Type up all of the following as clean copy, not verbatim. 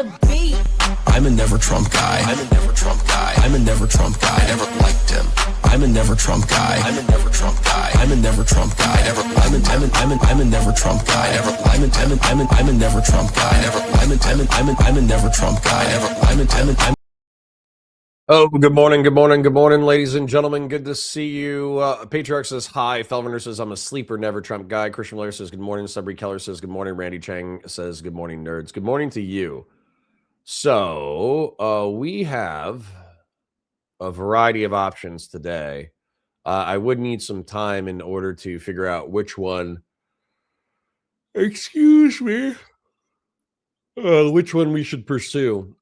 the beat. I'm a never Trump guy. I'm a never Trump guy. I'm a never Trump guy. I never liked him. I'm a never Trump guy. I'm a never Trump guy. I'm a never Trump guy. I'm a never Trump guy. I'm a never Trump guy. I'm a never Trump guy. Oh, good morning, ladies and gentlemen. Good to see you. Patriarch says hi. Felviner says I'm a sleeper, never Trump guy. Christian Blair says good morning. Subri Keller says good morning. Randy Chang says good morning, nerds. Good morning to you. So we have a variety of options today. I would need some time in order to figure out which one. Excuse me. Which one we should pursue.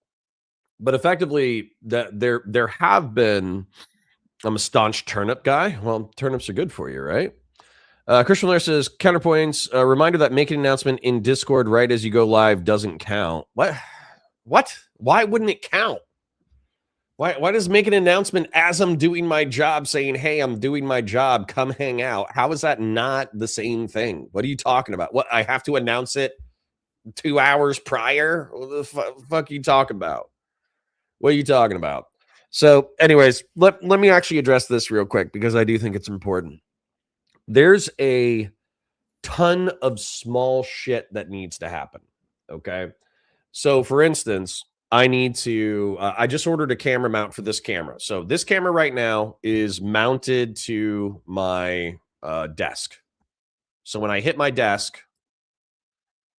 But effectively, there have been. I'm a staunch turnip guy. Well, turnips are good for you, right? Christian Blair says counterpoints. A reminder that making an announcement in Discord right as you go live doesn't count. What? Why wouldn't it count? Why does make an announcement as I'm doing my job saying, hey, I'm doing my job, come hang out? How is that not the same thing? What are you talking about? What, I have to announce it 2 hours prior? What the fuck are you talking about? What are you talking about? So anyways, let me actually address this real quick because I do think it's important. There's a ton of small shit that needs to happen, okay? So for instance, I need to, I just ordered a camera mount for this camera. So this camera right now is mounted to my desk. So when I hit my desk,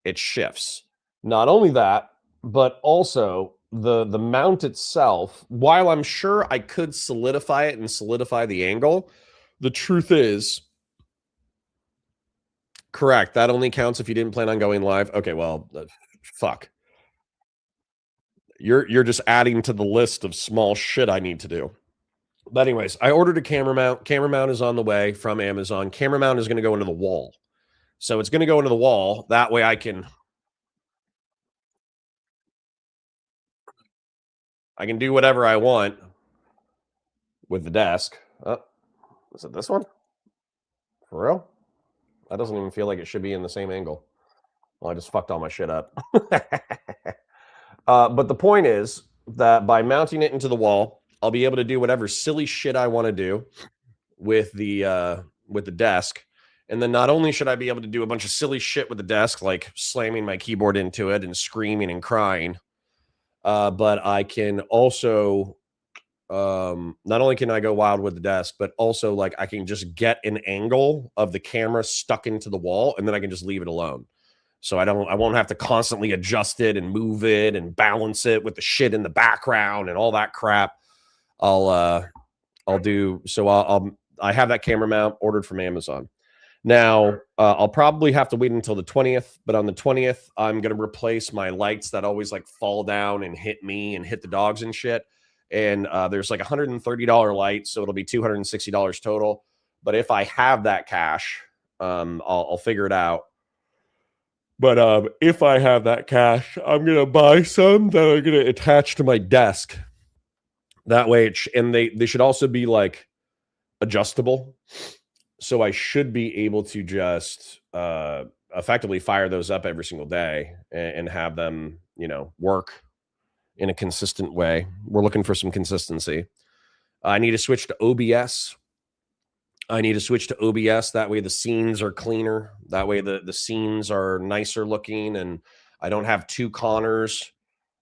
it shifts. Not only that, but also the mount itself, while I'm sure I could solidify it and solidify the angle, the truth is, correct, that only counts if you didn't plan on going live. Okay, well, fuck. You're just adding to the list of small shit I need to do. But anyways, I ordered a camera mount. Camera mount is on the way from Amazon. Camera mount is going to go into the wall. So it's going to go into the wall. That way I can do whatever I want with the desk. Oh, is it this one? For real? That doesn't even feel like it should be in the same angle. Well, I just fucked all my shit up. But the point is that by mounting it into the wall, I'll be able to do whatever silly shit I want to do with the desk. And then not only should I be able to do a bunch of silly shit with the desk, like slamming my keyboard into it and screaming and crying, but I can also, not only can I go wild with the desk, but also like I can just get an angle of the camera stuck into the wall and then I can just leave it alone. So I won't have to constantly adjust it and move it and balance it with the shit in the background and all that crap. I have that camera mount ordered from Amazon. Now, I'll probably have to wait until the 20th, but on the 20th, I'm going to replace my lights that always like fall down and hit me and hit the dogs and shit. And there's like $130 light, so it'll be $260 total. But if I have that cash, I'll figure it out. But if I have that cash, I'm going to buy some that are going to attach to my desk. That way, they should also be like adjustable. So I should be able to just effectively fire those up every single day and have them, work in a consistent way. We're looking for some consistency. I need to switch to OBS. That way the scenes are cleaner. That way the scenes are nicer looking, and I don't have two Connors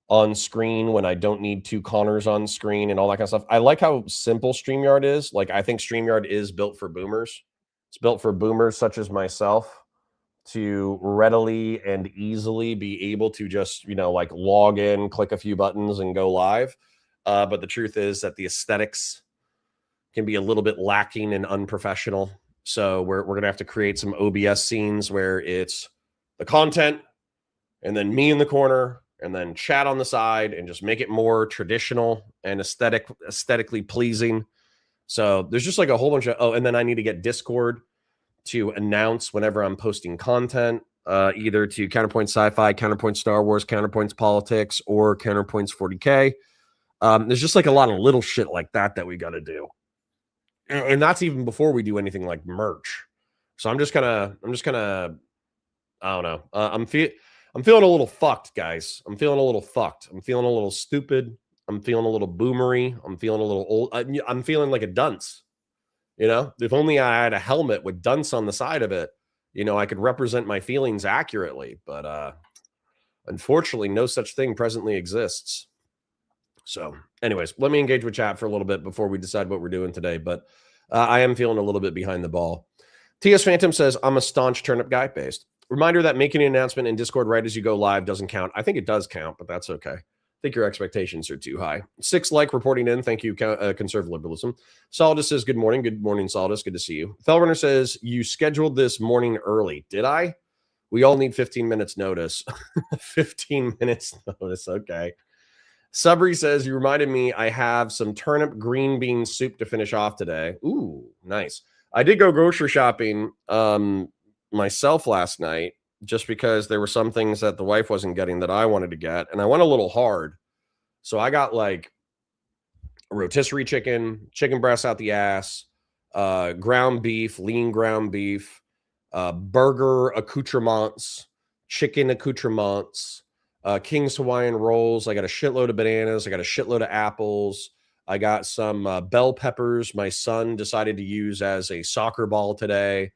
on screen when I don't need two Connors on screen and all that kind of stuff. I like how simple StreamYard is. Like, I think StreamYard is built for boomers. It's built for boomers such as myself to readily and easily be able to just, like log in, click a few buttons and go live. But the truth is that the aesthetics can be a little bit lacking and unprofessional. So we're going to have to create some OBS scenes where it's the content and then me in the corner and then chat on the side and just make it more traditional and aesthetically pleasing. So there's just like a whole bunch of, and then I need to get Discord to announce whenever I'm posting content, either to Counterpoint Sci-Fi, Counterpoint Star Wars, Counterpoints Politics, or Counterpoints 40K. There's just like a lot of little shit like that we got to do. And that's even before we do anything like merch. So I'm just gonna, I don't know. I'm I'm feeling a little fucked, guys. I'm feeling a little fucked. I'm feeling a little stupid. I'm feeling a little boomery. I'm feeling a little old. I'm feeling like a dunce. If only I had a helmet with dunce on the side of it, I could represent my feelings accurately. But unfortunately, no such thing presently exists. So anyways, let me engage with chat for a little bit before we decide what we're doing today. But I am feeling a little bit behind the ball. TS Phantom says, I'm a staunch turnip guy based. Reminder that making an announcement in Discord right as you go live doesn't count. I think it does count, but that's okay. I think your expectations are too high. 6 reporting in. Thank you, Conservative Liberalism. Solidus says, good morning. Good morning, Solidus. Good to see you. Fellrunner says, you scheduled this morning early. Did I? We all need 15 minutes notice. 15 minutes notice. Okay. Subry says, you reminded me I have some turnip green bean soup to finish off today. Ooh, nice. I did go grocery shopping myself last night just because there were some things that the wife wasn't getting that I wanted to get. And I went a little hard. So I got like a rotisserie chicken breast out the ass, ground beef, lean ground beef, burger accoutrements, chicken accoutrements, King's Hawaiian rolls. I got a shitload of bananas. I got a shitload of apples. I got some bell peppers my son decided to use as a soccer ball today.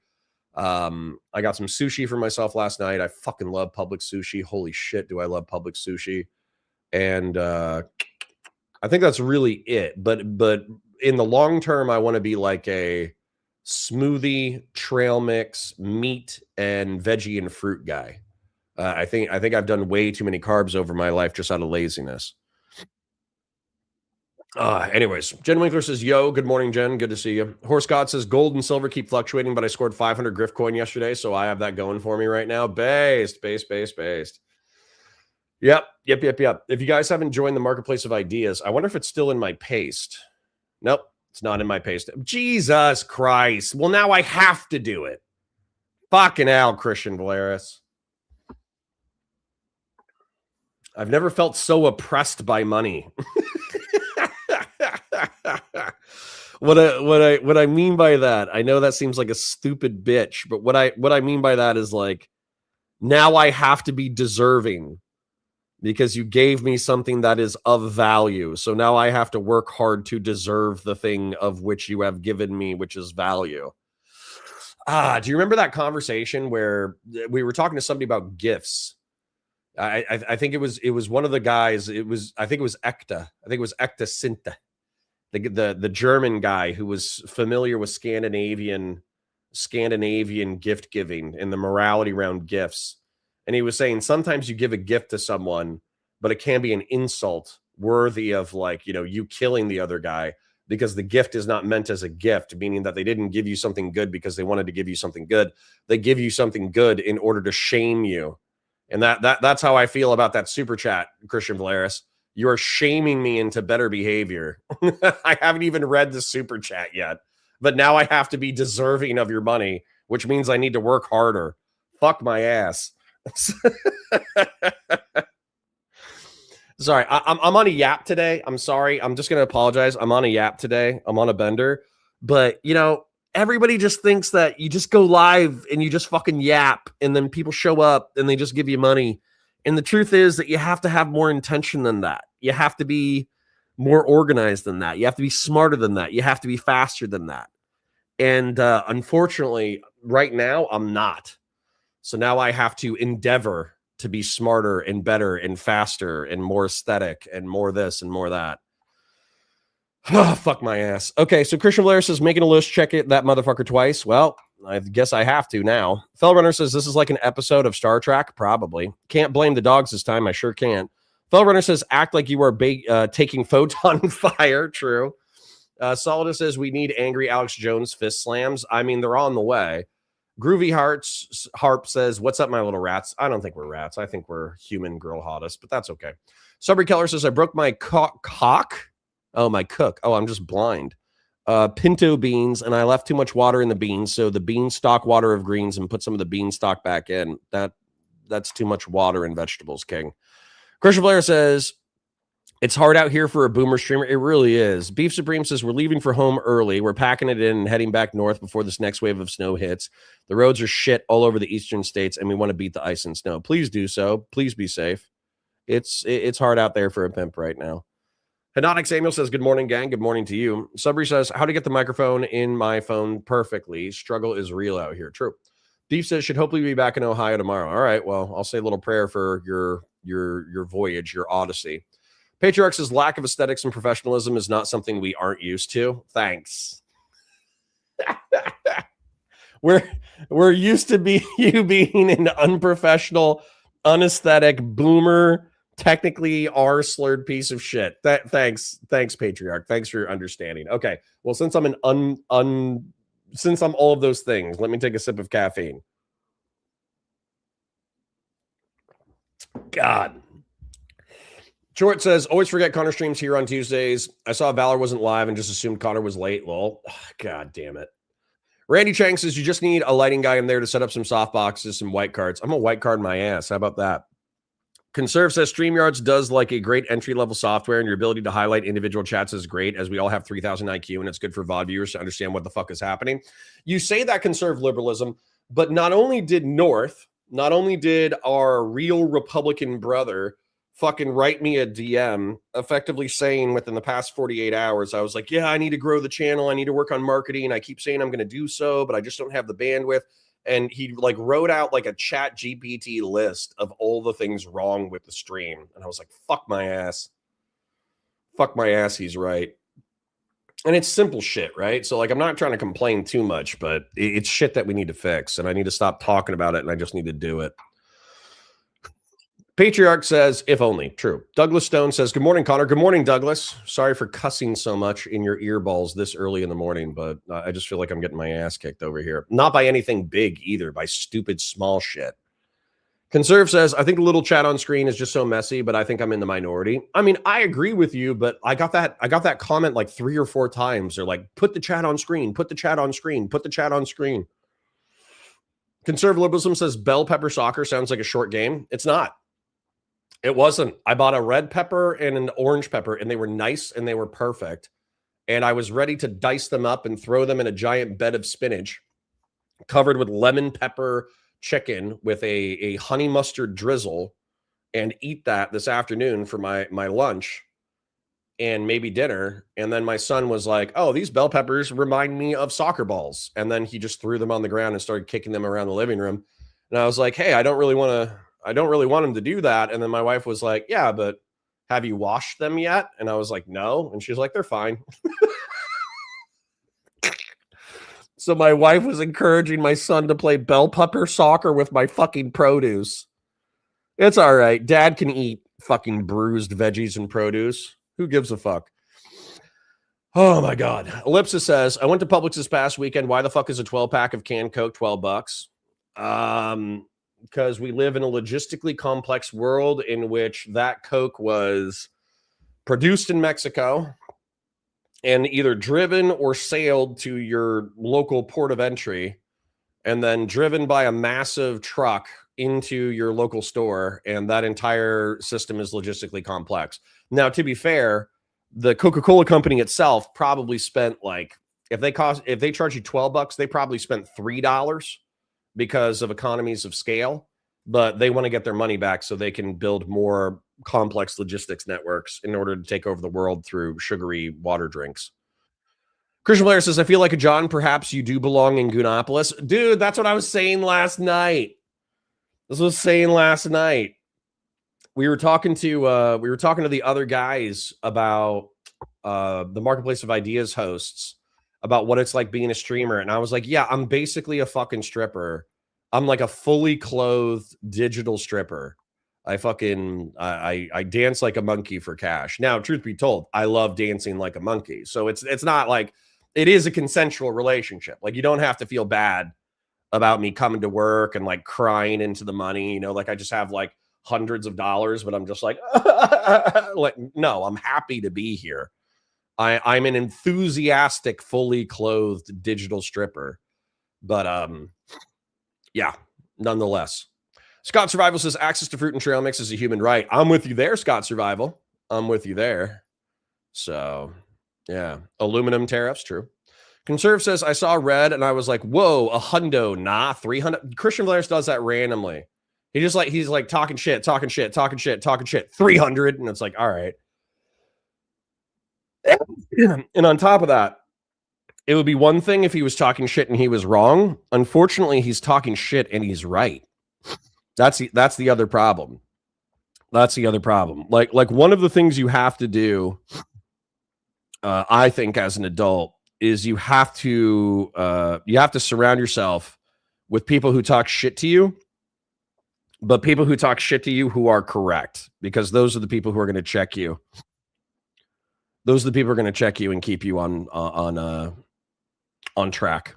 I got some sushi for myself last night. I fucking love public sushi. Holy shit, do I love public sushi. And I think that's really it. But in the long term, I want to be like a smoothie, trail mix, meat, and veggie and fruit guy. I think I've done way too many carbs over my life just out of laziness. Anyways, Jen Winkler says, yo, good morning, Jen. Good to see you. Horse God says, gold and silver keep fluctuating, but I scored 500 Griff coin yesterday, so I have that going for me right now. Based. Yep. If you guys haven't joined the Marketplace of Ideas, I wonder if it's still in my paste. Nope, it's not in my paste. Jesus Christ. Well, now I have to do it. Fucking hell, Christian Valeris. I've never felt so oppressed by money. What I mean by that, I know that seems like a stupid bitch, but what I mean by that is like, now I have to be deserving because you gave me something that is of value. So now I have to work hard to deserve the thing of which you have given me, which is value. Do you remember that conversation where we were talking to somebody about gifts? I think it was one of the guys. I think it was Ekta. I think it was Ekta Sinta, the German guy who was familiar with Scandinavian gift giving and the morality around gifts. And he was saying sometimes you give a gift to someone, but it can be an insult worthy of like, you killing the other guy because the gift is not meant as a gift, meaning that they didn't give you something good because they wanted to give you something good. They give you something good in order to shame you. And that's how I feel about that super chat, Christian Valeris. You are shaming me into better behavior. I haven't even read the super chat yet, but now I have to be deserving of your money, which means I need to work harder. Fuck my ass. Sorry, I'm on a yap today. I'm sorry. I'm just going to apologize. I'm on a yap today. I'm on a bender. But, everybody just thinks that you just go live and you just fucking yap and then people show up and they just give you money. And the truth is that you have to have more intention than that. You have to be more organized than that. You have to be smarter than that. You have to be faster than that. And unfortunately, right now, I'm not. So now I have to endeavor to be smarter and better and faster and more aesthetic and more this and more that. Oh, fuck my ass. Okay, so Christian Blair says, making a list, check it, that motherfucker twice. Well, I guess I have to now. Fellrunner says, this is like an episode of Star Trek. Probably. Can't blame the dogs this time. I sure can't. Fellrunner says, act like you are taking photon fire. True. Solidus says, we need angry Alex Jones fist slams. I mean, they're on the way. Groovy Harp says, what's up, my little rats? I don't think we're rats. I think we're human girl hottest, but that's okay. Subry Keller says, I broke my cock. Oh, my cook. Oh, I'm just blind. Pinto beans, and I left too much water in the beans, so the beanstalk water of greens and put some of the beanstalk back in. That's too much water in vegetables, King. Christian Blair says, It's hard out here for a boomer streamer. It really is. Beef Supreme says, we're leaving for home early. We're packing it in and heading back north before this next wave of snow hits. The roads are shit all over the eastern states, and we want to beat the ice and snow. Please do so. Please be safe. It's hard out there for a pimp right now. Hedonic Samuel says, good morning, gang. Good morning to you. Subri says, how to get the microphone in my phone perfectly. Struggle is real out here. True. Beef says, should hopefully be back in Ohio tomorrow. All right. Well, I'll say a little prayer for your voyage, your odyssey. Patriarch says, lack of aesthetics and professionalism is not something we aren't used to. Thanks. we're used to you being an unprofessional, unaesthetic boomer, technically r-slurred piece of shit. Thanks, Patriarch. Thanks for your understanding. Okay, well, since I'm since I'm all of those things, let me take a sip of caffeine. God. Short says, always forget Connor streams here on Tuesdays. I saw Valor wasn't live and just assumed Connor was late. Lol. Oh, God damn it. Randy Chang says, you just need a lighting guy in there to set up some soft boxes, some white cards. I'm a white card my ass. How about that? Conserve says, StreamYards does like a great entry-level software, and your ability to highlight individual chats is great, as we all have 3,000 IQ, and it's good for VOD viewers to understand what the fuck is happening. You say that conserve liberalism, but not only did our real Republican brother fucking write me a DM effectively saying within the past 48 hours, I was like, yeah, I need to grow the channel. I need to work on marketing. I keep saying I'm going to do so, but I just don't have the bandwidth. And he like wrote out like a chat GPT list of all the things wrong with the stream. And I was like, fuck my ass. Fuck my ass. He's right. And it's simple shit, right? So like, I'm not trying to complain too much, but it's shit that we need to fix. And I need to stop talking about it. And I just need to do it. Patriarch says, if only. True. Douglas Stone says, good morning, Connor. Good morning, Douglas. Sorry for cussing so much in your earballs this early in the morning, but I just feel like I'm getting my ass kicked over here. Not by anything big either, by stupid small shit. Conserve says, I think the little chat on screen is just so messy, but I think I'm in the minority. I mean, I agree with you, but I got that comment like 3 or 4 times. They're like, put the chat on screen, put the chat on screen, put the chat on screen. Conserve liberalism says, bell pepper soccer sounds like a short game. It's not. It wasn't. I bought a red pepper and an orange pepper, and they were nice and they were perfect. And I was ready to dice them up and throw them in a giant bed of spinach covered with lemon pepper chicken with a honey mustard drizzle and eat that this afternoon for my lunch and maybe dinner. And then my son was like, oh, these bell peppers remind me of soccer balls. And then he just threw them on the ground and started kicking them around the living room. And I was like, hey, I don't really want him to do that. And then my wife was like, yeah, but have you washed them yet? And I was like, no. And she's like, they're fine. So my wife was encouraging my son to play bell pepper soccer with my fucking produce. It's all right. Dad can eat fucking bruised veggies and produce. Who gives a fuck? Oh my God. Ellipsis says, I went to Publix this past weekend. Why the fuck is a 12-pack of canned Coke $12? Because we live in a logistically complex world in which that Coke was produced in Mexico and either driven or sailed to your local port of entry and then driven by a massive truck into your local store. And that entire system is logistically complex. Now, to be fair, the Coca-Cola company itself probably spent like, if they charge you $12, they probably spent $3 because of economies of scale, but they want to get their money back so they can build more complex logistics networks in order to take over the world through sugary water drinks. Christian Blair says, I feel like a John, perhaps you do belong in Goonopolis. Dude, that's what I was saying last night. We were talking to the other guys about the Marketplace of Ideas hosts about what it's like being a streamer. And I was like, yeah, I'm basically a fucking stripper. I'm like a fully clothed digital stripper. I dance like a monkey for cash. Now, truth be told, I love dancing like a monkey. So it's not like, it is a consensual relationship. Like, you don't have to feel bad about me coming to work and like crying into the money, like I just have like hundreds of dollars, but I'm just like, like, no, I'm happy to be here. I'm an enthusiastic, fully clothed digital stripper, but yeah, nonetheless. Scott Survival says access to fruit and trail mix is a human right. I'm with you there, Scott Survival. I'm with you there. So, yeah. Aluminum tariffs, true. Conserve says, I saw red and I was like, whoa, a hundo, nah, 300. Christian Valerius does that randomly. He's like talking shit, 300. And it's like, all right. And on top of that, it would be one thing if he was talking shit and he was wrong. Unfortunately, he's talking shit and he's right. That's the other problem. That's the other problem. Like one of the things you have to do, I think, as an adult, is you have to surround yourself with people who talk shit to you, but people who talk shit to you who are correct, because those are the people who are going to check you. Those are the people who are going to check you and keep you on track.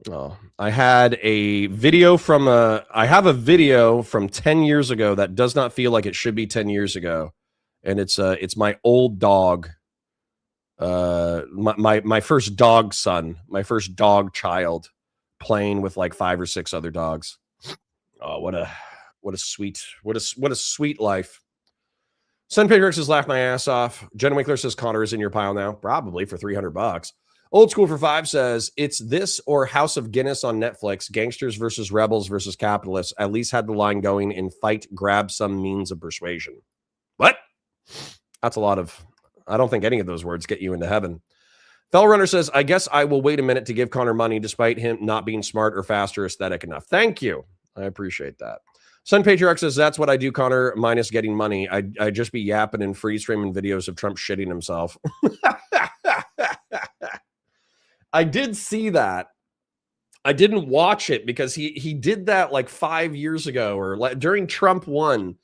Oh, I have a video from 10 years ago that does not feel like it should be 10 years ago. And it's my old dog. My first dog son, my first dog child, playing with like 5 or 6 other dogs. Oh, what a sweet life. Sunpatrix says, laugh my ass off. Jen Winkler says, Connor is in your pile now, probably for $300. Old School for 5 says, it's this or House of Guinness on Netflix. Gangsters versus rebels versus capitalists. At least had the line going in fight, grab some means of persuasion. What? That's a lot of, I don't think any of those words get you into heaven. Fell Runner says, I guess I will wait a minute to give Connor money despite him not being smart or fast or aesthetic enough. Thank you. I appreciate that. Sun Patriarch says, that's what I do, Connor, minus getting money. I just be yapping and free streaming videos of Trump shitting himself. I did see that. I didn't watch it because he did that like 5 years ago, or like during Trump 1.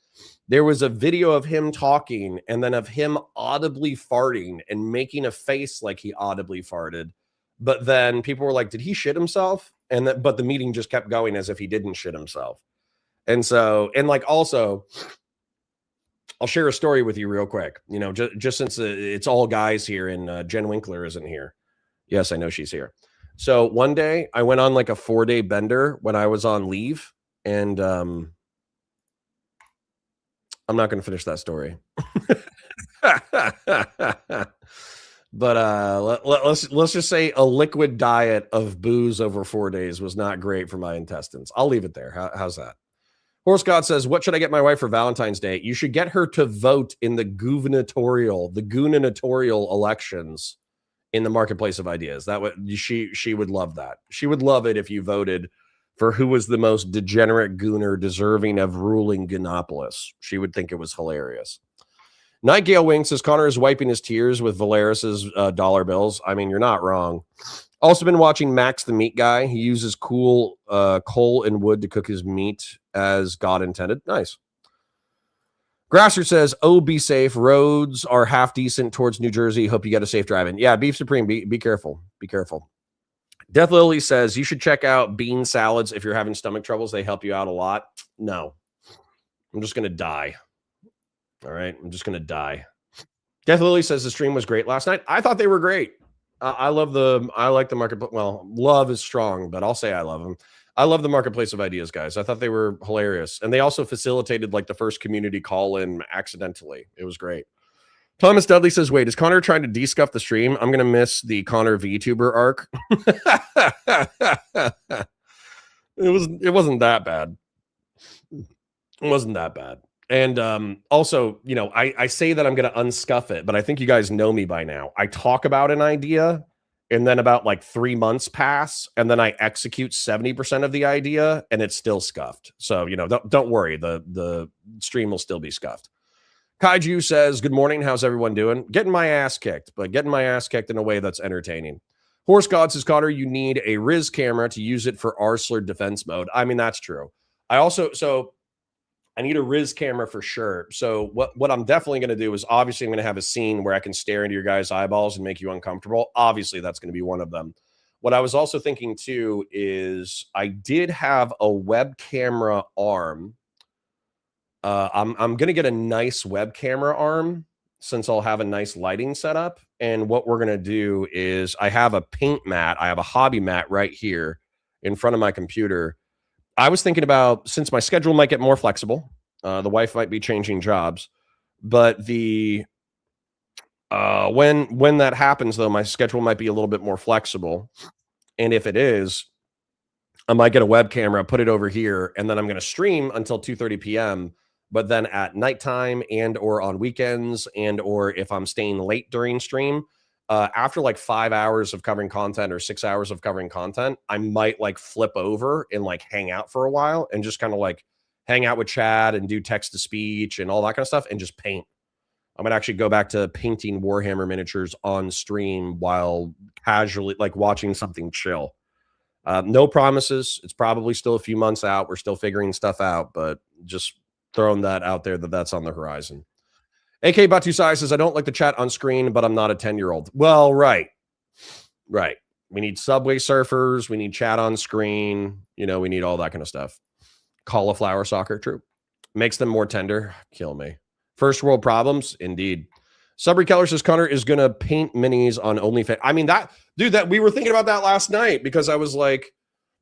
There was a video of him talking and then of him audibly farting and making a face like he audibly farted. But then people were like, did he shit himself? But the meeting just kept going as if he didn't shit himself. And so, and like, also, I'll share a story with you real quick. You know, just since it's all guys here and Jen Winkler isn't here. Yes, I know she's here. So one day I went on like a 4-day bender when I was on leave, and I'm not going to finish that story. But let's just say a liquid diet of booze over 4 days was not great for my intestines. I'll leave it there. How's that? Horse God says, what should I get my wife for Valentine's Day? You should get her to vote in the gubernatorial elections in the marketplace of ideas. That would she would love that. She would love it if you voted for who was the most degenerate gooner deserving of ruling Goonopolis. She would think it was hilarious. Nightingale Wing says, Connor is wiping his tears with Valeris's dollar bills. I mean, you're not wrong. Also been watching Max the Meat Guy. He uses cool coal and wood to cook his meat as God intended. Nice. Grasser says, oh, be safe. Roads are half decent towards New Jersey. Hope you get a safe drive in. Yeah, Beef Supreme, be careful. Be careful. Death Lily says, you should check out bean salads if you're having stomach troubles. They help you out a lot. No. I'm just going to die. All right? I'm just going to die. Death Lily says the stream was great last night. I thought they were great. I like the market. Well, love is strong, but I'll say I love them. I love the marketplace of ideas, guys. I thought they were hilarious. And they also facilitated like the first community call in accidentally. It was great. Thomas Dudley says, wait, is Connor trying to de-scuff the stream? I'm going to miss the Connor VTuber arc. It wasn't that bad. It wasn't that bad. And also, you know, I say that I'm going to unscuff it, but I think you guys know me by now. I talk about an idea, and then about like 3 months pass, and then I execute 70% of the idea, and it's still scuffed. So, you know, don't worry. The stream will still be scuffed. Kaiju says, good morning. How's everyone doing? Getting my ass kicked, but getting my ass kicked in a way that's entertaining. Horse God says, Connor, you need a Riz camera to use it for Arsler defense mode. I mean, that's true. I need a Riz camera for sure. So what I'm definitely going to do is, obviously I'm going to have a scene where I can stare into your guys' eyeballs and make you uncomfortable. Obviously that's going to be one of them. What I was also thinking too is I did have a web camera arm. I'm going to get a nice web camera arm since I'll have a nice lighting setup. And what we're going to do is I have a paint mat. I have a hobby mat right here in front of my computer. I was thinking about, since my schedule might get more flexible, the wife might be changing jobs, But the when that happens, though, my schedule might be a little bit more flexible. And if it is, I might get a web camera, put it over here, and then I'm going to stream until 2:30 p.m. But then at nighttime and or on weekends and or if I'm staying late during stream, after like 5 hours of covering content or 6 hours of covering content, I might like flip over and like hang out for a while and just kind of like hang out with Chad and do text to speech and all that kind of stuff and just paint. I'm gonna actually go back to painting Warhammer miniatures on stream while casually like watching something chill. No promises. It's probably still a few months out. We're still figuring stuff out, but just throwing that out there that that's on the horizon. AK Batu Sai says, I don't like the chat on screen, but I'm not a 10-year-old. Well, right. Right. We need Subway Surfers. We need chat on screen. You know, we need all that kind of stuff. Cauliflower soccer, true. Makes them more tender. Kill me. First world problems, indeed. Subry Keller says Connor is gonna paint minis on OnlyFans. I mean, that dude, that we were thinking about that last night because I was like,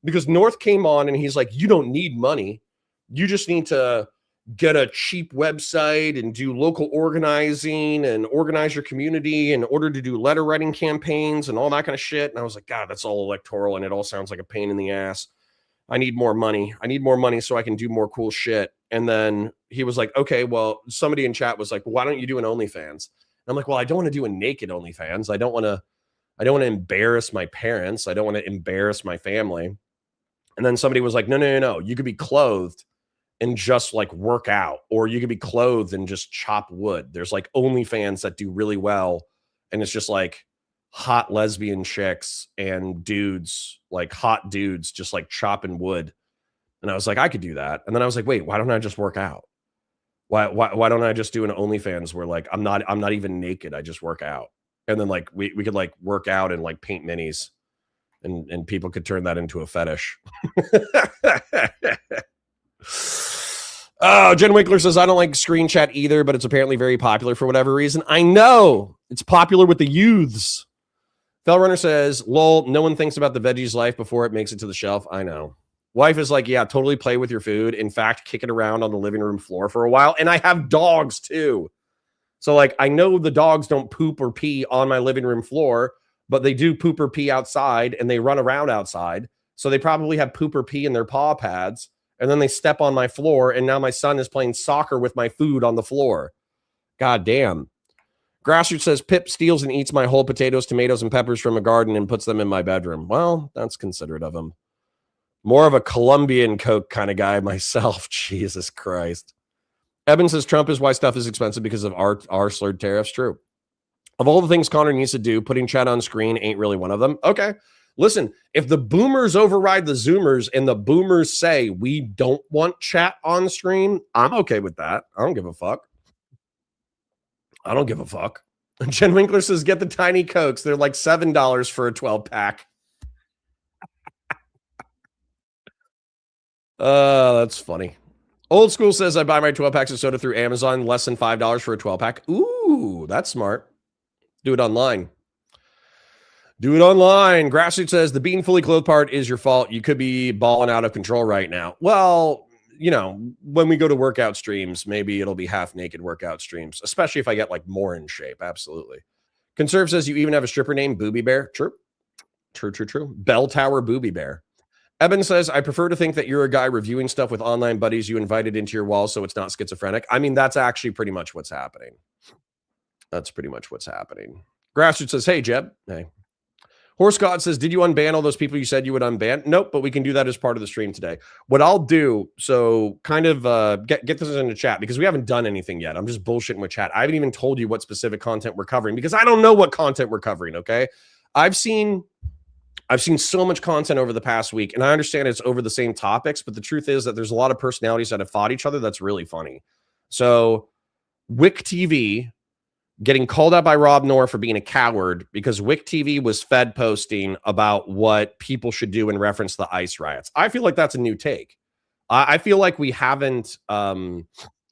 because North came on and he's like, you don't need money. You just need to get a cheap website and do local organizing and organize your community in order to do letter writing campaigns and all that kind of shit. And I was like, God, that's all electoral and it all sounds like a pain in the ass. I need more money. I need more money so I can do more cool shit. And then he was like, okay, well, somebody in chat was like, why don't you do an OnlyFans? And I'm like, well, I don't want to do a naked OnlyFans. I don't want to embarrass my parents. I don't want to embarrass my family. And then somebody was like, no. You could be clothed and just like work out, or you could be clothed and just chop wood. There's like OnlyFans that do really well. And it's just like hot lesbian chicks and dudes, like hot dudes, just like chopping wood. And I was like, I could do that. And then I was like, wait, why don't I just work out? Why don't I just do an OnlyFans where like I'm not even naked, I just work out. And then like we could like work out and like paint minis and people could turn that into a fetish. Oh, Jen Winkler says, I don't like screen chat either, but it's apparently very popular for whatever reason. I know it's popular with the youths. Fellrunner says, lol, no one thinks about the veggies life before it makes it to the shelf. I know. Wife is like, yeah, totally play with your food. In fact, kick it around on the living room floor for a while. And I have dogs too. So like, I know the dogs don't poop or pee on my living room floor, but they do poop or pee outside and they run around outside. So they probably have poop or pee in their paw pads. And then they step on my floor. And now my son is playing soccer with my food on the floor. God damn. Grassroots says Pip steals and eats my whole potatoes, tomatoes, and peppers from a garden and puts them in my bedroom. Well, that's considerate of him. More of a Colombian Coke kind of guy myself. Jesus Christ. Evan says Trump is why stuff is expensive because of our slurred tariffs. True. Of all the things Connor needs to do, putting chat on screen ain't really one of them. Okay. Listen, if the boomers override the zoomers and the boomers say we don't want chat on screen, I'm okay with that. I don't give a fuck. I don't give a fuck. Jen Winkler says, get the tiny Cokes. They're like $7 for a 12-pack. That's funny. Old School says, I buy my 12 packs of soda through Amazon, less than $5 for a 12-pack. Ooh, that's smart. Do it online. Do it online. Grassroots says, the being fully clothed part is your fault. You could be balling out of control right now. Well, you know, when we go to workout streams, maybe it'll be half naked workout streams, especially if I get like more in shape. Absolutely. Conserve says, you even have a stripper named Booby Bear. True. Bell Tower Booby Bear. Eben says, I prefer to think that you're a guy reviewing stuff with online buddies you invited into your wall so it's not schizophrenic. I mean, that's actually pretty much what's happening. That's pretty much what's happening. Grassroots says, hey, Jeb. Hey. Horse God says, did you unban all those people you said you would unban? Nope, but we can do that as part of the stream today. What I'll do, so kind of get this in the chat because we haven't done anything yet. I'm just bullshitting with chat. I haven't even told you what specific content we're covering because I don't know what content we're covering, okay? I've seen so much content over the past week, and I understand it's over the same topics, but the truth is that there's a lot of personalities that have fought each other. That's really funny. So Wick TV getting called out by Rob Noerr for being a coward because Wick TV was fed posting about what people should do in reference to the ICE riots. I feel like that's a new take. I feel like we haven't,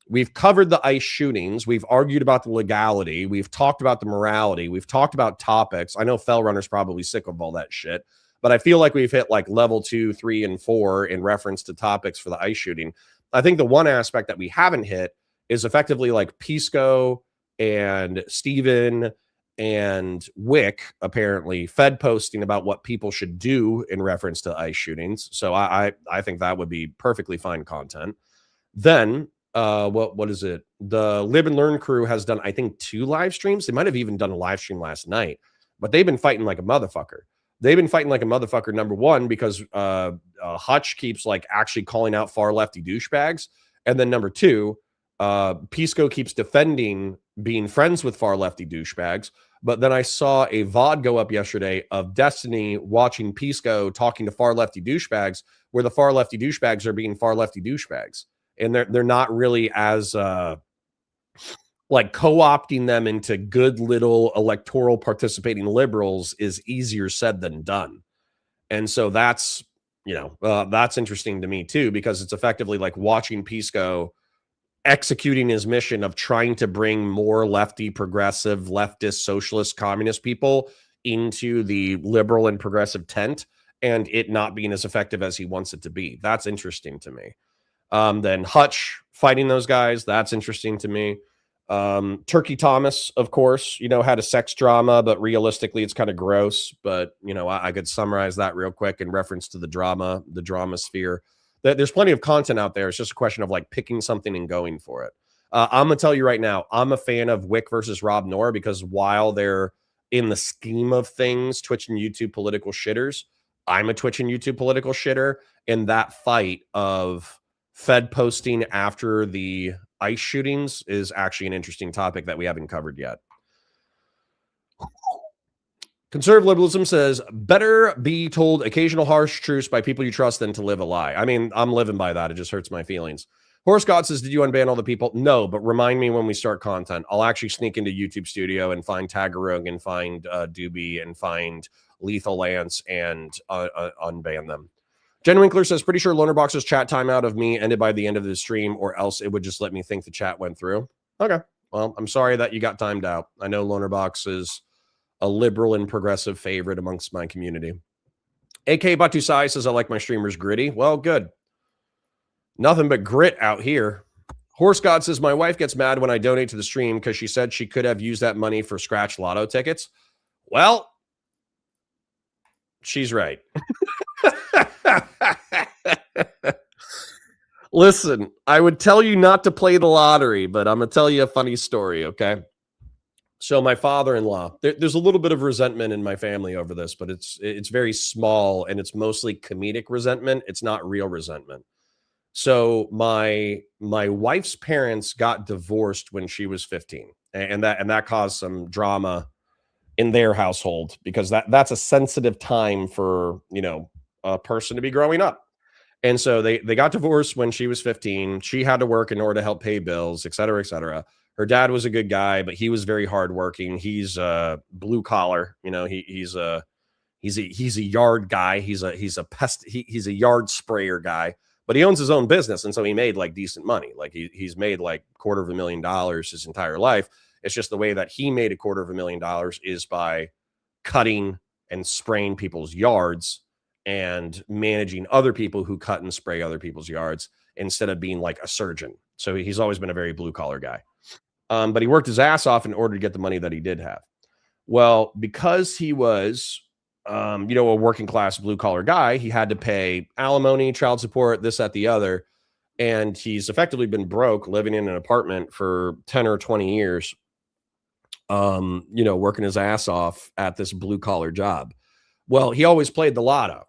we've covered the ICE shootings. We've argued about the legality. We've talked about the morality. We've talked about topics. I know Fellrunner's probably sick of all that shit, but I feel like we've hit like level 2, 3, and 4 in reference to topics for the ICE shooting. I think the one aspect that we haven't hit is effectively like Pisco and Steven and Wick apparently Fed posting about what people should do in reference to ICE shootings. So I think that would be perfectly fine content. Then what is it? The Live and Learn crew has done, I think, 2 live streams. They might have even done a live stream last night, but they've been fighting like a motherfucker. They've been fighting like a motherfucker, number one, because Hutch keeps like actually calling out far lefty douchebags. And then number two, Pisco keeps defending being friends with far lefty douchebags. But then I saw a VOD go up yesterday of Destiny watching Pisco talking to far lefty douchebags, where the far lefty douchebags are being far lefty douchebags. And they're not really as like co-opting them into good little electoral participating liberals is easier said than done. And so that's, that's interesting to me too, because it's effectively like watching Pisco executing his mission of trying to bring more lefty, progressive, leftist, socialist, communist people into the liberal and progressive tent, and it not being as effective as he wants it to be. That's interesting to me. Then Hutch fighting those guys, that's interesting to me. Turkey Thomas, of course, had a sex drama, but realistically it's kind of gross. But I could summarize that real quick in reference to the drama sphere. There's plenty of content out there. It's just a question of like picking something and going for it. I'm gonna tell you right now, I'm a fan of Wick versus Rob Noerr, because while they're in the scheme of things Twitch and YouTube political shitters, I'm a Twitch and YouTube political shitter. And that fight of Fed posting after the ICE shootings is actually an interesting topic that we haven't covered yet. Conservative liberalism says, better be told occasional harsh truths by people you trust than to live a lie. I mean, I'm living by that. It just hurts my feelings. Horse God says, did you unban all the people? No, but remind me when we start content. I'll actually sneak into YouTube Studio and find Tagarug and find Doobie and find Lethal Lance and unban them. Jen Winkler says, pretty sure Lonerbox's chat timeout of me ended by the end of the stream, or else it would just let me think the chat went through. Okay. Well, I'm sorry that you got timed out. I know Lonerbox is a liberal and progressive favorite amongst my community. AK Batusai says, I like my streamers gritty. Well, good. Nothing but grit out here. Horse God says, my wife gets mad when I donate to the stream because she said she could have used that money for scratch lotto tickets. Well, she's right. Listen, I would tell you not to play the lottery, but I'm going to tell you a funny story, okay? So my father-in-law, there's a little bit of resentment in my family over this, but it's very small, and it's mostly comedic resentment. It's not real resentment. So my wife's parents got divorced when she was 15, and that caused some drama in their household, because that's a sensitive time for a person to be growing up. And so they got divorced when she was 15. She had to work in order to help pay bills, et cetera, et cetera. Her dad was a good guy, but he was very hardworking. He's blue collar. He's a yard guy. He's a pest. He's a yard sprayer guy, but he owns his own business. And so he made like decent money. Like he's made like $250,000 his entire life. It's just the way that he made $250,000 is by cutting and spraying people's yards and managing other people who cut and spray other people's yards instead of being like a surgeon. So he's always been a very blue collar guy. But he worked his ass off in order to get the money that he did have. Well, because he was, a working class blue collar guy, he had to pay alimony, child support, this, that, the other. And he's effectively been broke, living in an apartment for 10 or 20 years, working his ass off at this blue collar job. Well, he always played the lotto.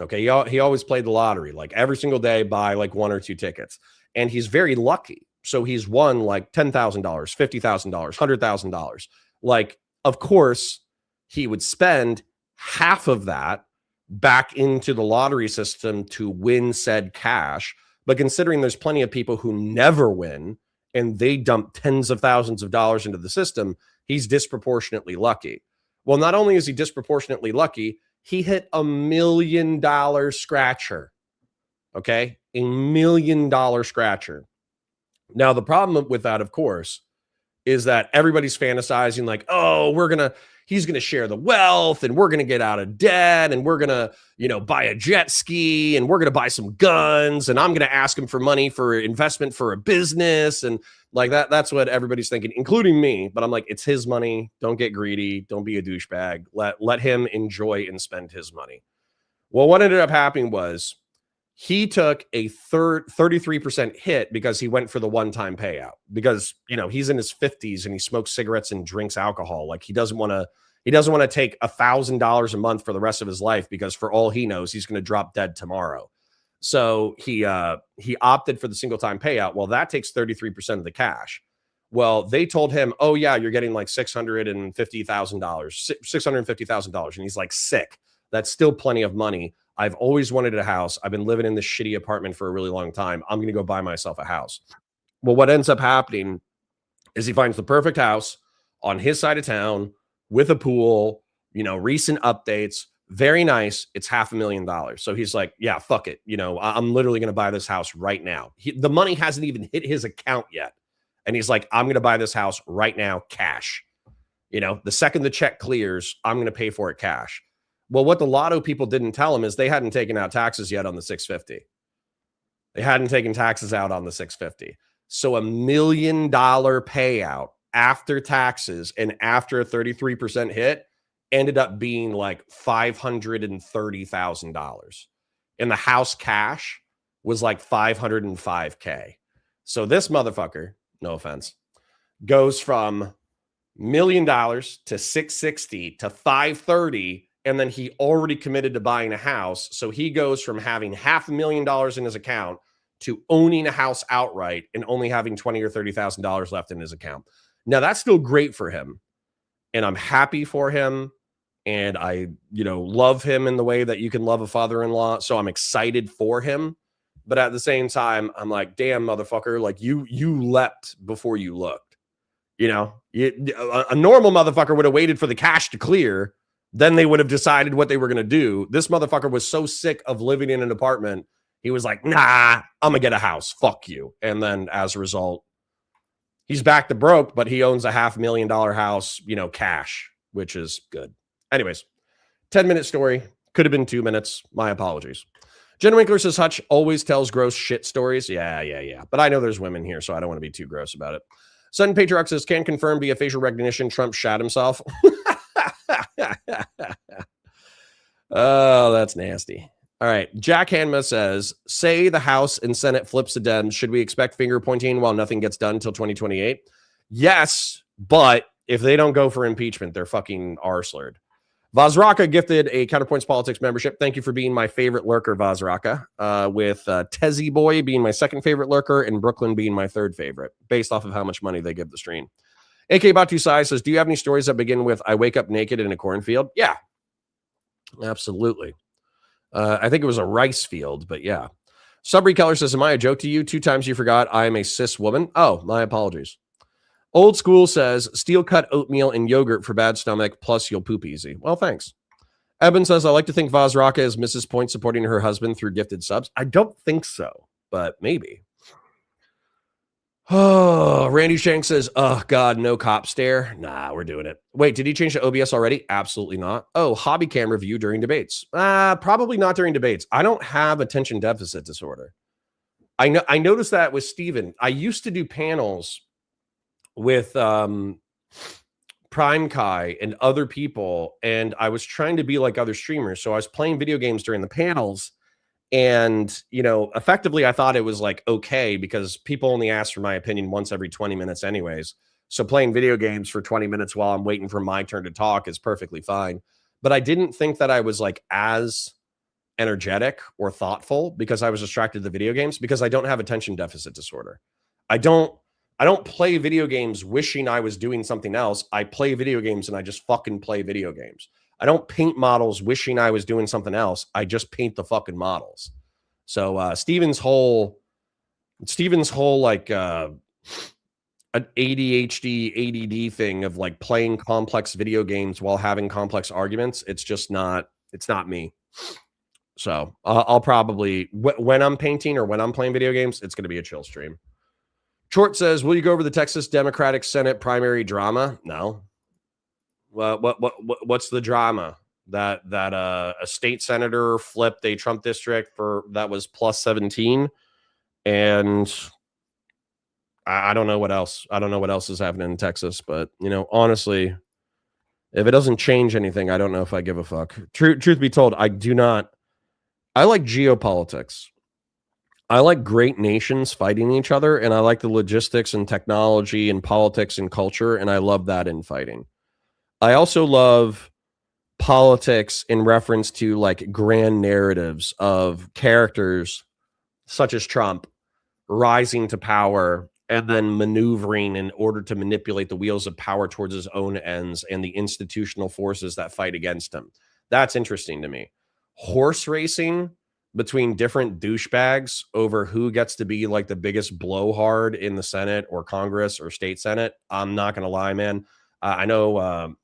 Okay. He always played the lottery, like every single day, buy like 1 or 2 tickets. And he's very lucky. So he's won like $10,000, $50,000, $100,000. Like, of course, he would spend half of that back into the lottery system to win said cash. But considering there's plenty of people who never win and they dump tens of thousands of dollars into the system, he's disproportionately lucky. Well, not only is he disproportionately lucky, he hit $1 million scratcher. Okay, $1 million scratcher. Now, the problem with that, of course, is that everybody's fantasizing like, oh, he's going to share the wealth, and we're going to get out of debt, and we're going to, buy a jet ski, and we're going to buy some guns, and I'm going to ask him for money for investment for a business. And Like that's what everybody's thinking, including me. But I'm like, it's his money. Don't get greedy. Don't be a douchebag. Let him enjoy and spend his money. Well, what ended up happening was he took a 33% hit because he went for the one-time payout, because, you know, he's in his 50s and he smokes cigarettes and drinks alcohol. Like he doesn't want to take $1,000 a month for the rest of his life, because for all he knows, he's going to drop dead tomorrow. So he opted for the single time payout. Well, that takes 33% of the cash. Well, they told him, oh yeah, you're getting like $650,000. And he's like, sick. That's still plenty of money. I've always wanted a house. I've been living in this shitty apartment for a really long time. I'm going to go buy myself a house. Well, what ends up happening is he finds the perfect house on his side of town with a pool, you know, recent updates, very nice. It's $500,000. So he's like, yeah, fuck it. You know, I'm literally going to buy this house right now. The money hasn't even hit his account yet. And he's like, I'm going to buy this house right now, cash. You know, the second the check clears, I'm going to pay for it cash. Well, what the lotto people didn't tell him is they hadn't taken out taxes yet on the 650. They hadn't taken taxes out on the 650. So $1 million payout after taxes and after a 33% hit ended up being like $530,000. And the house cash was like $505K. So this motherfucker, no offense, goes from $1 million to 660 to 530, and then he already committed to buying a house. So he goes from having $500,000 in his account to owning a house outright and only having $20,000 or $30,000 left in his account. Now that's still great for him, and I'm happy for him, and I, you know, love him in the way that you can love a father-in-law. So I'm excited for him, but at the same time, I'm like, damn, motherfucker, like you leapt before you looked. You know, a normal motherfucker would have waited for the cash to clear. Then they would have decided what they were going to do. This motherfucker was so sick of living in an apartment. He was like, nah, I'm going to get a house. Fuck you. And then as a result, he's back to broke, but he owns a $500,000 house, you know, cash, which is good. Anyways, 10-minute story. Could have been 2 minutes. My apologies. Jen Winkler says Hutch always tells gross shit stories. Yeah. But I know there's women here, so I don't want to be too gross about it. Sudden Patriarch says, can confirm via facial recognition Trump shat himself. Oh, that's nasty. All right. Jack Hanma says, say the House and Senate flips the Dems. Should we expect finger pointing while nothing gets done until 2028? Yes, but if they don't go for impeachment, they're fucking arslerd. Vazraka gifted a Counterpoints Politics membership. Thank you for being my favorite lurker, Vazraka, with Tezzy Boy being my second favorite lurker and Brooklyn being my third favorite, based off of how much money they give the stream. AK Batu Sai says, do you have any stories that begin with, I wake up naked in a cornfield? Yeah, absolutely. I think it was a rice field, but yeah. Subry Keller says, am I a joke to you? 2 times you forgot I am a cis woman. Oh, my apologies. Old School says, steel cut oatmeal and yogurt for bad stomach, plus you'll poop easy. Well, thanks. Eben says, I like to think Vazraka is Mrs. Point supporting her husband through gifted subs. I don't think so, but maybe. Oh, Randy Shank says, oh, God, no cop stare. Nah, we're doing it. Wait, did he change to OBS already? Absolutely not. Oh, hobby cam review during debates. Probably not during debates. I don't have attention deficit disorder. I noticed that with Steven. I used to do panels with Prime Kai and other people, and I was trying to be like other streamers. So I was playing video games during the panels, and, you know, effectively I thought it was like okay, because people only ask for my opinion once every 20 minutes anyways. So playing video games for 20 minutes while I'm waiting for my turn to talk is perfectly fine. But I didn't think that I was like as energetic or thoughtful because I was distracted to the video games, because I don't have attention deficit disorder. I don't play video games wishing I was doing something else. I play video games and I just fucking play video games. I don't paint models wishing I was doing something else. I just paint the fucking models. So Steven's whole like an ADHD, ADD thing of like playing complex video games while having complex arguments, it's not me. So I'll probably, when I'm painting or when I'm playing video games, it's going to be a chill stream. Short says, will you go over the Texas Democratic Senate primary drama? No. What's the drama? That a state senator flipped a Trump district that was plus 17, and I don't know what else. I don't know what else is happening in Texas, but honestly, if it doesn't change anything, I don't know if I give a fuck. Truth be told, I do not. I like geopolitics. I like great nations fighting each other, and I like the logistics and technology and politics and culture, and I love that in fighting. I also love politics in reference to like grand narratives of characters such as Trump rising to power and then maneuvering in order to manipulate the wheels of power towards his own ends and the institutional forces that fight against him. That's interesting to me. Horse racing between different douchebags over who gets to be like the biggest blowhard in the Senate or Congress or state Senate. I'm not going to lie, man. I know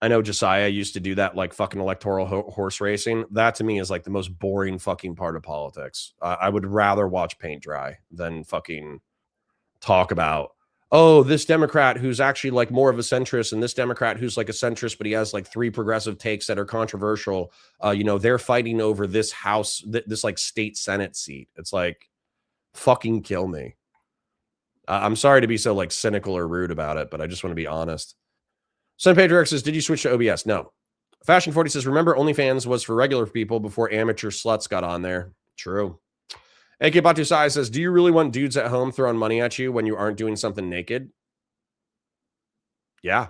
Josiah used to do that, like fucking electoral horse racing. That to me is like the most boring fucking part of politics. I would rather watch paint dry than fucking talk about, oh, this Democrat who's actually like more of a centrist and this Democrat who's like a centrist, but he has like 3 progressive takes that are controversial. They're fighting over this house, this like state Senate seat. It's like, fucking kill me. I'm sorry to be so like cynical or rude about it, but I just want to be honest. Son Pedro says, did you switch to OBS? No. Fashion 40 says, remember OnlyFans was for regular people before amateur sluts got on there. True. AK Batu Sai says, do you really want dudes at home throwing money at you when you aren't doing something naked? Yeah.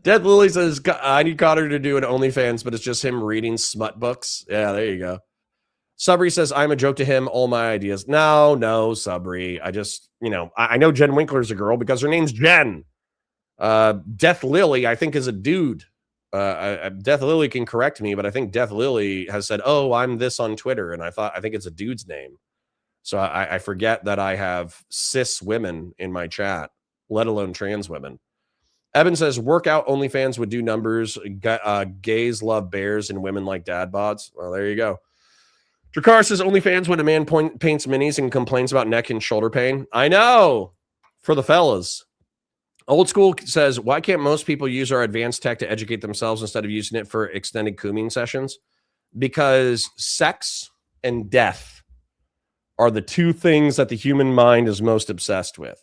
Dead Lily says, I need Connor to do an OnlyFans, but it's just him reading smut books. Yeah, there you go. Subri says, I'm a joke to him, all my ideas. No, Subri. I just, I know Jen Winkler's a girl because her name's Jen. Death Lily, I think, is a dude. Death Lily can correct me, but I think Death Lily has said, oh, I'm this on Twitter. And I think it's a dude's name. So I forget that I have cis women in my chat, let alone trans women. Evan says, workout OnlyFans would do numbers. Gays love bears and women like dad bods. Well, there you go. Dracar says, OnlyFans when a man paints minis and complains about neck and shoulder pain. I know. For the fellas. Old School says, why can't most people use our advanced tech to educate themselves instead of using it for extended cooming sessions? Because sex and death are the 2 things that the human mind is most obsessed with.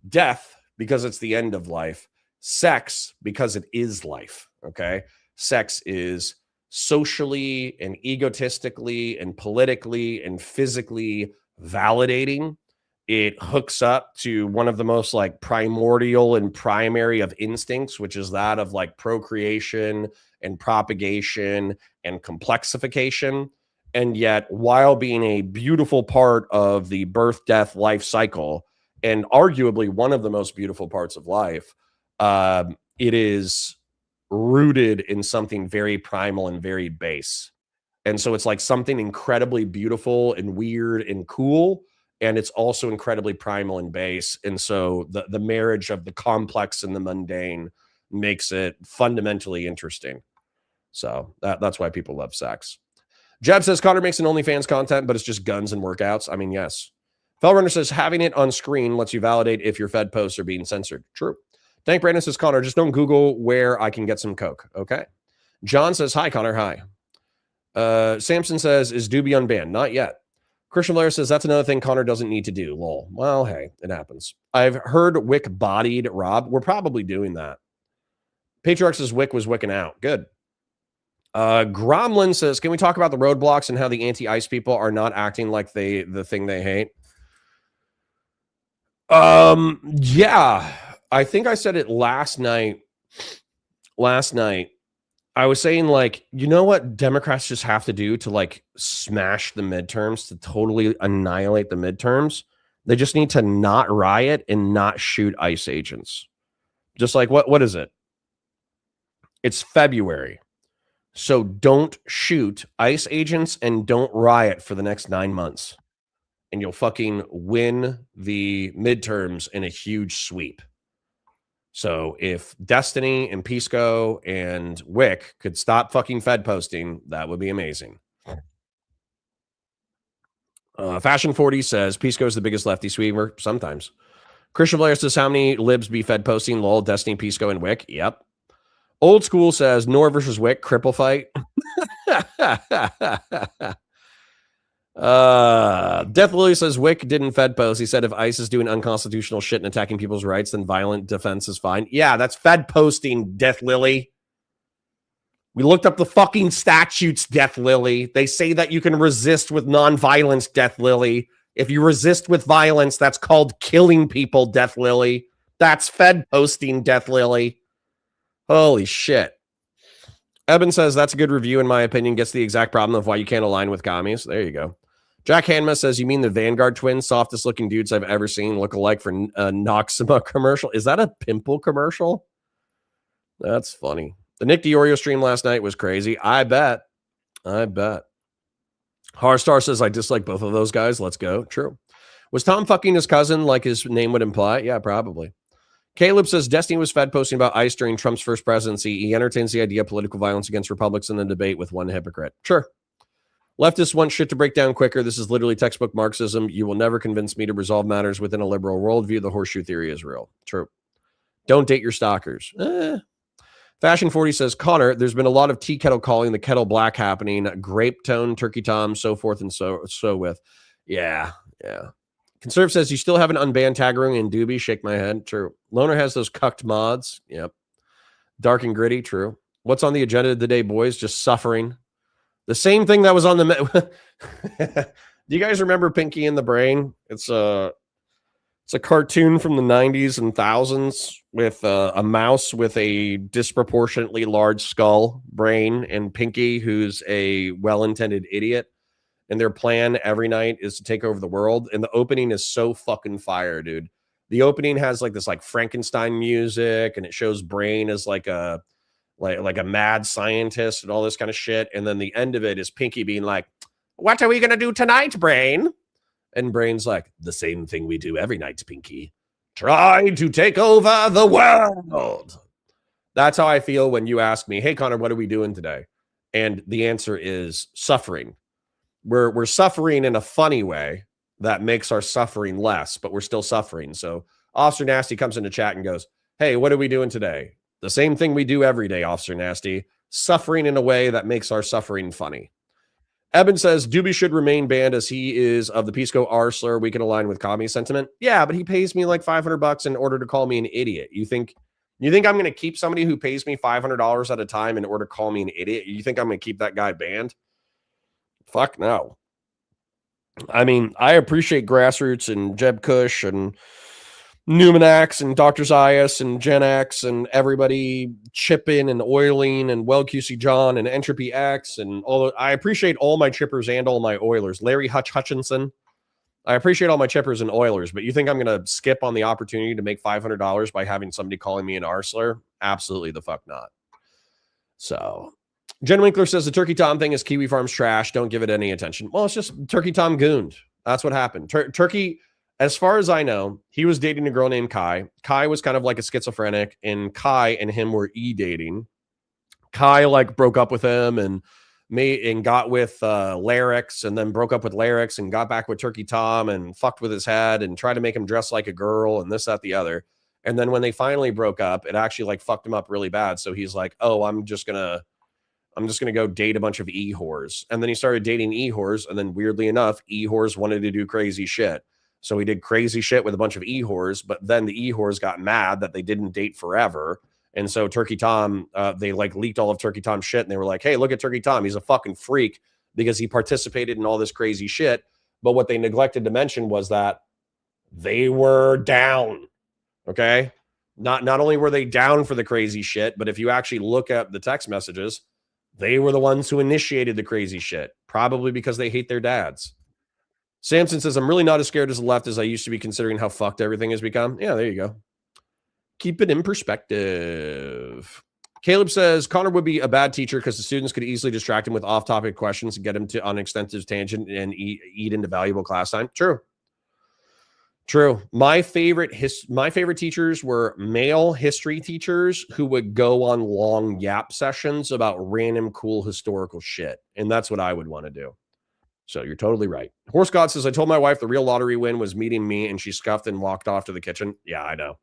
Death, because it's the end of life. Sex, because it is life. Okay? Sex is socially and egotistically and politically and physically validating. It hooks up to one of the most like primordial and primary of instincts, which is that of like procreation and propagation and complexification. And yet, while being a beautiful part of the birth, death, life cycle, and arguably one of the most beautiful parts of life, it is rooted in something very primal and very base. And so it's like something incredibly beautiful and weird and cool. And it's also incredibly primal and base. And so the marriage of the complex and the mundane makes it fundamentally interesting. So that's why people love sex. Jeb says, Connor makes an OnlyFans content, but it's just guns and workouts. I mean, yes. Fellrunner says, having it on screen lets you validate if your Fed posts are being censored. True. Dank Brandon says, Connor, just don't Google where I can get some Coke. Okay. John says, hi, Connor. Hi. Samson says, is Doobie unbanned? Not yet. Christian Blair says, that's another thing Connor doesn't need to do. Lol. Well, hey, it happens. I've heard Wick bodied Rob. We're probably doing that. Patriarch says Wick was wicking out. Good. Gromlin says, can we talk about the roadblocks and how the anti-ICE people are not acting like the thing they hate? Yeah. I think I said it last night. I was saying, like, you know what Democrats just have to do to like smash the midterms, to totally annihilate the midterms? They just need to not riot and not shoot ICE agents. Just like what is it? It's February. So don't shoot ICE agents and don't riot for the next 9 months. And you'll fucking win the midterms in a huge sweep. So if Destiny and Pisco and Wick could stop fucking Fed posting, that would be amazing. Fashion 40 says Pisco is the biggest lefty sweeper. Sometimes. Christian Blair says, how many libs be Fed posting? Lol, Destiny, Pisco, and Wick. Yep. Old School says Noerr versus Wick, cripple fight. Death Lily says Wick didn't Fed post. He said if ICE is doing unconstitutional shit and attacking people's rights, then violent defense is fine. Yeah, that's Fed posting, Death Lily. We looked up the fucking statutes, Death Lily. They say that you can resist with nonviolence, Death Lily. If you resist with violence, that's called killing people, Death Lily. That's Fed posting, Death Lily. Holy shit. Eben says that's a good review, in my opinion. Gets the exact problem of why you can't align with commies. There you go. Jack Hanma says, you mean the Vanguard twins, softest looking dudes I've ever seen, look alike for a Noxima commercial? Is that a pimple commercial? That's funny. The Nick DiOrio stream last night was crazy. I bet. Harstar says, I dislike both of those guys. Let's go. True. Was Tom fucking his cousin like his name would imply? Yeah, probably. Caleb says, Destiny was Fed posting about ICE during Trump's first presidency. He entertains the idea of political violence against Republicans in the debate with one hypocrite. Sure. Leftists want shit to break down quicker. This is literally textbook Marxism. You will never convince me to resolve matters within a liberal worldview. The horseshoe theory is real. True. Don't date your stalkers. Fashion 40 says, Connor, there's been a lot of tea kettle calling, the kettle black happening, grape tone, turkey tom, so forth and so with. Yeah. Conserve says, you still haven't unbanned Taggering and Doobie. Shake my head. True. Loner has those cucked mods. Yep. Dark and gritty. True. What's on the agenda today, boys? Just suffering. The same thing that was on the... Do you guys remember Pinky in the Brain? It's a cartoon from the 90s and thousands with a mouse with a disproportionately large skull brain and Pinky, who's a well-intended idiot. And their plan every night is to take over the world. And the opening is so fucking fire, dude. The opening has like this like Frankenstein music, and it shows Brain as like a mad scientist and all this kind of shit. And then the end of it is Pinky being like, what are we going to do tonight, Brain? And Brain's like, the same thing we do every night, Pinky. Try to take over the world. That's how I feel when you ask me, hey, Connor, what are we doing today? And the answer is suffering. We're suffering in a funny way that makes our suffering less, but we're still suffering. So Officer Nasty comes into chat and goes, hey, what are we doing today? The same thing we do every day, Officer Nasty. Suffering in a way that makes our suffering funny. Eben says, Doobie should remain banned as he is of the Pisco R slur. We can align with commie sentiment. Yeah, but he pays me like $500 in order to call me an idiot. You think I'm going to keep somebody who pays me $500 at a time in order to call me an idiot? You think I'm going to keep that guy banned? Fuck no. I mean, I appreciate Grassroots and Jeb Kush and Numinax and Dr. Zayas and Gen X and everybody chipping and oiling and Well QC John and Entropy X and all. I appreciate all my chippers and all my oilers. Larry Hutchinson. I appreciate all my chippers and oilers, but you think I'm going to skip on the opportunity to make $500 by having somebody calling me an arsler? Absolutely the fuck not. So Jen Winkler says the Turkey Tom thing is Kiwi Farms trash. Don't give it any attention. Well, it's just Turkey Tom gooned. That's what happened. Turkey, as far as I know, he was dating a girl named Kai. Kai was kind of like a schizophrenic, and Kai and him were dating. Kai like broke up with him and got with Larix, and then broke up with Larix and got back with Turkey Tom and fucked with his head and tried to make him dress like a girl and this, that, the other. And then when they finally broke up, it actually like fucked him up really bad. So he's like, oh, I'm just gonna go date a bunch of e-whores. And then he started dating e-whores. And then weirdly enough, e-whores wanted to do crazy shit. So he did crazy shit with a bunch of e-whores, but then the e-whores got mad that they didn't date forever. And so Turkey Tom, they like leaked all of Turkey Tom's shit. And they were like, hey, look at Turkey Tom. He's a fucking freak because he participated in all this crazy shit. But what they neglected to mention was that they were down. Okay. Not only were they down for the crazy shit, but if you actually look at the text messages, they were the ones who initiated the crazy shit, probably because they hate their dads. Samson says, I'm really not as scared as the left as I used to be, considering how fucked everything has become. Yeah, there you go. Keep it in perspective. Caleb says, Connor would be a bad teacher because the students could easily distract him with off-topic questions and get him to on an extensive tangent and eat into valuable class time. True. My favorite teachers were male history teachers who would go on long yap sessions about random cool historical shit. And that's what I would want to do. So you're totally right. Horse God says, I told my wife the real lottery win was meeting me, and she scuffed and walked off to the kitchen. Yeah, I know.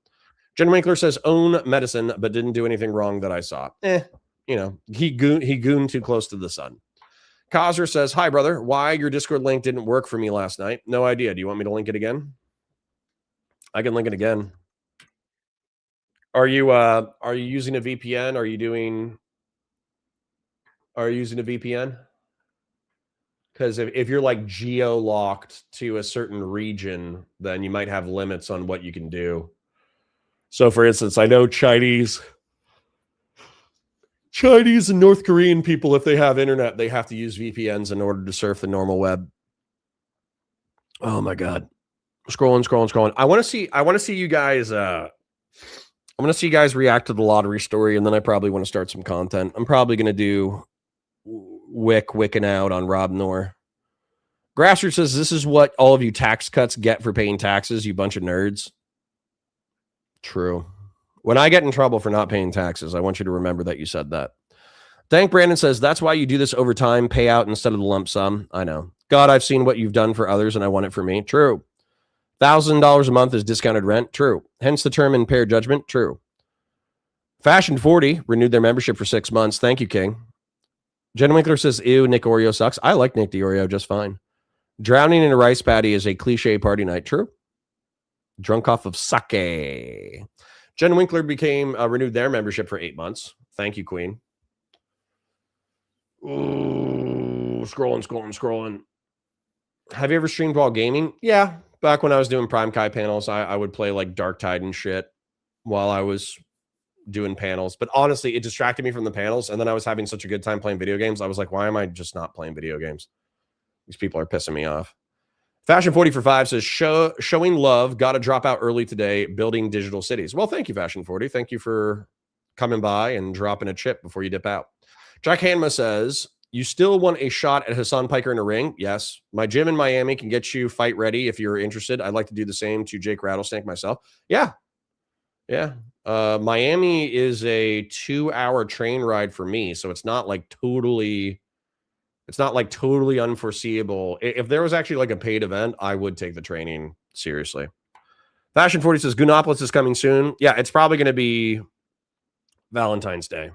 Jen Winkler says, own medicine, but didn't do anything wrong that I saw. He gooned too close to the sun. Kaiser says, hi, brother. Why your Discord link didn't work for me last night? No idea. Do you want me to link it again? I can link it again. Are you using a VPN? Are you using a VPN? Because if you're like geo-locked to a certain region, then you might have limits on what you can do. So, for instance, I know Chinese and North Korean people, if they have internet, they have to use VPNs in order to surf the normal web. Oh my God. Scrolling. I want to see you guys I want to see you guys react to the lottery story, and then I probably want to start some content. I'm probably going to do Wicking out on Rob Noerr. Grassroots says, this is what all of you tax cuts get for paying taxes, you bunch of nerds. True. When I get in trouble for not paying taxes, I want you to remember that you said that. Thank Brandon says, that's why you do this over time, payout instead of the lump sum. I know. God, I've seen what you've done for others, and I want it for me. True. $1,000 a month is discounted rent. True. Hence the term impaired judgment. True. Fashion 40 renewed their membership for 6 months. Thank you, King. Jen Winkler says, ew, Nick Oreo sucks. I like Nick DiOrio just fine. Drowning in a rice paddy is a cliche party night. True. Drunk off of sake. Jen Winkler renewed their membership for 8 months. Thank you, Queen. Ooh, scrolling. Have you ever streamed while gaming? Yeah. Back when I was doing Prime Kai panels, I would play like Dark Tide and shit while I was doing panels. But honestly, it distracted me from the panels. And then I was having such a good time playing video games. I was like, why am I just not playing video games? These people are pissing me off. Fashion 40 for 5 says, showing love, got to drop out early today, building digital cities. Well, thank you, Fashion 40. Thank you for coming by and dropping a chip before you dip out. Jack Hanma says, you still want a shot at Hassan Piker in a ring? Yes. My gym in Miami can get you fight ready if you're interested. I'd like to do the same to Jake Rattlesnake myself. Yeah. Miami is a 2-hour train ride for me, so it's not like totally unforeseeable. If there was actually like a paid event, I would take the training seriously. Fashion 40 says, Goonopolis is coming soon. Yeah, it's probably going to be Valentine's Day.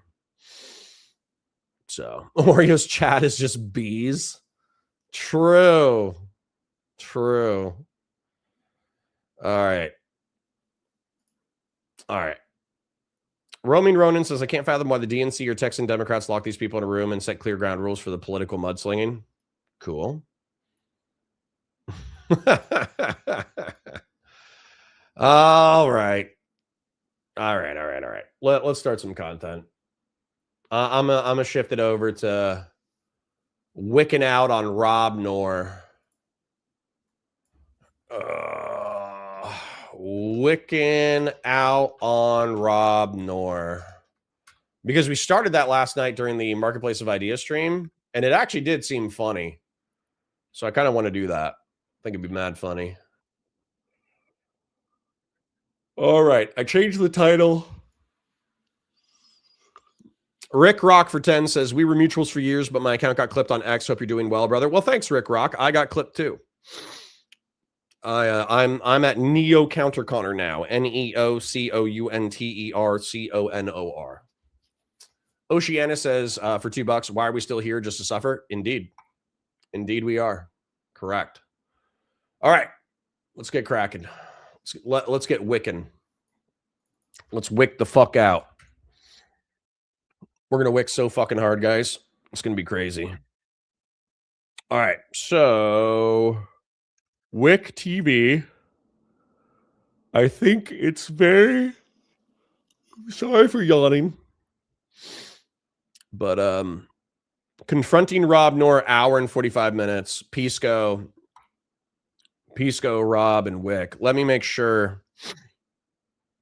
So Oreo's chat is just bees. True. All right. Roaming Ronan says, I can't fathom why the DNC or Texan Democrats lock these people in a room and set clear ground rules for the political mudslinging. Cool. All right. Let's start some content. I'm gonna shift it over to Wicking out on Rob Noerr. Wicking out on Rob Noerr. Because we started that last night during the Marketplace of Ideas stream, and it actually did seem funny. So I kind of want to do that. I think it'd be mad funny. All right. I changed the title. Rick Rock for 10 says, we were mutuals for years, but my account got clipped on X. Hope you're doing well, brother. Well, thanks, Rick Rock. I got clipped too. I'm at Neo Counter Connor now. NeoCounterConor. Oceana says, for $2, why are we still here? Just to suffer? Indeed we are. Correct. All right, let's get cracking. Let's get wicking. Let's wick the fuck out. We're gonna wick so fucking hard, guys. It's gonna be crazy. All right, so Wick TV. I think it's very sorry for yawning, but confronting Rob Noerr, hour and 45 minutes. Pisco, Rob, and Wick. Let me make sure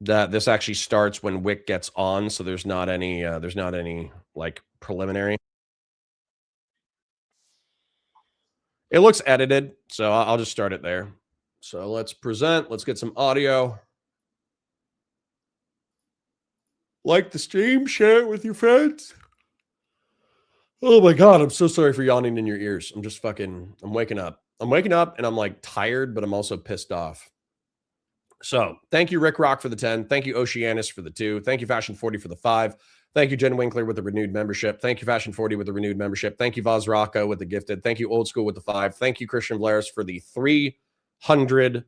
that this actually starts when Wick gets on, so there's not any like preliminary. It looks edited, so I'll just start it there. So let's present. Let's get some audio. Like the stream, share it with your friends. Oh my God, I'm so sorry for yawning in your ears. I'm waking up. I'm waking up and I'm like tired, but I'm also pissed off. So thank you, Rick Rock, for the 10. Thank you, Oceanus, for the 2. Thank you, Fashion 40 for the 5. Thank you, Jen Winkler, with the renewed membership. Thank you, Fashion 40, with the renewed membership. Thank you, Vaz Rocco, with the gifted. Thank you, Old School, with the 5. Thank you, Christian Blaris, for the $300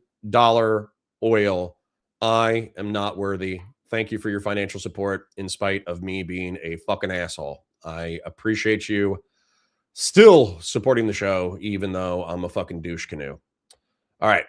oil. I am not worthy. Thank you for your financial support in spite of me being a fucking asshole. I appreciate you still supporting the show, even though I'm a fucking douche canoe. All right.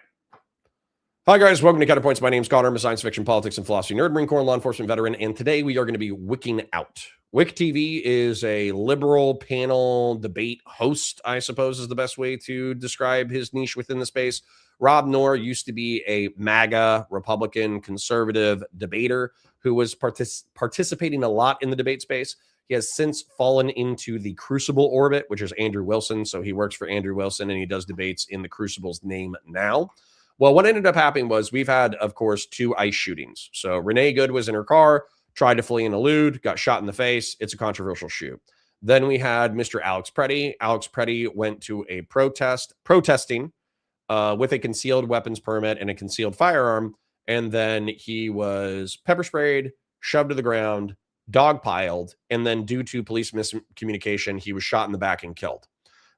Hi, guys. Welcome to Counterpoints. My name's Connor. I'm a science fiction, politics, and philosophy nerd, Marine Corps, law enforcement veteran, and today we are going to be wicking out. Wick TV is a liberal panel debate host, I suppose is the best way to describe his niche within the space. Rob Noerr used to be a MAGA Republican conservative debater who was participating a lot in the debate space. He has since fallen into the Crucible orbit, which is Andrew Wilson. So he works for Andrew Wilson and he does debates in the Crucible's name now. Well, what ended up happening was we've had, of course, 2 ICE shootings. So Renee Good was in her car, tried to flee and elude, got shot in the face. It's a controversial shoot. Then we had Mr. Alex Preddy. Alex Preddy went to a protesting with a concealed weapons permit and a concealed firearm. And then he was pepper sprayed, shoved to the ground, dogpiled, and then due to police miscommunication, he was shot in the back and killed.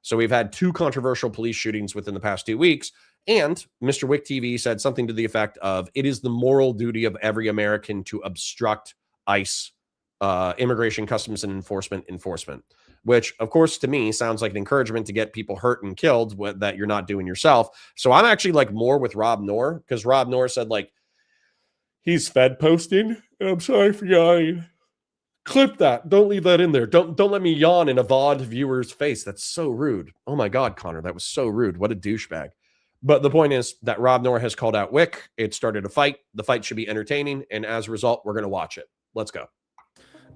So we've had 2 controversial police shootings within the past 2 weeks. And Mr. Wick TV said something to the effect of, it is the moral duty of every American to obstruct ICE, immigration, customs, and enforcement, which, of course, to me sounds like an encouragement to get people hurt and killed that you're not doing yourself. So I'm actually like more with Rob Noerr, because Rob Noerr said like, he's Fed posting. I'm sorry for yawning. Clip that. Don't leave that in there. Don't let me yawn in a VOD viewer's face. That's so rude. Oh my God, Connor, that was so rude. What a douchebag. But the point is that Rob Noerr has called out Wick. It started a fight. The fight should be entertaining. And as a result, we're going to watch it. Let's go.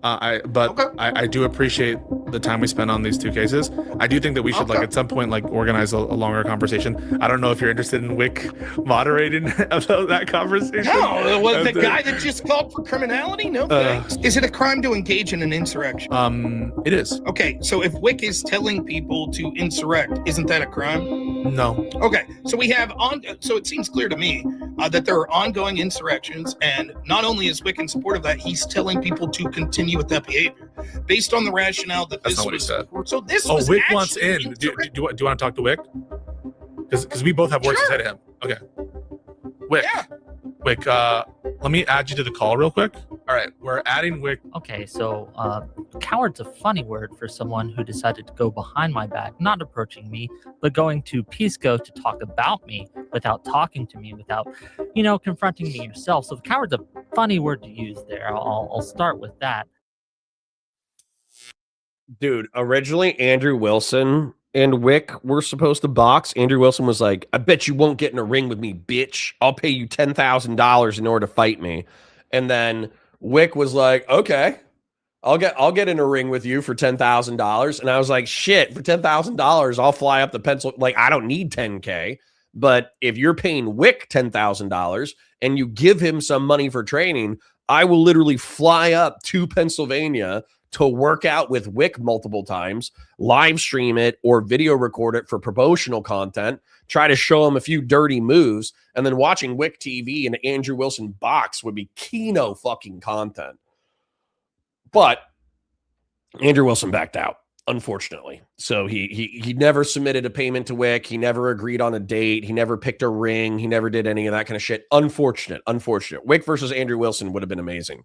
I do appreciate the time we spent on these 2 cases. I do think that we should at some point organize a longer conversation. I don't know if you're interested in Wick moderating about that conversation. No, was the guy that just called for criminality? No thanks. Is it a crime to engage in an insurrection? It is. Okay, so if Wick is telling people to insurrect, isn't that a crime? No. Okay, so we have so it seems clear to me that there are ongoing insurrections, and not only is Wick in support of that, he's telling people to continue with that behavior based on the rationale that That's this not was. what he said. So this Oh, was Wick wants in. actually Do you want to talk to Wick? Because we both have words to say to him. Okay. Wick. Yeah. Wick, let me add you to the call real quick. All right, we're adding Wick. Okay, so coward's a funny word for someone who decided to go behind my back, not approaching me, but going to Pisco to talk about me without talking to me, without, confronting me yourself. So coward's a funny word to use there. I'll start with that. Dude, originally Andrew Wilson and Wick were supposed to box. Andrew Wilson was like, I bet you won't get in a ring with me, bitch. I'll pay you $10,000 in order to fight me. And then Wick was like, okay, I'll get in a ring with you for $10,000. And I was like, shit, for $10,000, I'll fly up to Pennsylvania. Like, I don't need 10K. But if you're paying Wick $10,000 and you give him some money for training, I will literally fly up to Pennsylvania to work out with Wick multiple times, live stream it or video record it for promotional content, try to show him a few dirty moves, and then watching Wick TV and Andrew Wilson box would be kino fucking content. But Andrew Wilson backed out, unfortunately. So he never submitted a payment to Wick. He never agreed on a date. He never picked a ring. He never did any of that kind of shit. Unfortunate. Wick versus Andrew Wilson would have been amazing.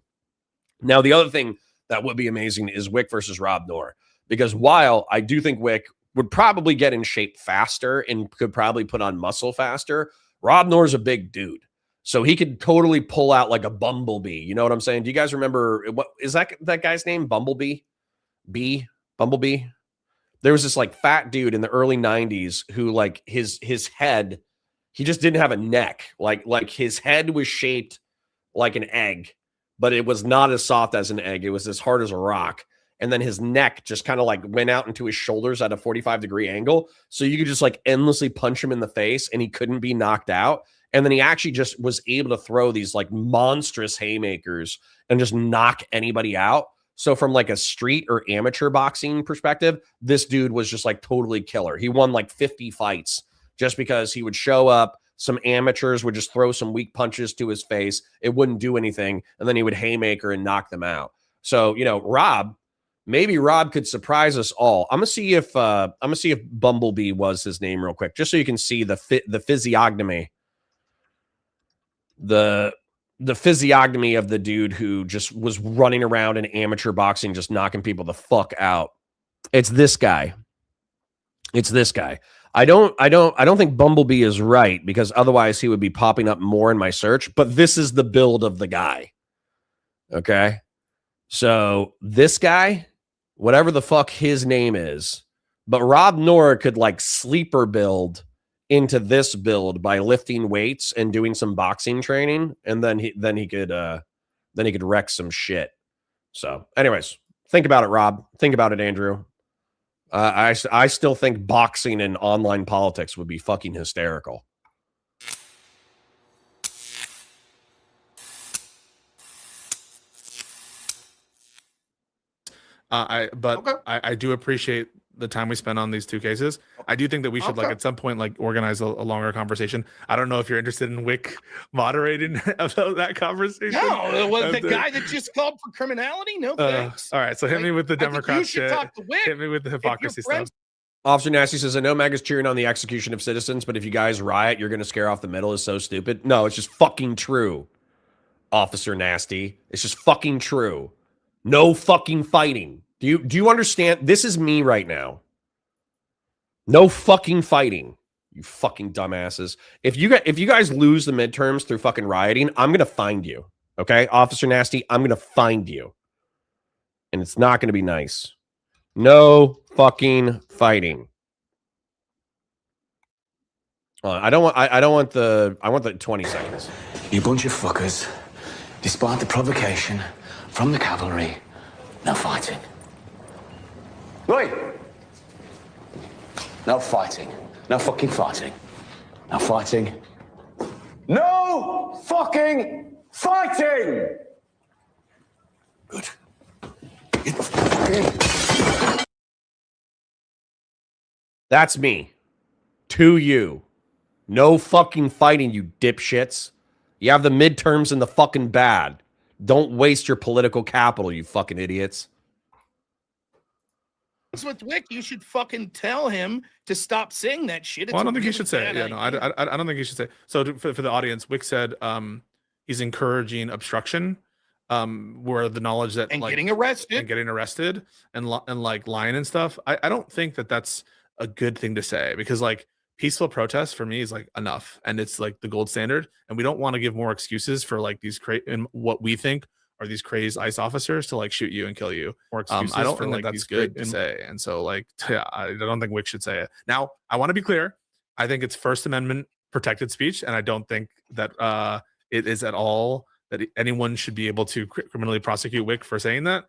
Now, the other thing that would be amazing is Wick versus Rob Noerr. Because while I do think Wick would probably get in shape faster and could probably put on muscle faster, Rob Noerr's a big dude. So he could totally pull out like a bumblebee. You know what I'm saying? Do you guys remember, what is that guy's name? Bumblebee? Bumblebee? There was this like fat dude in the early 90s who like his head, he just didn't have a neck. Like his head was shaped like an egg, but it was not as soft as an egg. It was as hard as a rock. And then his neck just kind of like went out into his shoulders at a 45-degree angle. So you could just like endlessly punch him in the face and he couldn't be knocked out. And then he actually just was able to throw these like monstrous haymakers and just knock anybody out. So from like a street or amateur boxing perspective, this dude was just like totally killer. He won like 50 fights just because he would show up. Some amateurs would just throw some weak punches to his face. It wouldn't do anything. And then he would haymaker and knock them out. So, you know, Rob, maybe Rob could surprise us all. I'm gonna see if Bumblebee was his name real quick, just so you can see the physiognomy, the physiognomy of the dude who just was running around in amateur boxing, just knocking people the fuck out. It's this guy. It's this guy. I don't think Bumblebee is right, because otherwise he would be popping up more in my search. But this is the build of the guy. Okay. So this guy, whatever the fuck his name is, but Rob Noerr could like sleeper build into this build by lifting weights and doing some boxing training, and then he could wreck some shit. So, anyways, think about it, Rob. Think about it, Andrew. I still think boxing and online politics would be fucking hysterical. I do appreciate the time we spent on these two cases. I do think that we should like at some point like organize a longer conversation. I don't know if you're interested in Wick moderating about that conversation. No, well, the guy that just called for criminality. No thanks. All right, so hit me with the Democrat shit. Talk to Wick. Hit me with the hypocrisy stuff. Officer Nasty says, I know MAGA's cheering on the execution of citizens, but if you guys riot, you're going to scare off the middle. Is so stupid. No, it's just fucking true, Officer Nasty. It's just fucking true. No fucking fighting. Do you understand? This is me right now. No fucking fighting. You fucking dumbasses. If you guys lose the midterms through fucking rioting, I'm going to find you. Okay? Officer Nasty, I'm going to find you. And it's not going to be nice. No fucking fighting. I want the 20 seconds. You bunch of fuckers. Despite the provocation from the cavalry, no fighting. Wait! No fighting. No fucking fighting. No fighting. No fucking fighting! Good. That's me. To you. No fucking fighting, you dipshits. You have the midterms in the fucking bad. Don't waste your political capital, you fucking idiots. With Wick, you should fucking tell him to stop saying that shit. Well, I don't think he should say it. Yeah, no, I don't think he should say it. So for the audience, Wick said he's encouraging obstruction, where the knowledge that and like getting arrested and like lying and stuff. I don't think that that's a good thing to say, because like peaceful protest for me is like enough, and it's like the gold standard, and we don't want to give more excuses for like these and what we think are these crazed ICE officers to like shoot you and kill you. I don't think like that's good to say, and so like yeah, I don't think Wick should say it. Now I want to be clear. I think it's First Amendment protected speech, and I don't think that it is at all that anyone should be able to criminally prosecute Wick for saying that.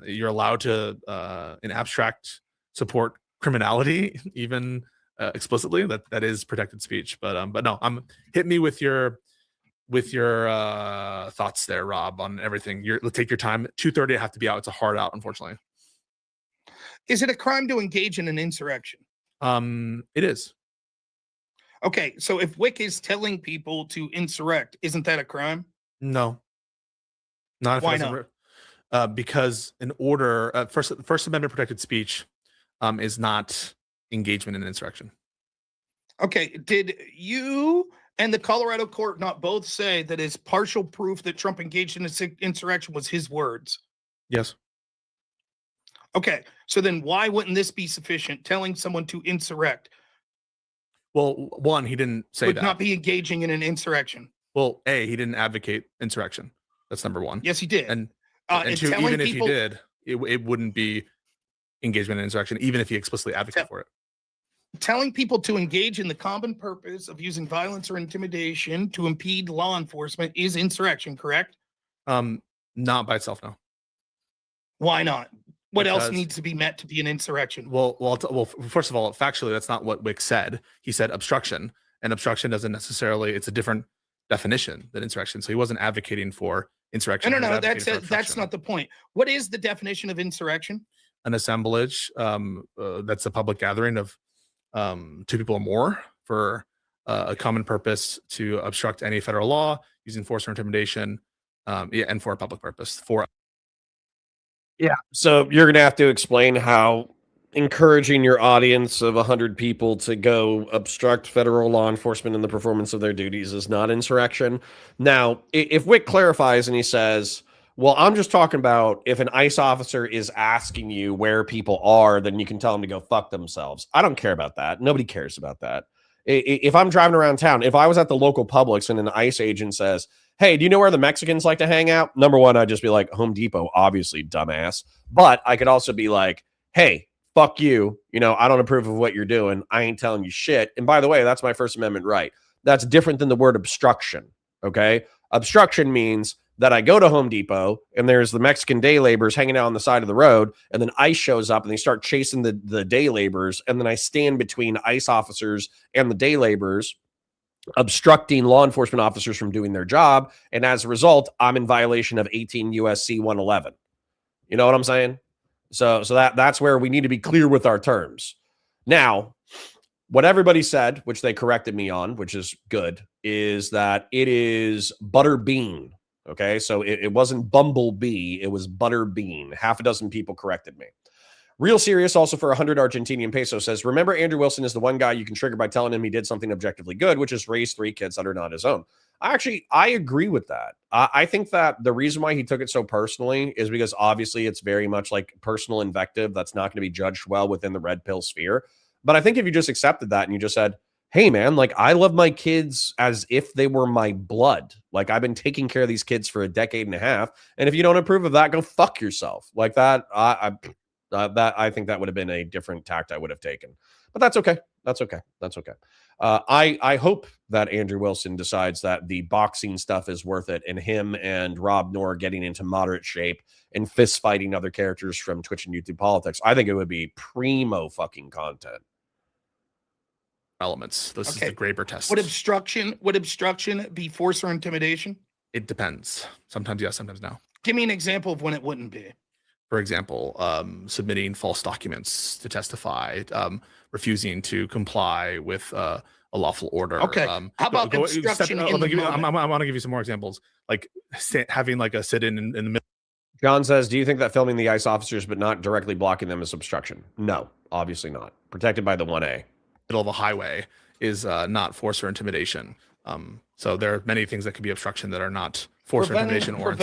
You're allowed to in abstract support criminality, even explicitly. That is protected speech. But no, hit me with your thoughts there, Rob, on everything. Take your time. 2:30, I have to be out. It's a hard out, unfortunately. Is it a crime to engage in an insurrection? It is. Okay, so if Wick is telling people to insurrect, isn't that a crime? No. Not if why not? Because in order, First Amendment protected speech is not engagement in insurrection. Okay, did you and the Colorado court not both say that is partial proof that Trump engaged in an insurrection was his words? Yes. Okay, so then why wouldn't this be sufficient? Telling someone to insurrect. Well, one, he didn't say would that. not be engaging in an insurrection. Well, he didn't advocate insurrection. That's number one. Yes, he did. And two, even if he did, it wouldn't be engagement in insurrection, even if he explicitly advocated for it. Telling people to engage in the common purpose of using violence or intimidation to impede law enforcement is insurrection, correct? Not by itself, no. Why not? What else needs to be met to be an insurrection? Well, first of all, factually, that's not what Wick said. He said obstruction, and obstruction doesn't necessarily, it's a different definition than insurrection. So he wasn't advocating for insurrection. No, that's not the point. What is the definition of insurrection? An assemblage, that's a public gathering of two people or more for a common purpose to obstruct any federal law using force or intimidation, and for a public purpose. Yeah. So you're going to have to explain how encouraging your audience of 100 people to go obstruct federal law enforcement in the performance of their duties is not insurrection. Now, if Wick clarifies and he says, well, I'm just talking about if an ICE officer is asking you where people are, then you can tell them to go fuck themselves. I don't care about that. Nobody cares about that. If I'm driving around town, if I was at the local Publix and an ICE agent says, hey, do you know where the Mexicans like to hang out? Number one, I'd just be like, Home Depot, obviously, dumbass. But I could also be like, hey, fuck you. You know, I don't approve of what you're doing. I ain't telling you shit. And by the way, that's my First Amendment right. That's different than the word obstruction. Okay. Obstruction means that I go to Home Depot and there's the Mexican day laborers hanging out on the side of the road. And then ICE shows up and they start chasing the day laborers. And then I stand between ICE officers and the day laborers, obstructing law enforcement officers from doing their job. And as a result, I'm in violation of 18 USC 111. You know what I'm saying? So that's where we need to be clear with our terms. Now, what everybody said, which they corrected me on, which is good, is that it is butter bean. Okay, so it wasn't bumblebee, it was butter bean. Half a dozen people corrected me. Real Serious, also for 100 Argentinian peso, says, remember, Andrew Wilson is the one guy you can trigger by telling him he did something objectively good, which is raise 3 kids that are not his own. I agree with that. I think that the reason why he took it so personally is because obviously it's very much like personal invective that's not going to be judged well within the red pill sphere. But I think if you just accepted that and you just said, hey, man, like I love my kids as if they were my blood. Like I've been taking care of these kids for a decade and a half. And if you don't approve of that, go fuck yourself. Like that, I think that would have been a different tact I would have taken. But that's okay. That's okay. That's okay. I hope that Andrew Wilson decides that the boxing stuff is worth it and him and Rob Noerr getting into moderate shape and fist fighting other characters from Twitch and YouTube politics. I think it would be primo fucking content. Elements. This is the Graber test. Would obstruction be force or intimidation? It depends. Sometimes yes, sometimes no. Give me an example of when it wouldn't be. For example, submitting false documents to testify, refusing to comply with a lawful order. Okay. How about obstruction? I want to give you some more examples, like having like a sit in the middle. John says, do you think that filming the ICE officers but not directly blocking them is obstruction? No, obviously not. Protected by the 1A. Middle of a highway is not force or intimidation. So there are many things that could be obstruction that are not force or intimidation or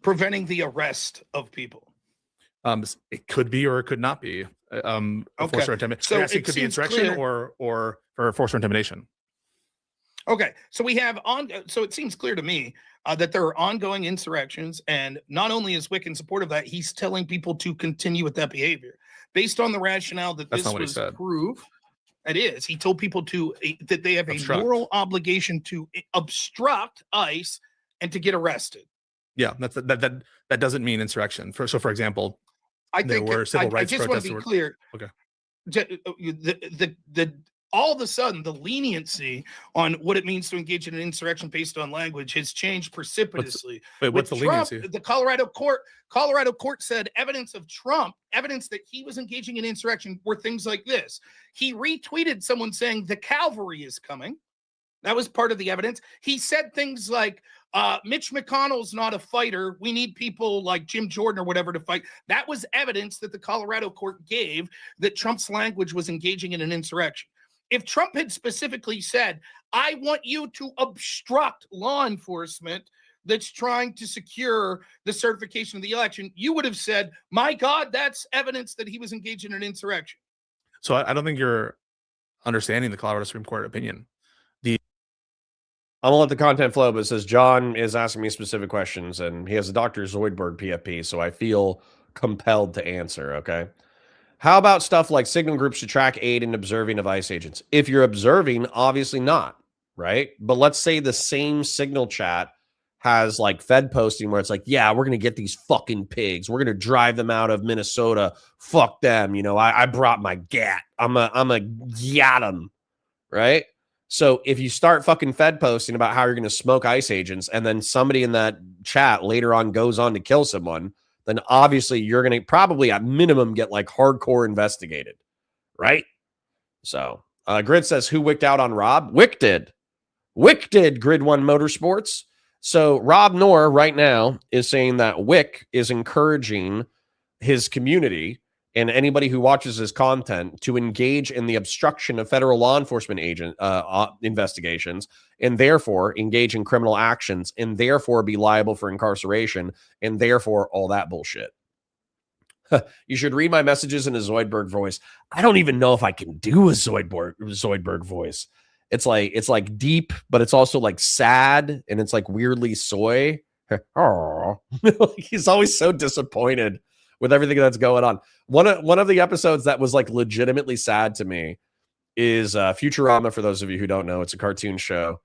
preventing the arrest of people. It could be or it could not be force or intimidation. So it could be insurrection or for force or intimidation. Okay, so we have so it seems clear to me that there are ongoing insurrections, and not only is Wick in support of that, he's telling people to continue with that behavior based on the rationale that this was proved. It is. He told people that they have a moral obligation to obstruct ICE and to get arrested. Yeah, that doesn't mean insurrection. For example, there were civil rights protests. I just want to be clear. Okay. The all of a sudden the leniency on what it means to engage in an insurrection based on language has changed precipitously. What's the leniency? The Colorado court said evidence that he was engaging in insurrection were things like this. He retweeted someone saying the cavalry is coming. That was part of the evidence. He said things like, Mitch McConnell's not a fighter. We need people like Jim Jordan or whatever to fight. That was evidence that the Colorado court gave that Trump's language was engaging in an insurrection. If Trump had specifically said, I want you to obstruct law enforcement that's trying to secure the certification of the election, you would have said, my God, that's evidence that he was engaged in an insurrection. So I don't think you're understanding the Colorado Supreme Court opinion. I'm gonna let the content flow, but it says John is asking me specific questions and he has a Dr. Zoidberg PFP, so I feel compelled to answer, okay? How about stuff like signal groups to track, aid, and observing of ICE agents? If you're observing, obviously not, right? But let's say the same signal chat has like Fed posting where it's like, yeah, we're going to get these fucking pigs. We're going to drive them out of Minnesota. Fuck them. You know, I brought my gat. I'm a gat them, right? So if you start fucking Fed posting about how you're going to smoke ICE agents and then somebody in that chat later on goes on to kill someone, then obviously you're going to probably at minimum get like hardcore investigated, right? So Grid says, who wicked out on Rob? Wick did. Grid One Motorsports. So Rob Noerr right now is saying that Wick is encouraging his community and anybody who watches his content to engage in the obstruction of federal law enforcement investigations, and therefore engage in criminal actions, and therefore be liable for incarceration, and therefore all that bullshit. You should read my messages in a Zoidberg voice. I don't even know if I can do a Zoidberg voice. It's like deep, but it's also like sad, and it's like weirdly soy. Oh, he's always so disappointed with everything that's going on. One of the episodes that was like legitimately sad to me is Futurama. For those of you who don't know, it's a cartoon show,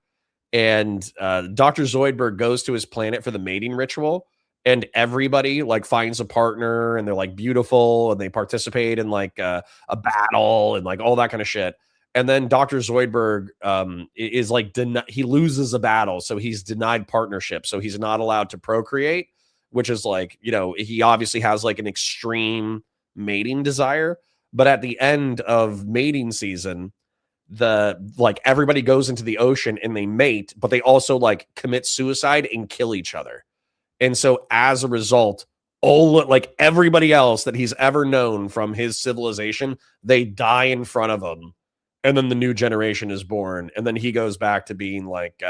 and Dr. Zoidberg goes to his planet for the mating ritual, and everybody like finds a partner, and they're like beautiful, and they participate in like a battle and like all that kind of shit. And then Dr. Zoidberg is like he loses a battle, so he's denied partnership, so he's not allowed to procreate, which is like, you know, he obviously has like an extreme mating desire. But at the end of mating season, everybody goes into the ocean and they mate, but they also like commit suicide and kill each other. And so as a result, everybody else that he's ever known from his civilization, they die in front of him. And then the new generation is born. And then he goes back to being like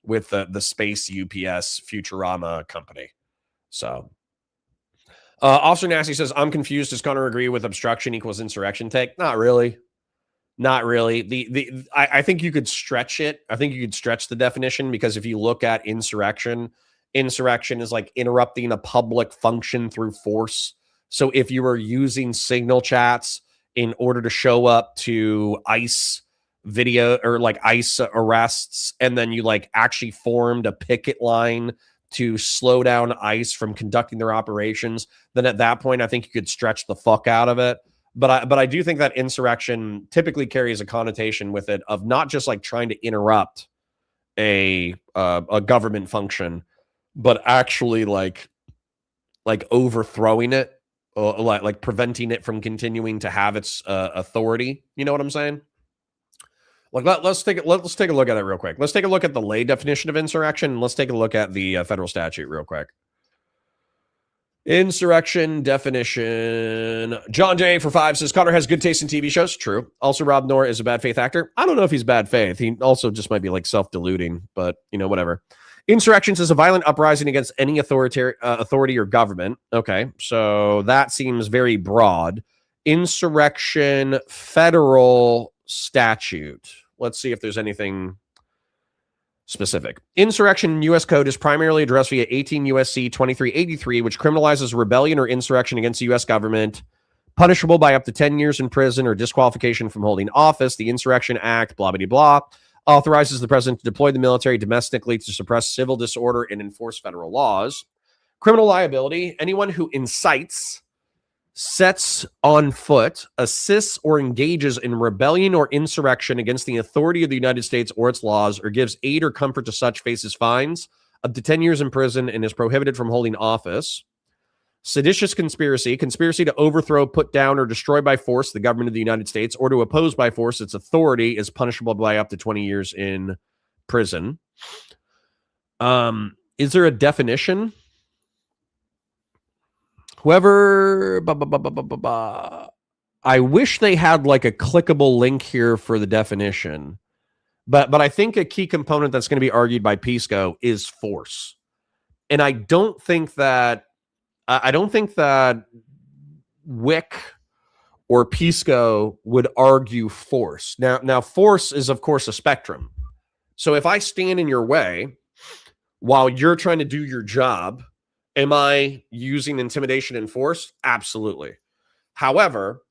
with the space UPS Futurama company. So Officer Nasty says, I'm confused. Does Connor agree with obstruction equals insurrection take? Not really. Not really. I think you could stretch it. I think you could stretch the definition, because if you look at insurrection is like interrupting a public function through force. So if you were using signal chats in order to show up to ICE video or like ICE arrests, and then you like actually formed a picket line to slow down ICE from conducting their operations, then at that point, I think you could stretch the fuck out of it. But I do think that insurrection typically carries a connotation with it of not just like trying to interrupt a government function, but actually like overthrowing it, or like preventing it from continuing to have its authority. You know what I'm saying? Like let's take a look at it real quick. Let's take a look at the lay definition of insurrection, and let's take a look at the federal statute real quick. Insurrection definition. John J for 5 says Connor has good taste in TV shows. True. Also, Rob Noerr is a bad faith actor. I don't know if he's bad faith. He also just might be like self-deluding, but you know, whatever. Insurrections is a violent uprising against any authority or government. Okay, so that seems very broad. Insurrection federal statute. Let's see if there's anything specific. Insurrection in U.S. Code is primarily addressed via 18 U.S.C. 2383, which criminalizes rebellion or insurrection against the U.S. government, punishable by up to 10 years in prison or disqualification from holding office. The Insurrection Act, blah, blah, blah, authorizes the president to deploy the military domestically to suppress civil disorder and enforce federal laws. Criminal liability, anyone who incites, sets on foot, assists, or engages in rebellion or insurrection against the authority of the United States or its laws, or gives aid or comfort to such, faces fines up to 10 years in prison and is prohibited from holding office. Seditious conspiracy, conspiracy to overthrow, put down, or destroy by force the government of the United States, or to oppose by force its authority, is punishable by up to 20 years in prison. Is there a definition? Whoever, I wish they had like a clickable link here for the definition, but I think a key component that's going to be argued by Pisco is force, and I don't think that Wick or Pisco would argue force. Now force is of course a spectrum. So if I stand in your way while you're trying to do your job, am I using intimidation and force? Absolutely. However,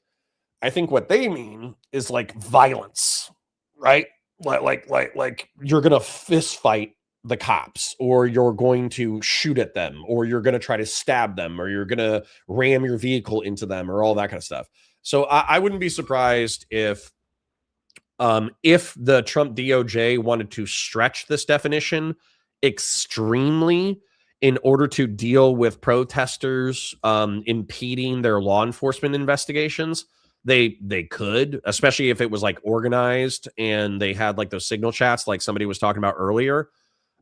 I think what they mean is like violence, right? Like you're going to fist fight the cops, or you're going to shoot at them, or you're going to try to stab them, or you're going to ram your vehicle into them, or all that kind of stuff. So I wouldn't be surprised if the Trump DOJ wanted to stretch this definition extremely in order to deal with protesters impeding their law enforcement investigations. They could, especially if it was like organized and they had like those signal chats like somebody was talking about earlier.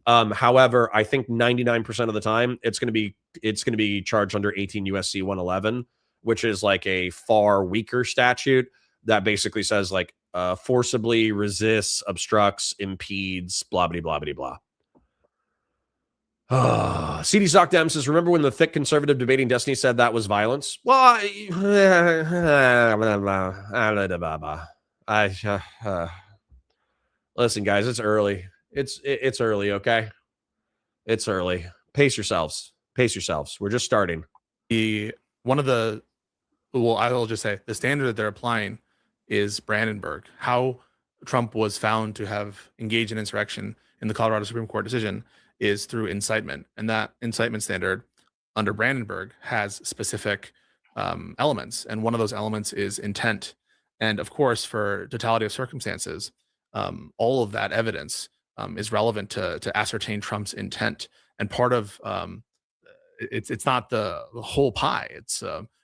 However, I think 99% of the time it's going to be charged under 18 USC 111, which is like a far weaker statute that basically says like forcibly resists, obstructs, impedes, blah blah blah blah blah. CD Sock Dem says, remember when the thick conservative debating Destiny said that was violence? Well, listen, guys, it's early. It's early, okay? It's early. Pace yourselves. Pace yourselves. We're just starting. I will just say the standard that they're applying is Brandenburg. How Trump was found to have engaged in insurrection in the Colorado Supreme Court decision is through incitement, and that incitement standard under Brandenburg has specific elements, and one of those elements is intent. And of course, for totality of circumstances, all of that evidence is relevant to ascertain Trump's intent. And part of it's not the whole pie. It's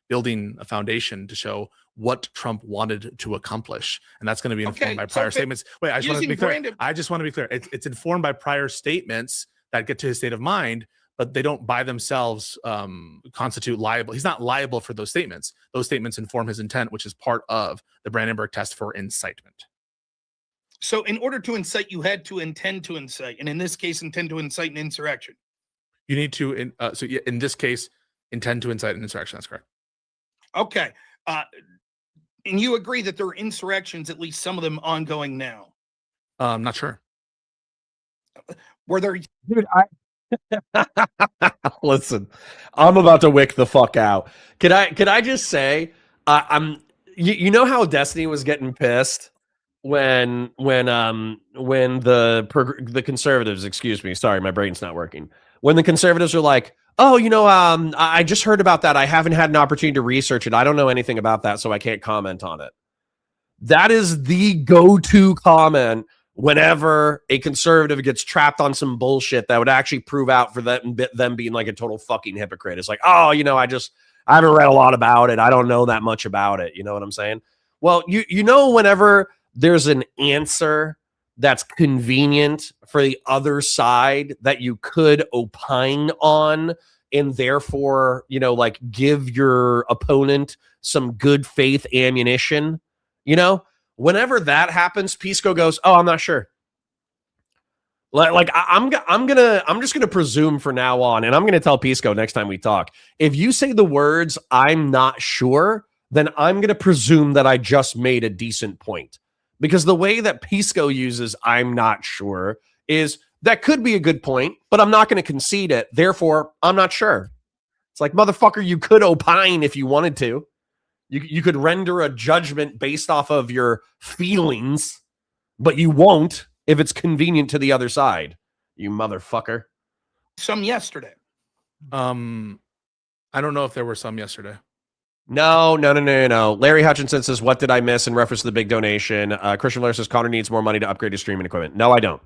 building a foundation to show what Trump wanted to accomplish, and that's going to be informed by prior statements. Wait, I just want to be clear. I just want to be clear. It's informed by prior statements that get to his state of mind, but they don't by themselves constitute liable. He's not liable for those statements. Those statements inform his intent, which is part of the Brandenburg test for incitement. So in order to incite, you had to intend to incite, and in this case, intend to incite an insurrection. You need to, in this case, intend to incite an insurrection. That's correct. Okay. And you agree that there are insurrections, at least some of them ongoing now? I'm not sure. Were there... Dude, listen, I'm about to wick the fuck out. Could I just say, you know how Destiny was getting pissed when the conservatives, excuse me, sorry, my brain's not working. When the conservatives are like, oh, I just heard about that. I haven't had an opportunity to research it. I don't know anything about that, so I can't comment on it. That is the go-to comment whenever a conservative gets trapped on some bullshit that would actually prove out for them being like a total fucking hypocrite. It's like, oh, I haven't read a lot about it. I don't know that much about it. You know what I'm saying? Well, whenever there's an answer that's convenient for the other side that you could opine on, and therefore, like give your opponent some good faith ammunition, whenever that happens, Pisco goes, oh, I'm not sure. I'm just gonna presume for now on, and I'm gonna tell Pisco next time we talk, if you say the words I'm not sure, then I'm gonna presume that I just made a decent point. Because the way that Pisco uses I'm not sure is that could be a good point, but I'm not going to concede it. Therefore, I'm not sure. It's like, motherfucker, you could opine if you wanted to. You could render a judgment based off of your feelings, but you won't if it's convenient to the other side. You motherfucker. Some yesterday. I don't know if there were some yesterday. No. Larry Hutchinson says, what did I miss in reference to the big donation? Christian Blair says, Connor needs more money to upgrade his streaming equipment. No, I don't.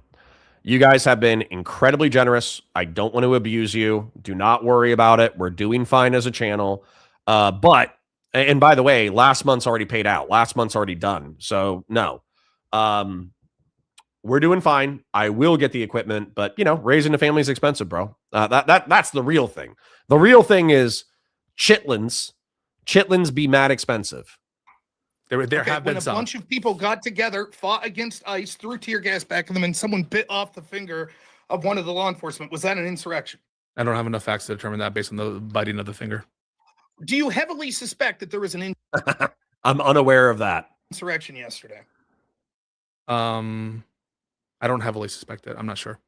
You guys have been incredibly generous. I don't want to abuse you. Do not worry about it. We're doing fine as a channel. But by the way, last month's already paid out. Last month's already done. So no. We're doing fine. I will get the equipment, but raising a family is expensive, bro. That's the real thing. The real thing is chitlins. Chitlins be mad expensive. There have been some. When a bunch of people got together, fought against ICE, threw tear gas back at them, and someone bit off the finger of one of the law enforcement, was that an insurrection? I don't have enough facts to determine that based on the biting of the finger. Do you heavily suspect that there was an I'm unaware of that. Insurrection yesterday? I don't heavily suspect it. I'm not sure.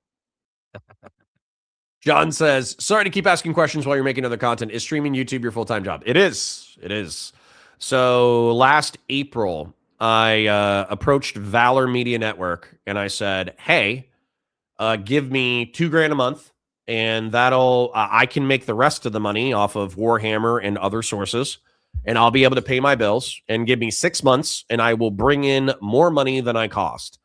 John says, sorry to keep asking questions while you're making other content. Is streaming YouTube your full-time job? It is. It is. So last April, I approached Valor Media Network and I said, hey, give me $2,000 a month and that'll, I can make the rest of the money off of Warhammer and other sources, and I'll be able to pay my bills, and give me 6 months and I will bring in more money than I cost.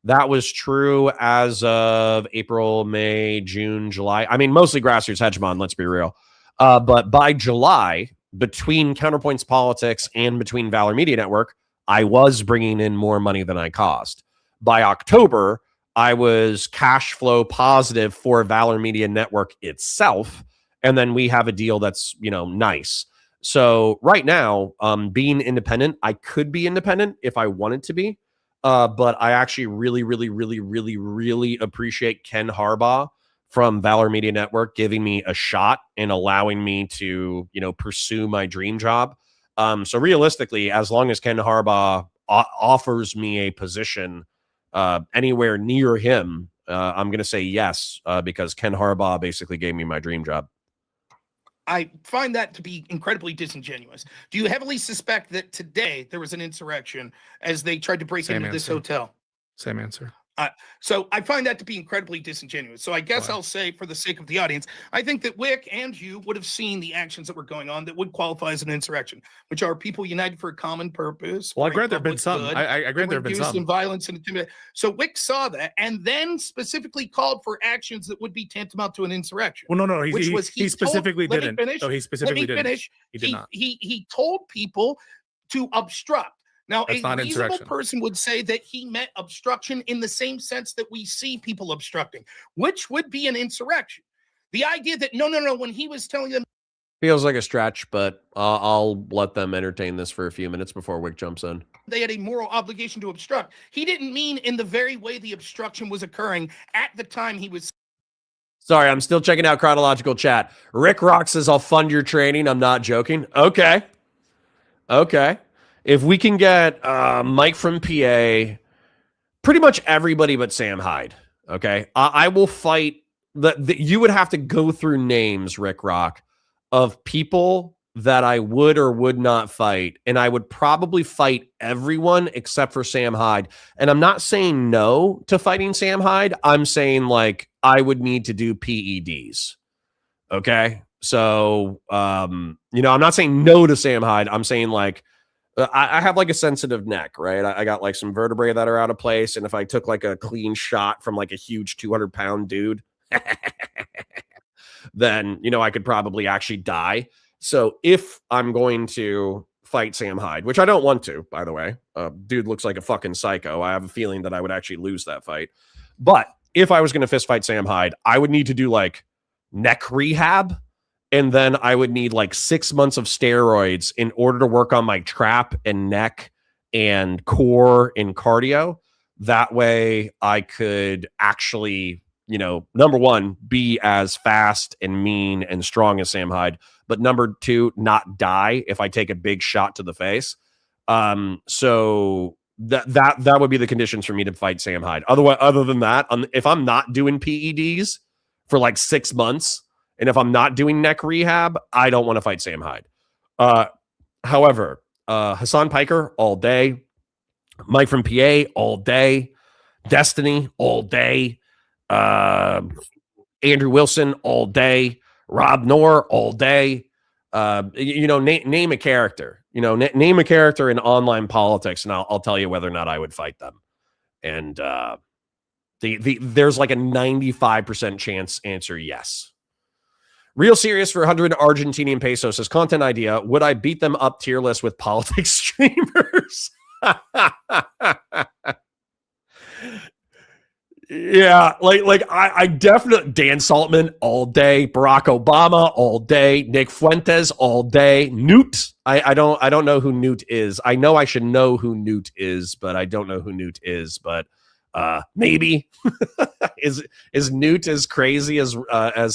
That was true as of April, May, June, July. I mean, mostly Grassroots Hegemon, let's be real. But by July, between Counterpoints Politics and between Valor Media Network, I was bringing in more money than I cost. By October, I was cash flow positive for Valor Media Network itself. And then we have a deal that's, nice. So right now, being independent, I could be independent if I wanted to be. But I actually really, really, really, really, really appreciate Ken Harbaugh from Valor Media Network giving me a shot and allowing me to, pursue my dream job. So realistically, as long as Ken Harbaugh offers me a position anywhere near him, I'm going to say yes, because Ken Harbaugh basically gave me my dream job. I find that to be incredibly disingenuous. Do you heavily suspect that today there was an insurrection as they tried to break into this hotel? Same answer. So I find that to be incredibly disingenuous. So I guess I'll say, for the sake of the audience, I think that Wick and you would have seen the actions that were going on that would qualify as an insurrection, which are people united for a common purpose. Well, I grant there have been some. I grant there have been some. In violence and intimidation. So Wick saw that and then specifically called for actions that would be tantamount to an insurrection. Well, no, he specifically told, didn't. Finish, No, he specifically didn't. Finish. He did not. He told people to obstruct. Now, That's a reasonable person would say that he meant obstruction in the same sense that we see people obstructing, which would be an insurrection. The idea that, no, when he was telling them. Feels like a stretch, but I'll let them entertain this for a few minutes before Wick jumps in. They had a moral obligation to obstruct. He didn't mean in the very way the obstruction was occurring at the time he was. Sorry, I'm still checking out chronological chat. Rick Rock says, I'll fund your training. I'm not joking. Okay. If we can get Mike from PA, pretty much everybody but Sam Hyde, okay? I will fight. You would have to go through names, Rick Rock, of people that I would or would not fight, and I would probably fight everyone except for Sam Hyde. And I'm not saying no to fighting Sam Hyde. I'm saying, I would need to do PEDs, okay? So, I'm not saying no to Sam Hyde. I'm saying, I have a sensitive neck, right? I got some vertebrae that are out of place. And if I took a clean shot from a huge 200-pound dude, then, I could probably actually die. So if I'm going to fight Sam Hyde, which I don't want to, by the way, dude looks like a fucking psycho. I have a feeling that I would actually lose that fight. But if I was going to fist fight Sam Hyde, I would need to do neck rehab. And then I would need 6 months of steroids in order to work on my trap and neck and core and cardio. That way I could actually, number one, be as fast and mean and strong as Sam Hyde. But number two, not die if I take a big shot to the face. So that would be the conditions for me to fight Sam Hyde. Other than that, if I'm not doing PEDs for 6 months, and if I'm not doing neck rehab, I don't want to fight Sam Hyde. However, Hassan Piker all day, Mike from PA all day, Destiny all day, Andrew Wilson all day, Rob Noerr all day. Name a character. Name a character in online politics, and I'll tell you whether or not I would fight them. And there's a 95% chance answer yes. Real serious for 100 Argentinian pesos says, content idea. Would I beat them up tier list with politics streamers? Yeah, I definitely Dan Saltman all day, Barack Obama all day, Nick Fuentes all day, Newt. I don't know who Newt is. I know I should know who Newt is, but I don't know who Newt is. But maybe is Newt as crazy as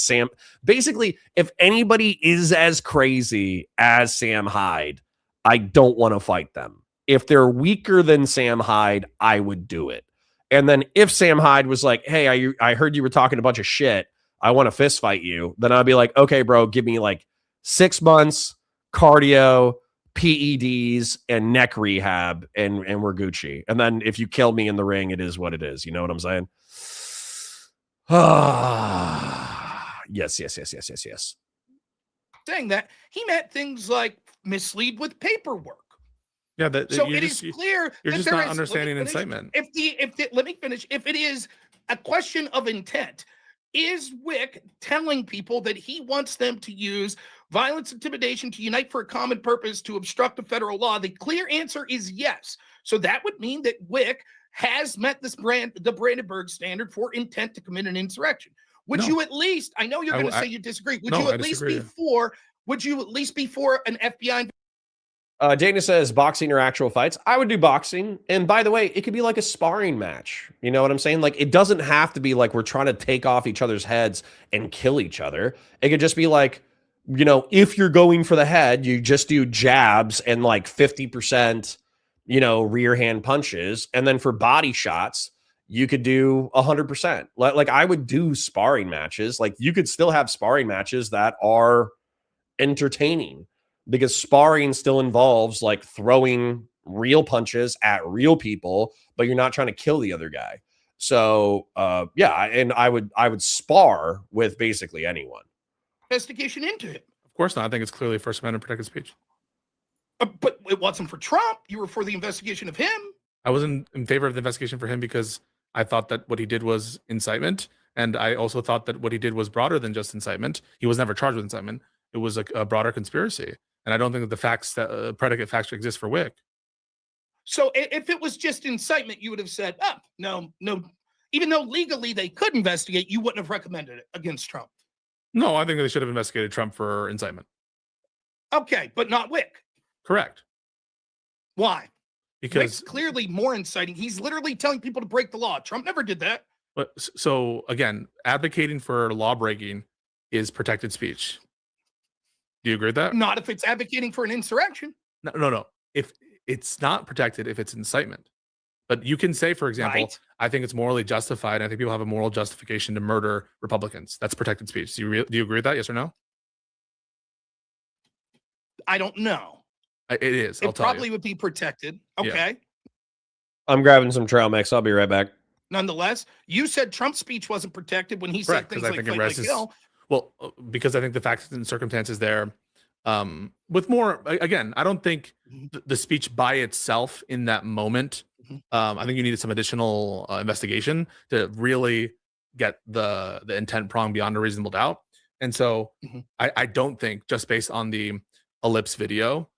Sam? Basically, if anybody is as crazy as Sam Hyde, I don't want to fight them. If they're weaker than Sam Hyde, I would do it. And then if Sam Hyde was like, hey, I heard you were talking a bunch of shit, I want to fist fight you, then I'd be like, okay, bro, give me 6 months, cardio, PEDs, and neck rehab, and we're Gucci. And then if you kill me in the ring, it is what it is. You know what I'm saying? Yes. Saying that, he meant things like mislead with paperwork. Yeah, so it is clear you're that just not understanding incitement. Let me finish. If it is a question of intent, is Wick telling people that he wants them to use violence, intimidation to unite for a common purpose to obstruct the federal law? The clear answer is yes. So that would mean that Wick has met the Brandenburg standard for intent to commit an insurrection. Would No. you at least, I know you're going to say you disagree. Would no, you I at least disagree. would you at least be for an FBI? Dana says boxing or actual fights. I would do boxing. And by the way, it could be like a sparring match. You know what I'm saying? Like, it doesn't have to be like we're trying to take off each other's heads and kill each other. It could just be like, you know, if you're going for the head, you just do jabs and like 50%, you know, rear hand punches. And then for body shots, you could do 100%. Like, I would do sparring matches. Like, you could still have sparring matches that are entertaining, because sparring still involves like throwing real punches at real people, but you're not trying to kill the other guy. So yeah, and I would spar with basically anyone. Investigation into it. Of course not. I think it's clearly First Amendment protected speech. But it wasn't for Trump. You were for the investigation of him. I wasn't in favor of the investigation for him because I thought that what he did was incitement. And I also thought that what he did was broader than just incitement. He was never charged with incitement. It was a broader conspiracy. And I don't think that the facts, that predicate facts exist for Wick. So if it was just incitement, you would have said, oh, no. Even though legally they could investigate, you wouldn't have recommended it against Trump. No, I think they should have investigated Trump for incitement. Okay, but not Wick. Correct. Why? Because Wick's clearly more inciting. He's literally telling people to break the law. Trump never did that. But so again, advocating for law breaking is protected speech. Do you agree with that? Not if it's advocating for an insurrection. No. If it's not protected, if it's incitement. But you can say, for example, Right. I think it's morally justified. I think people have a moral justification to murder Republicans. That's protected speech. Do you agree with that? Yes or no? I don't know. It is. I'll It tell probably you. would be protected. Yeah. Okay. I'm grabbing some trail mix. I'll be right back. Nonetheless, you said Trump's speech wasn't protected when he Correct, said 'cause things I like think it fight, rests like his- kill. Well, because I think the facts and circumstances there, with more, again, I don't think the speech by itself in that moment, I think you needed some additional investigation to really get the intent prong beyond a reasonable doubt. And so I don't think just based on the ellipse video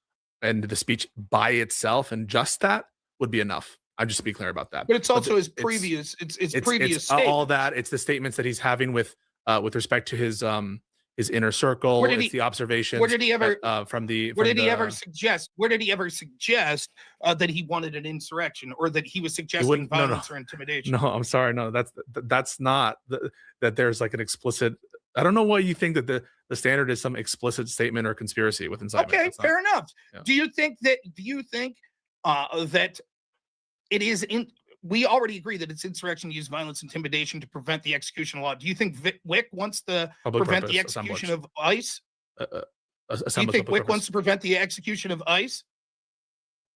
and the speech by itself and just that would be enough. I'll just be clear about that. But it's also his it's- previous, it's it's previous all statements. that. It's the statements that he's having with respect to his inner circle. Where did It's he- the observations. where did he ever- from the? Where from did he the- ever suggest? Where did he ever suggest that he wanted an insurrection, or that he was suggesting wouldn't- no, no. violence or intimidation? No, I'm sorry. No, that's not that. There's like an explicit. I don't know why you think that the standard is some explicit statement or conspiracy with incitement. Okay, That's not- fair enough. Yeah. Do you think that it is in? We already agree that it's insurrection to use violence, intimidation to prevent the execution of law. Do you think Wick wants to Public prevent the purpose execution assemblage. of ICE? Do you assemblage think public Wick wants purpose. to prevent the execution of ICE?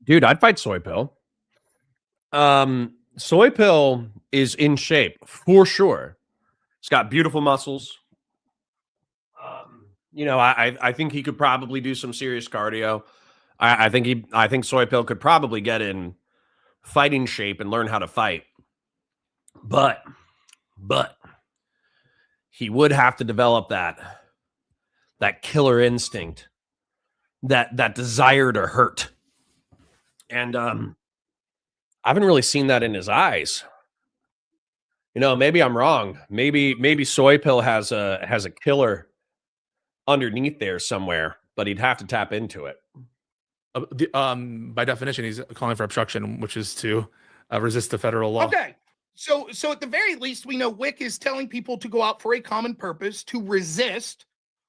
Dude, I'd fight Soy Pill. Soy Pill is in shape for sure. He's got beautiful muscles. You know, I think he could probably do some serious cardio. I think Soy Pill could probably get in fighting shape and learn how to fight. But he would have to develop that killer instinct, that desire to hurt. And I haven't really seen that in his eyes. You know, maybe I'm wrong. Maybe Soy Pill has a killer underneath there somewhere, but he'd have to tap into it. By definition, he's calling for obstruction, which is to resist the federal law. Okay. So at the very least, we know Wick is telling people to go out for a common purpose, to resist,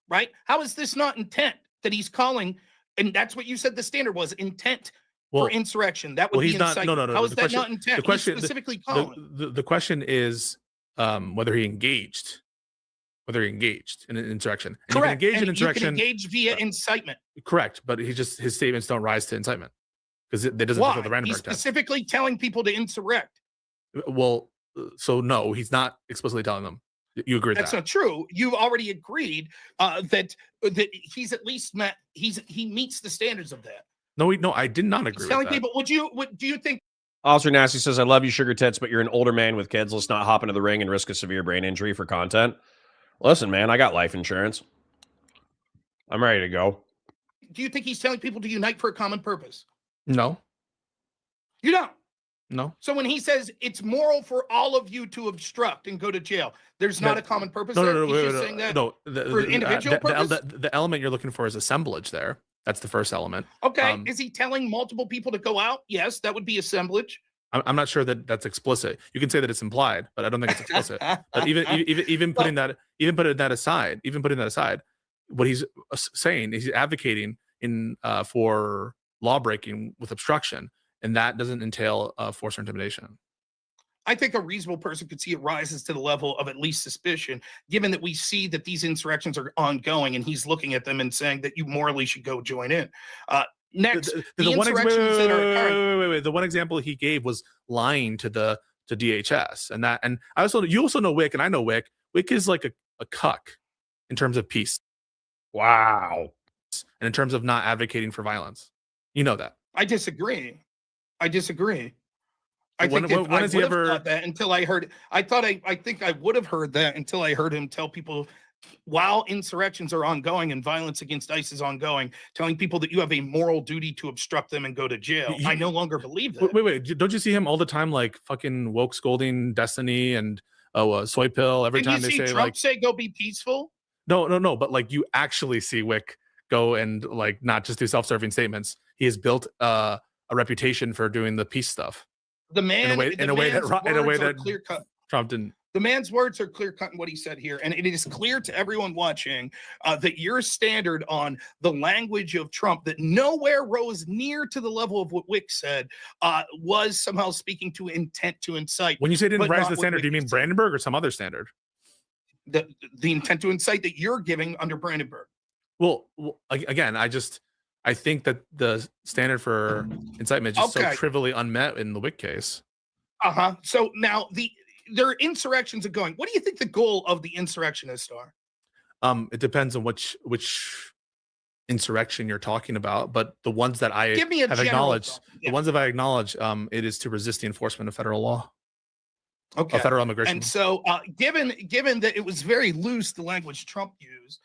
right? How is this not intent that he's calling? And that's what you said the standard was, intent Well, for insurrection. That would well, be he's not. incitement. No. How is the that question- not intent? The question, He's specifically calling. the question is whether he engaged. Whether he engaged in an insurrection. And Correct. You can engage in And you can insurrection. engage via incitement. Correct, but his statements don't rise to incitement because it doesn't Why? fulfill the He's Brandenburg test. specifically telling people to insurrect. Well, so no, he's not explicitly telling them. You agree with That's that? not true. You've already agreed that he's at least met. He meets the standards of that. No, I did not agree He's with telling that. people. Do you think? Officer Nasty says, I love you, sugar tits, but you're an older man with kids. Let's not hop into the ring and risk a severe brain injury for content. Listen, man, I got life insurance. I'm ready to go. Do you think he's telling people to unite for a common purpose? No, You don't. No. So when he says it's moral for all of you to obstruct and go to jail, there's not a common purpose No, there? no, no, He's wait, just no, saying that no. for an individual purpose? The element you're looking for is assemblage there. That's the first element. Okay. Is he telling multiple people to go out? Yes, that would be assemblage. I'm not sure that that's explicit. You can say that it's implied, but I don't think it's explicit. But even putting that aside, what he's saying is he's advocating for law breaking with obstruction, and that doesn't entail force or intimidation. I think a reasonable person could see it rises to the level of at least suspicion, given that we see that these insurrections are ongoing, and he's looking at them and saying that you morally should go join in. Next, the insurrections that are occurring. Wait. The one example he gave was lying to DHS, and you also know Wick, and I know Wick. Wick is like a cuck in terms of peace. Wow. And in terms of not advocating for violence. You know that. I disagree. I When has he ever thought that until I heard I think I would have heard that until I heard him tell people while insurrections are ongoing and violence against ICE is ongoing, telling people that you have a moral duty to obstruct them and go to jail. I no longer believe that. Wait. Don't you see him all the time, like fucking woke scolding Destiny and soy pill every time they say Trump like say go be peaceful? No. But like you actually see Wick go and like not just do self-serving statements. He has built a reputation for doing the peace stuff. The man in a way that clear cut. Trump didn't. The man's words are clear cut in what he said here, and it is clear to everyone watching that your standard on the language of Trump that nowhere rose near to the level of what Wick said was somehow speaking to intent to incite. When you say didn't rise to the standard, do you mean Brandenburg or some other standard? The intent to incite that you're giving under Brandenburg. Well, again, I think that the standard for incitement is just so trivially unmet in the Wick case. So now there are insurrections are going. What do you think the goal of the insurrection is, Star? It depends on which insurrection you're talking about, but the ones that I have acknowledged, it is to resist the enforcement of federal law. Okay. Federal immigration. And so, given that it was very loose, the language Trump used,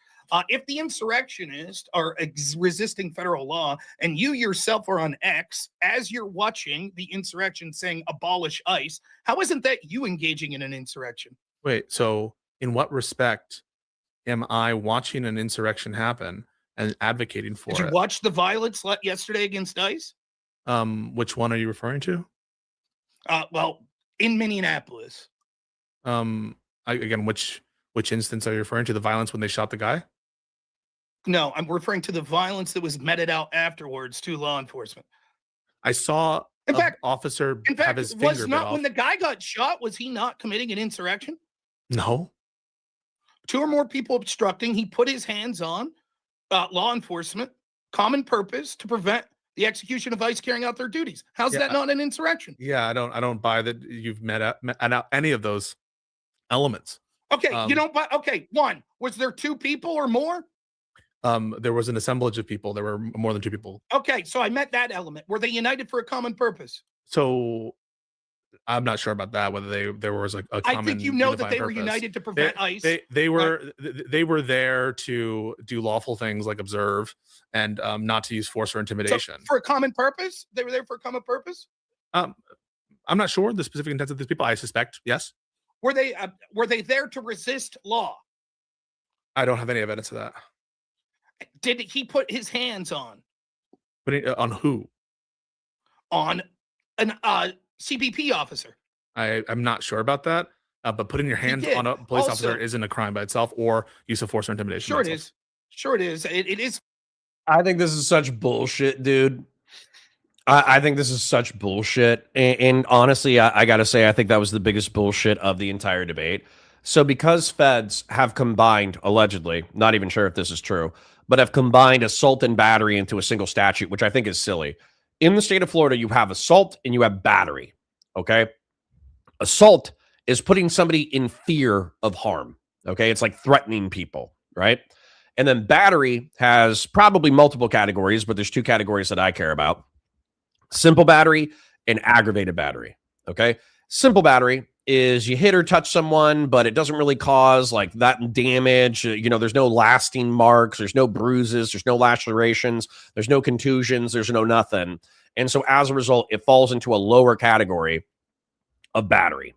if the insurrectionists are resisting federal law and you yourself are on X as you're watching the insurrection saying abolish ICE, how isn't that you engaging in an insurrection? Wait, so in what respect am I watching an insurrection happen and advocating for it? Did you watch the violence yesterday against ICE? Which one are you referring to? Well, in Minneapolis. Again, which instance are you referring to? The violence when they shot the guy? No, I'm referring to the violence that was meted out afterwards to law enforcement. I saw officer have his finger bit off. When the guy got shot, was he not committing an insurrection? No. 2 or more people obstructing. He put his hands on law enforcement, common purpose to prevent the execution of ICE carrying out their duties. How's that not an insurrection? Yeah, I don't buy that you've met out any of those elements. Okay, you don't buy. Okay, 1, was there 2 people or more? There was an assemblage of people. There were more than 2 people. Okay, so I met that element. Were they united for a common purpose? So I'm not sure about that. Whether there was a common. I think you know that they were united to prevent ICE. They were there to do lawful things like observe and not to use force or intimidation. So for a common purpose, they were there for a common purpose. I'm not sure the specific intent of these people. I suspect yes. Were they there to resist law? I don't have any evidence of that. Did he put his hands on? On who? On an CBP officer. I'm not sure about that. But putting your hands on a police officer isn't a crime by itself or use of force or intimidation. Sure it is. Sure it is. It is. I think this is such bullshit, dude. I think this is such bullshit. And honestly, I got to say, I think that was the biggest bullshit of the entire debate. So because feds have combined, allegedly, not even sure if this is true, but have combined assault and battery into a single statute, which I think is silly. In the state of Florida, you have assault and you have battery, okay? Assault is putting somebody in fear of harm, okay? It's like threatening people, right? And then battery has probably multiple categories, but there's 2 categories that I care about. Simple battery and aggravated battery, okay? Simple battery is you hit or touch someone, but it doesn't really cause like that damage. You know, there's no lasting marks, there's no bruises, there's no lacerations, there's no contusions, there's no nothing. And so as a result, it falls into a lower category of battery.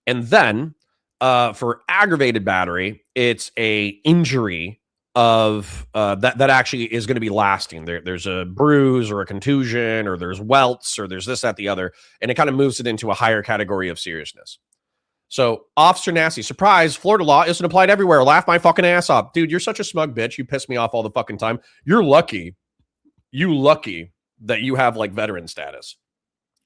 And then for aggravated battery, it's a injury of that actually is going to be lasting. There's a bruise or a contusion, or there's welts, or there's this, that, the other, and it kind of moves it into a higher category of seriousness. So, Officer Nasty, surprise, Florida law isn't applied everywhere. Laugh my fucking ass off. Dude, you're such a smug bitch. You piss me off all the fucking time. You're lucky that you have like veteran status,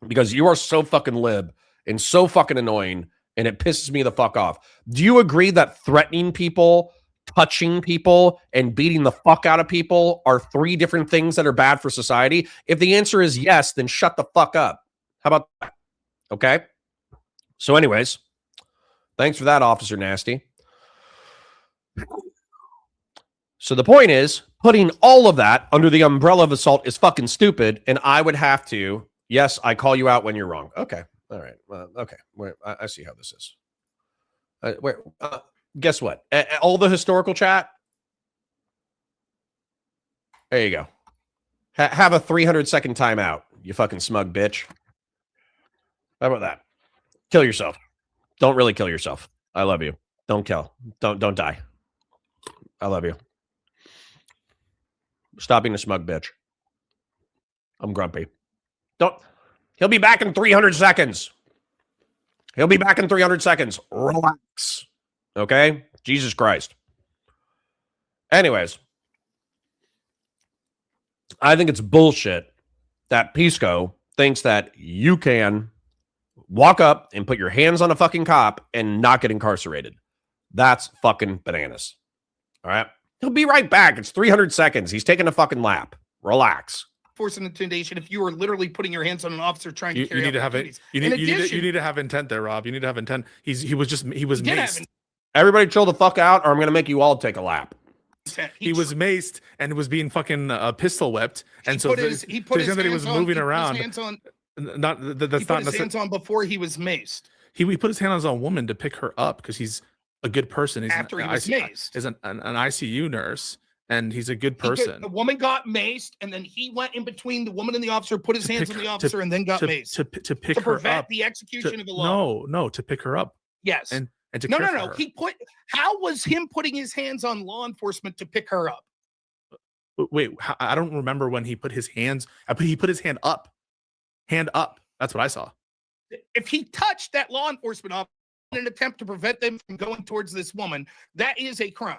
because you are so fucking lib and so fucking annoying, and it pisses me the fuck off. Do you agree that threatening people, touching people, and beating the fuck out of people are 3 different things that are bad for society? If the answer is yes, then shut the fuck up. How about that? Okay. So anyways, thanks for that, Officer Nasty. So the point is, putting all of that under the umbrella of assault is fucking stupid, and I would have to, yes, I call you out when you're wrong. Okay. All right. Okay. I see how this is. Guess what? All the historical chat. There you go. Have a 300-second timeout, you fucking smug bitch. How about that? Kill yourself. Don't really kill yourself. I love you. Don't kill. Don't die. I love you. Stop being a smug bitch. I'm grumpy. He'll be back in 300 seconds. He'll be back in 300 seconds. Relax. Okay? Jesus Christ. Anyways, I think it's bullshit that Pisco thinks that you can walk up and put your hands on a fucking cop and not get incarcerated. That's fucking bananas. All right? He'll be right back. It's 300 seconds. He's taking a fucking lap. Relax. Force and intimidation if you are literally putting your hands on an officer trying to carry you need out to have it. duties. You need to have intent there, Rob. You need to have intent. He was maced. Everybody chill the fuck out, or I'm gonna make you all take a lap. He was maced and was being fucking pistol whipped, and he put his hands on before he was maced. He put his hands on a woman to pick her up because he's a good person. He's after he was maced. Is an ICU nurse. And he's a good person. The woman got maced, and then he went in between the woman and the officer, put his hands on the officer, and then got maced to pick her prevent up. The execution of the law. No, to pick her up. Yes. And to no. her. How was him putting his hands on law enforcement to pick her up? Wait, I don't remember when he put his hands. He put his hand up. Hand up. That's what I saw. If he touched that law enforcement officer in an attempt to prevent them from going towards this woman, that is a crime.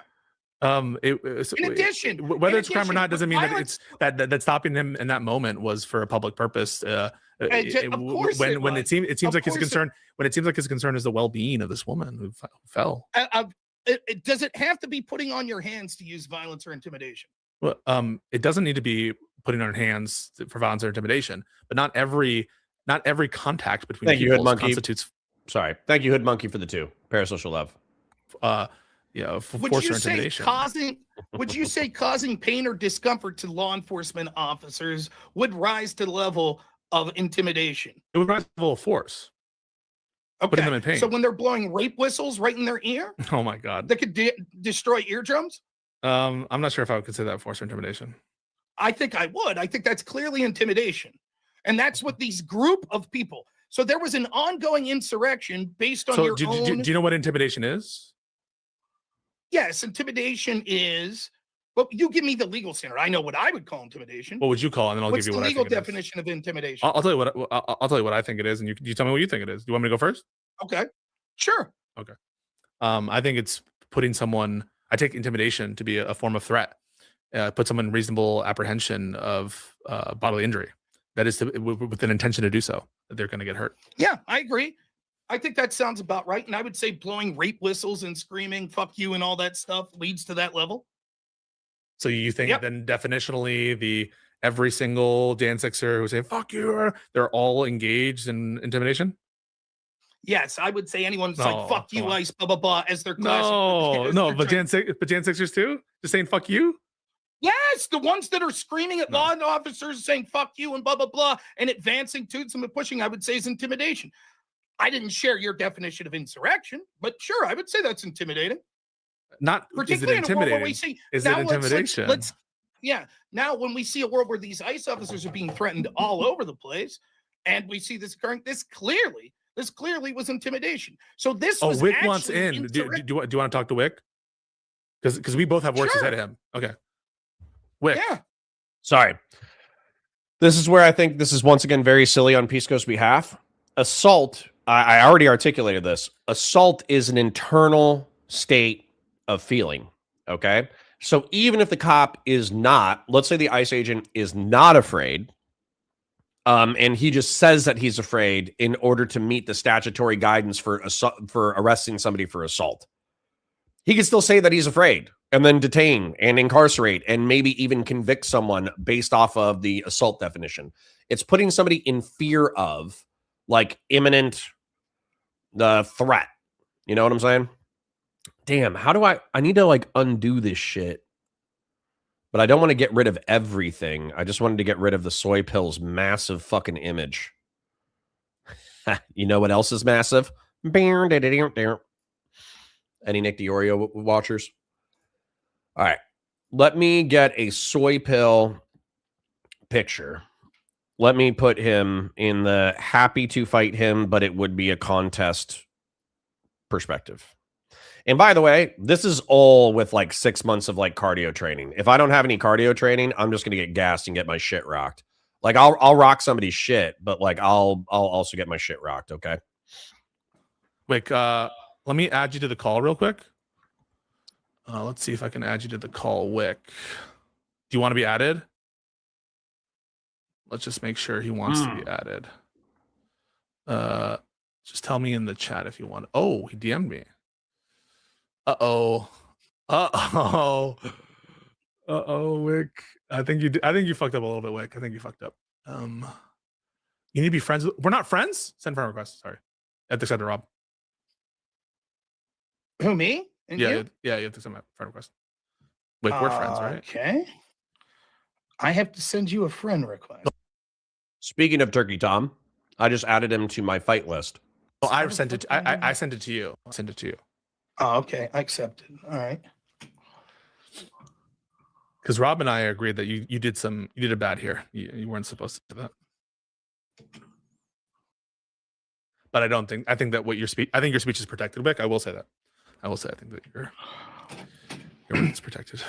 In addition, whether it's a crime or not doesn't mean that it's that stopping him in that moment was for a public purpose. When it seems like his concern is the well-being of this woman who fell. Does it have to be putting on your hands to use violence or intimidation? Well, it doesn't need to be putting on hands for violence or intimidation, but not every contact between people constitutes. Sorry, thank you, Hood Monkey, for the 2 parasocial love. Force or intimidation. Would you say causing pain or discomfort to law enforcement officers would rise to the level of intimidation? It would rise to the level of force. Okay. Putting them in pain. So when they're blowing rape whistles right in their ear, oh my god, that could destroy eardrums. I'm not sure if I would consider that force or intimidation. I think I would. I think that's clearly intimidation, and that's what these group of people. So there was an ongoing insurrection based on your own. Do you know what intimidation is? Yes, intimidation is. Well, you give me the legal standard. I know what I would call intimidation. What would you call? And then I'll give you what I think. What's the legal definition of intimidation? I'll tell you what I'll tell you what I think it is, and you tell me what you think it is. Do you want me to go first? Okay, sure. Okay. I think it's putting someone. I take intimidation to be a form of threat. Put someone in reasonable apprehension of bodily injury. That is with an intention to do so. That they're going to get hurt. Yeah, I agree. I think that sounds about right. And I would say blowing rape whistles and screaming, fuck you, and all that stuff leads to that level. So you think then definitionally every single Dan Sixer who say, fuck you, they're all engaged in intimidation? Yes, I would say anyone's like, fuck you, ice, blah, blah, blah, as their class. But Dan Sixers too? Just saying, fuck you? Yes, the ones that are screaming at law officers saying, fuck you, and blah, blah, blah, and advancing to them and pushing, I would say is intimidation. I didn't share your definition of insurrection, but sure, I would say that's intimidating. Not is it Particularly in a world where we intimidating? see Is it now intimidation? let's yeah. Now when we see a world where these ICE officers are being threatened all over the place, and we see this occurring, this clearly was intimidation. So this was Wick wants in. Do you want to talk to Wick? Because we both have work to say to him. Okay. Wick. Yeah. Sorry. This is where I think this is once again very silly on Pisco's behalf. Assault, I already articulated this. Assault is an internal state of feeling. Okay. So even if the cop is not, let's say the ICE agent is not afraid, and he just says that he's afraid in order to meet the statutory guidance for arresting somebody for assault, he can still say that he's afraid and then detain and incarcerate and maybe even convict someone based off of the assault definition. It's putting somebody in fear of like imminent threat. You know what I'm saying? Damn, how do I need to like undo this shit. But I don't want to get rid of everything. I just wanted to get rid of the soy pill's massive fucking image. You know what else is massive? Any Nick DiOrio watchers? All right. Let me get a soy pill picture. Let me put him in the happy to fight him, but it would be a contest perspective. And by the way, this is all with like 6 months of like cardio training. If I don't have any cardio training, I'm just going to get gassed and get my shit rocked. Like I'll rock somebody's shit, but like I'll also get my shit rocked. Okay. Wick, let me add you to the call real quick. Let's see if I can add you to the call, Wick. Do you want to be added? Let's just make sure he wants to be added. Just tell me in the chat if you want. Oh, he DM'd me. Uh-oh, Wick. I think you fucked up a little bit, Wick. I think you fucked up. You need to be friends with, we're not friends? Send friend request. Sorry. I have to send to Rob. Who, me? And you? Yeah, you have to send my friend request. Wick, we're friends, right? Okay. I have to send you a friend request. Speaking of Turkey Tom, I just added him to my fight list. Oh, I sent it. I sent it to you. I sent it to you. Oh, okay. I accepted. All right. Because Rob and I agreed that you did a bad here. You weren't supposed to do that. But I think that your speech is protected, Wick. I will say that. I think that your Wick is protected.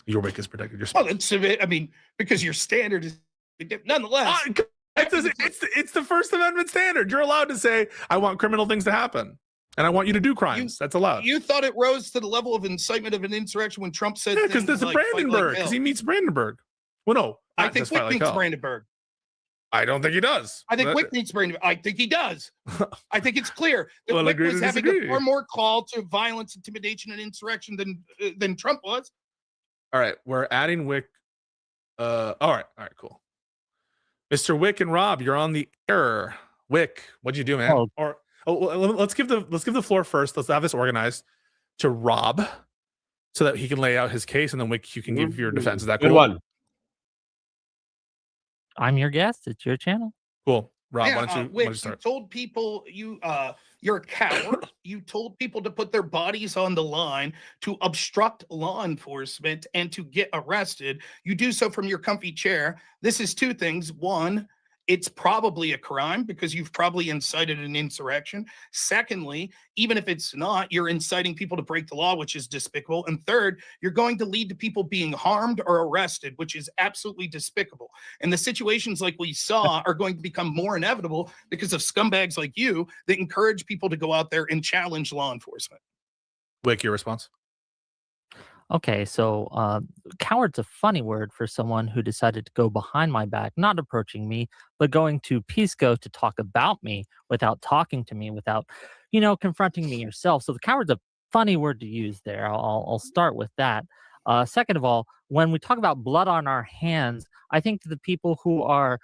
Your Wick is protected. Your speech. Well, it's I mean, because your standard is nonetheless. It's the First Amendment standard. You're allowed to say, I want criminal things to happen. And I want you to do crimes. That's allowed. You thought it rose to the level of incitement of an insurrection when Trump said, because there's a Brandenburg. Because he meets Brandenburg. Well, no, I think Wick meets Brandenburg. I don't think he does. I think Wick meets Brandenburg. I think he does. I think it's clear that Wick was having a far more call to violence, intimidation, and insurrection than Trump was. All right, we're adding Wick. All right, cool. Mr. Wick and Rob, you're on the air. Wick, what'd you do, man? Let's give the floor first. Let's have this organized to Rob so that he can lay out his case, and then Wick, you can give your defense. Is that cool? Good one. I'm your guest. It's your channel. Cool. Rob, Yeah, why don't you start? You told people you're a coward. You told people to put their bodies on the line to obstruct law enforcement and to get arrested. You do so from your comfy chair. This is two things. One, it's probably a crime because you've probably incited an insurrection. Secondly, even if it's not, you're inciting people to break the law, which is despicable. And third, you're going to lead to people being harmed or arrested, which is absolutely despicable. And the situations like we saw are going to become more inevitable because of scumbags like you that encourage people to go out there and challenge law enforcement. Wick, your response? Okay, so coward's a funny word for someone who decided to go behind my back, not approaching me, but going to Pisco to talk about me without talking to me, without, confronting me yourself. So the coward's a funny word to use there. I'll start with that. Second of all, when we talk about blood on our hands, I think the people who are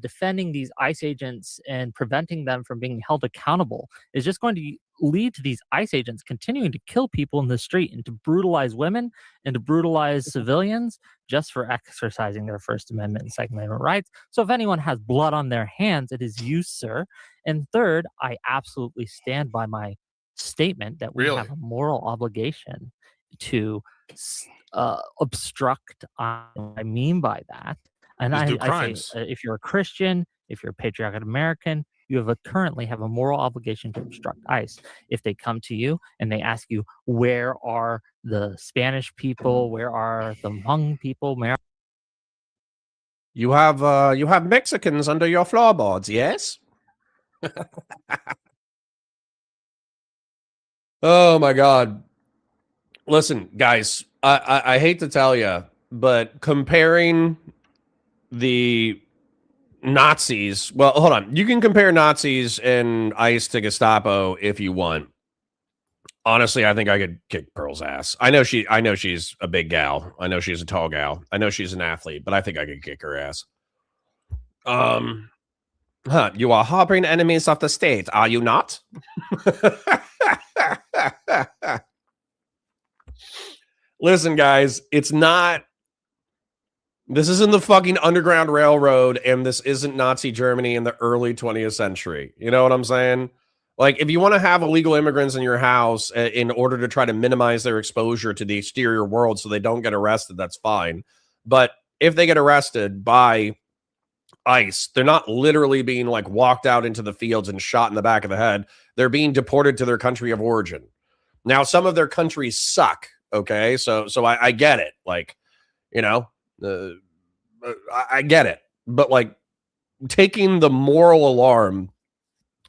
defending these ICE agents and preventing them from being held accountable is just going to lead to these ICE agents continuing to kill people in the street and to brutalize women and to brutalize civilians just for exercising their First Amendment and Second Amendment rights. So if anyone has blood on their hands, it is you, sir. And third, I absolutely stand by my statement that we Really? have a moral obligation to obstruct. I mean by that, and Just do I say, crimes. if you're a Christian, if you're a patriotic American, you currently have a moral obligation to obstruct ICE. If they come to you and they ask you, where are the Spanish people? Where are the Hmong people? You have Mexicans under your floorboards, yes? Oh my God. Listen, guys, I hate to tell you, but comparing the Nazis, well, hold on. You can compare Nazis and ICE to Gestapo if you want. Honestly, I think I could kick Pearl's ass. I know she's a big gal. I know she's a tall gal. I know she's an athlete, but I think I could kick her ass. You are harboring enemies of the state, are you not? Listen, guys, it's not. This isn't the fucking Underground Railroad, and this isn't Nazi Germany in the early 20th century. You know what I'm saying? Like, if you want to have illegal immigrants in your house in order to try to minimize their exposure to the exterior world so they don't get arrested, that's fine. But if they get arrested by ICE, they're not literally being like walked out into the fields and shot in the back of the head. They're being deported to their country of origin. Now, some of their countries suck. Okay, so I get it. Like, you know, I get it. But like taking the moral alarm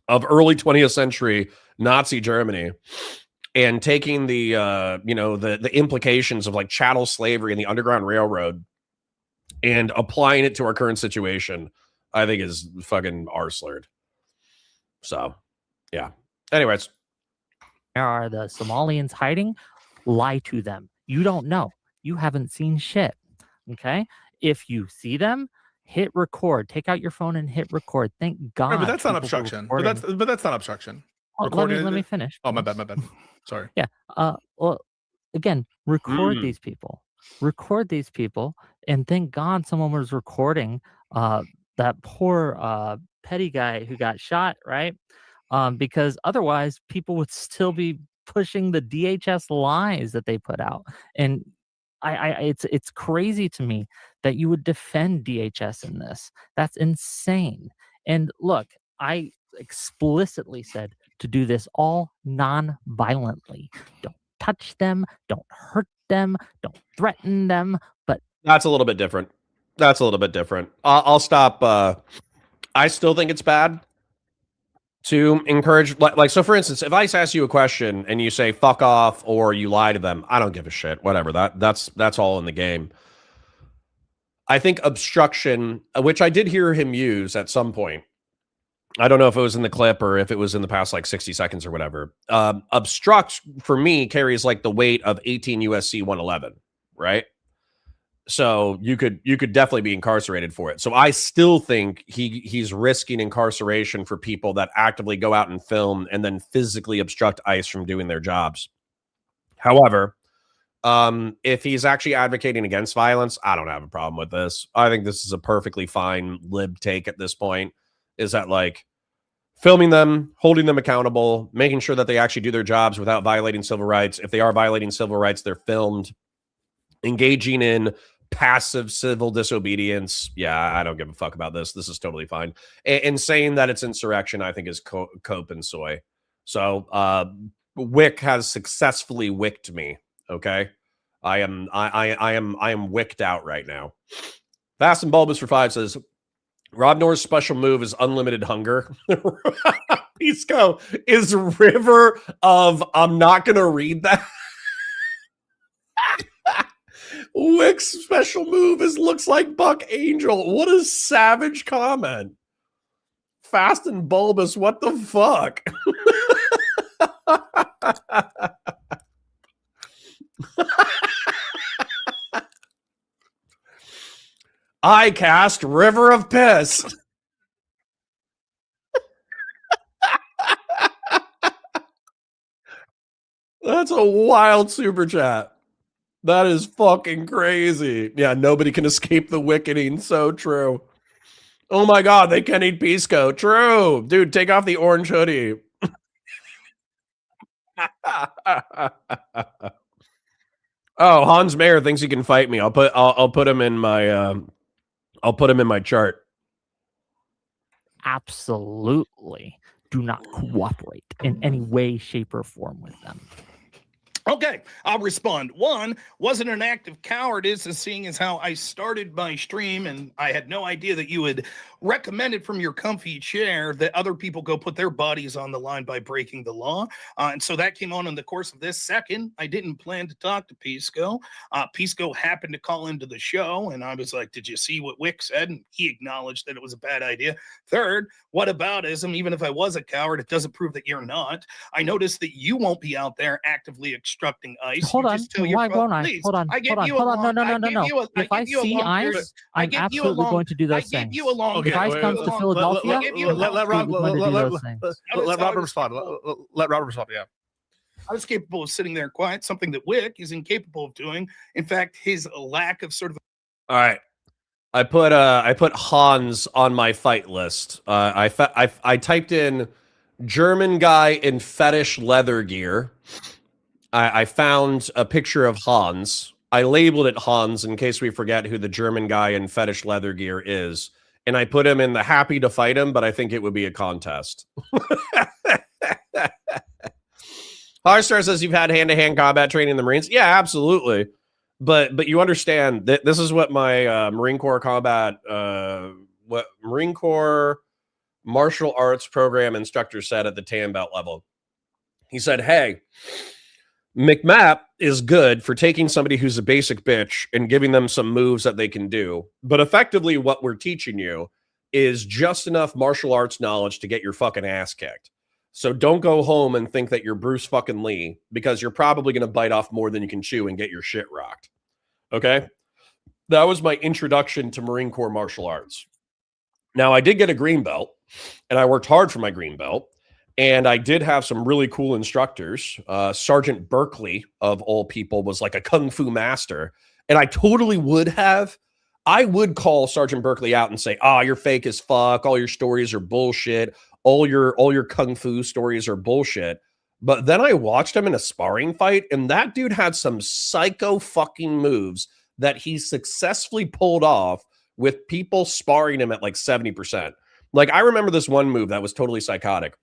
of early 20th century Nazi Germany and taking the the implications of like chattel slavery and the Underground Railroad and applying it to our current situation, I think is fucking arse-slurred. So, yeah. Anyways. Where are the Somalians hiding? Lie to them. You don't know. You haven't seen shit. Okay? If you see them, hit record. Take out your phone and hit record. Thank God. Right, but that's not obstruction. But that's not obstruction. Let me finish. Oh, my bad. Sorry. Yeah. Well, again, record these people. Record these people, and thank God someone was recording that poor petty guy who got shot, right? Because otherwise people would still be pushing the DHS lies that they put out. And it's crazy to me that you would defend DHS in this. That's insane. And look, I explicitly said to do this all non-violently. Don't touch them, don't hurt them, don't threaten them. But that's a little bit different. I'll stop. I still think it's bad to encourage, like, so for instance, if I ask you a question and you say fuck off or you lie to them, I don't give a shit. Whatever. That's all in the game. I think obstruction, which I did hear him use at some point, I don't know if it was in the clip or if it was in the past like 60 seconds or whatever. Obstruct for me carries like the weight of 18 USC 111, right? So you could definitely be incarcerated for it. So I still think he's risking incarceration for people that actively go out and film and then physically obstruct ICE from doing their jobs. However, if he's actually advocating against violence, I don't have a problem with this. I think this is a perfectly fine lib take at this point. Is that like filming them, holding them accountable, making sure that they actually do their jobs without violating civil rights. If they are violating civil rights, they're filmed. Engaging in passive civil disobedience. Yeah, I don't give a fuck about this. This is totally fine. And saying that it's insurrection, I think is cope and soy. So Wick has successfully wicked me. Okay. I am wicked out right now. Fast and Bulbous for 5 says, Rob Noer's special move is unlimited hunger. Pisco is River of, I'm not going to read that. Wick's special move is looks like Buck Angel. What a savage comment. Fast and Bulbous, what the fuck? I cast River of Piss. That's a wild super chat. That is fucking crazy. Yeah, nobody can escape the wickening. So true. Oh my God, they can eat pisco. True. Dude, take off the orange hoodie. Oh, Hans Mayer thinks he can fight me. I'll put him in my I'll put him in my chart. Absolutely do not cooperate in any way, shape, or form with them. Okay, I'll respond. One, wasn't an act of cowardice, as seeing as how I started my stream and I had no idea that you would recommend it from your comfy chair that other people go put their bodies on the line by breaking the law. And so that came on in the course of this. Second, I didn't plan to talk to Pisco. Pisco happened to call into the show, and I was like, did you see what Wick said? And he acknowledged that it was a bad idea. Third, whataboutism? Even if I was a coward, it doesn't prove that you're not. I noticed that you won't be out there actively extracting ice. Hold You on. just tell your Why brother, won't I? please, Hold on. I give Hold on. you a Hold on. long- No. I give you a- If I give you a see long period- ice, I I'm give you a absolutely long- going to do I those give things. you a long. If ice comes to Philadelphia, let Rob respond. let Robert respond. Let Robert respond. Yeah. I was capable of sitting there quiet, something that Wick is incapable of doing. In fact, his lack of sort of. All right. I put Hans on my fight list. I typed in German guy in fetish leather gear. I found a picture of Hans. I labeled it Hans in case we forget who the German guy in fetish leather gear is. And I put him in the happy to fight him, but I think it would be a contest. Harstar says you've had hand-to-hand combat training in the Marines. Yeah, absolutely. But you understand that this is what my Marine Corps combat, Marine Corps martial arts program instructor said at the tan belt level. He said, hey, McMap is good for taking somebody who's a basic bitch and giving them some moves that they can do. But effectively what we're teaching you is just enough martial arts knowledge to get your fucking ass kicked. So don't go home and think that you're Bruce fucking Lee, because you're probably going to bite off more than you can chew and get your shit rocked. Okay? That was my introduction to Marine Corps martial arts. Now, I did get a green belt, and I worked hard for my green belt. And I did have some really cool instructors. Sergeant Berkeley, of all people, was like a kung fu master. And I totally would have. I would call Sergeant Berkeley out and say, you're fake as fuck. All your stories are bullshit. All your kung fu stories are bullshit. But then I watched him in a sparring fight, and that dude had some psycho fucking moves that he successfully pulled off with people sparring him at like 70%. Like, I remember this one move that was totally psychotic.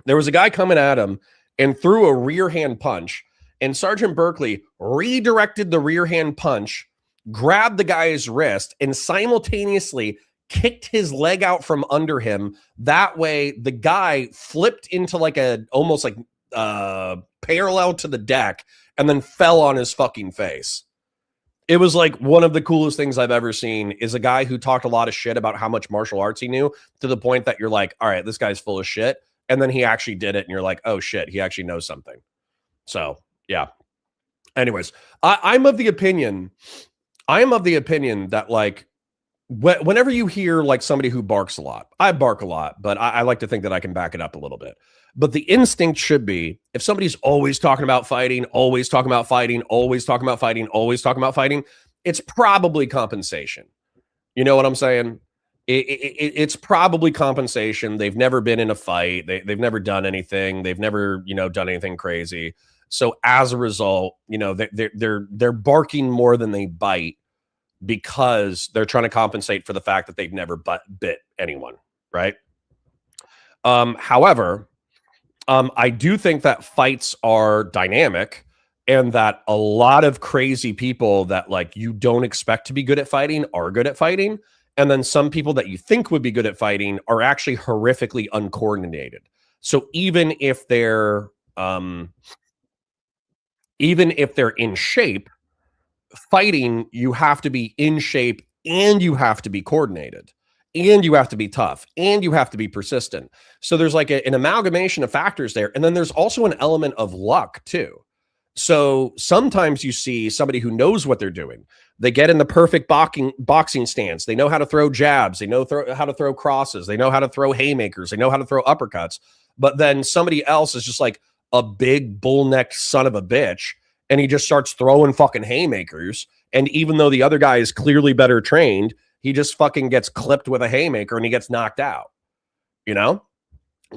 There was a guy coming at him and threw a rear hand punch, and Sergeant Berkeley redirected the rear hand punch, grabbed the guy's wrist, and simultaneously kicked his leg out from under him. That way, the guy flipped into like almost like parallel to the deck and then fell on his fucking face. It was like one of the coolest things I've ever seen, is a guy who talked a lot of shit about how much martial arts he knew, to the point that you're like, all right, this guy's full of shit. And then he actually did it, and you're like, oh shit, he actually knows something. So yeah. Anyways, I'm of the opinion that like whenever you hear like somebody who barks a lot, I bark a lot, but I like to think that I can back it up a little bit. But the instinct should be, if somebody's always talking about fighting, always talking about fighting, always talking about fighting, always talking about fighting, it's probably compensation. You know what I'm saying? It's probably compensation. They've never been in a fight. They've never done anything. They've never, done anything crazy. So as a result, they're barking more than they bite, because they're trying to compensate for the fact that they've never bit anyone, right? However, I do think that fights are dynamic, and that a lot of crazy people that like you don't expect to be good at fighting are good at fighting. And then some people that you think would be good at fighting are actually horrifically uncoordinated. So even if they're in shape, fighting, you have to be in shape, and you have to be coordinated, and you have to be tough, and you have to be persistent. So there's like an amalgamation of factors there. And then there's also an element of luck too. So sometimes you see somebody who knows what they're doing. They get in the perfect boxing stance. They know how to throw jabs. They know how to throw crosses. They know how to throw haymakers. They know how to throw uppercuts. But then somebody else is just like a big bull-necked son of a bitch, and he just starts throwing fucking haymakers. And even though the other guy is clearly better trained, He just fucking gets clipped with a haymaker and he gets knocked out. You know?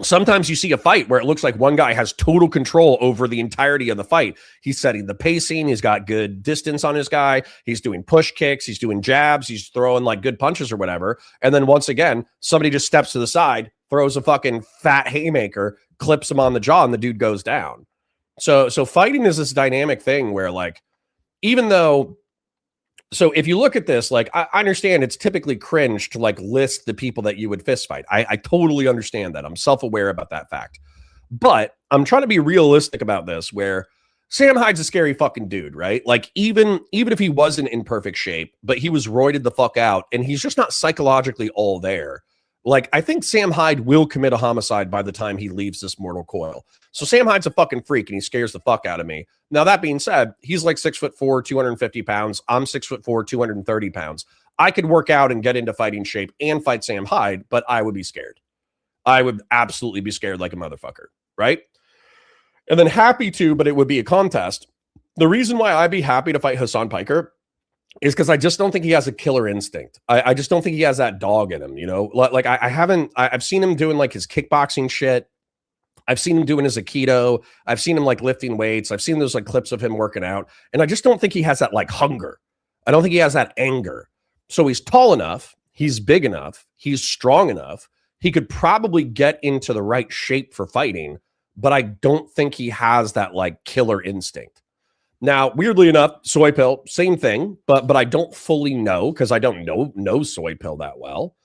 Sometimes you see a fight where it looks like one guy has total control over the entirety of the fight. He's setting the pacing. He's got good distance on his guy. He's doing push kicks. He's doing jabs. He's throwing like good punches or whatever. And then once again, somebody just steps to the side, throws a fucking fat haymaker, clips him on the jaw, and the dude goes down. So fighting is this dynamic thing where like, even though, so if you look at this, like I understand it's typically cringe to like list the people that you would fist fight. I totally understand that. I'm self-aware about that fact. But I'm trying to be realistic about this, where Sam Hyde's a scary fucking dude, right? Like even if he wasn't in perfect shape, but he was roided the fuck out and he's just not psychologically all there. Like, I think Sam Hyde will commit a homicide by the time he leaves this mortal coil. So Sam Hyde's a fucking freak and he scares the fuck out of me. Now, that being said, he's like 6'4", 250 pounds. I'm 6'4", 230 pounds. I could work out and get into fighting shape and fight Sam Hyde, but I would be scared. I would absolutely be scared like a motherfucker, right? And then happy to, but it would be a contest. The reason why I'd be happy to fight Hassan Piker is because I just don't think he has a killer instinct. I just don't think he has that dog in him, you know? Like I've seen him doing like his kickboxing shit. I've seen him doing his Aikido. I've seen him like lifting weights. I've seen those like clips of him working out. And I just don't think he has that like hunger. I don't think he has that anger. So he's tall enough. He's big enough. He's strong enough. He could probably get into the right shape for fighting, but I don't think he has that like killer instinct. Now, weirdly enough, Soy Pill, same thing, but I don't fully know because I don't know Soy Pill that well.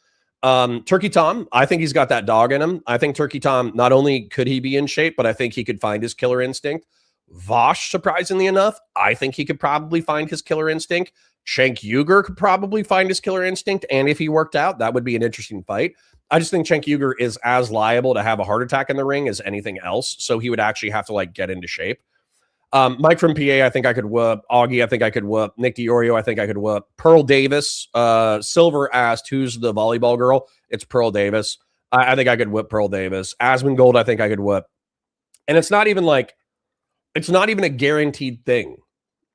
Turkey Tom, I think he's got that dog in him. I think Turkey Tom, not only could he be in shape, but I think he could find his killer instinct. Vosh, surprisingly enough, I think he could probably find his killer instinct. Cenk Uygur could probably find his killer instinct, and if he worked out, that would be an interesting fight. I just think Cenk Uygur is as liable to have a heart attack in the ring as anything else, so he would actually have to like get into shape. Mike from PA, I think I could whoop. Augie, I think I could whoop. Nick DiOrio, I think I could whoop. Pearl Davis, Silver asked, who's the volleyball girl? It's Pearl Davis. I think I could whip Pearl Davis. Asmongold, I think I could whip. And it's not even a guaranteed thing,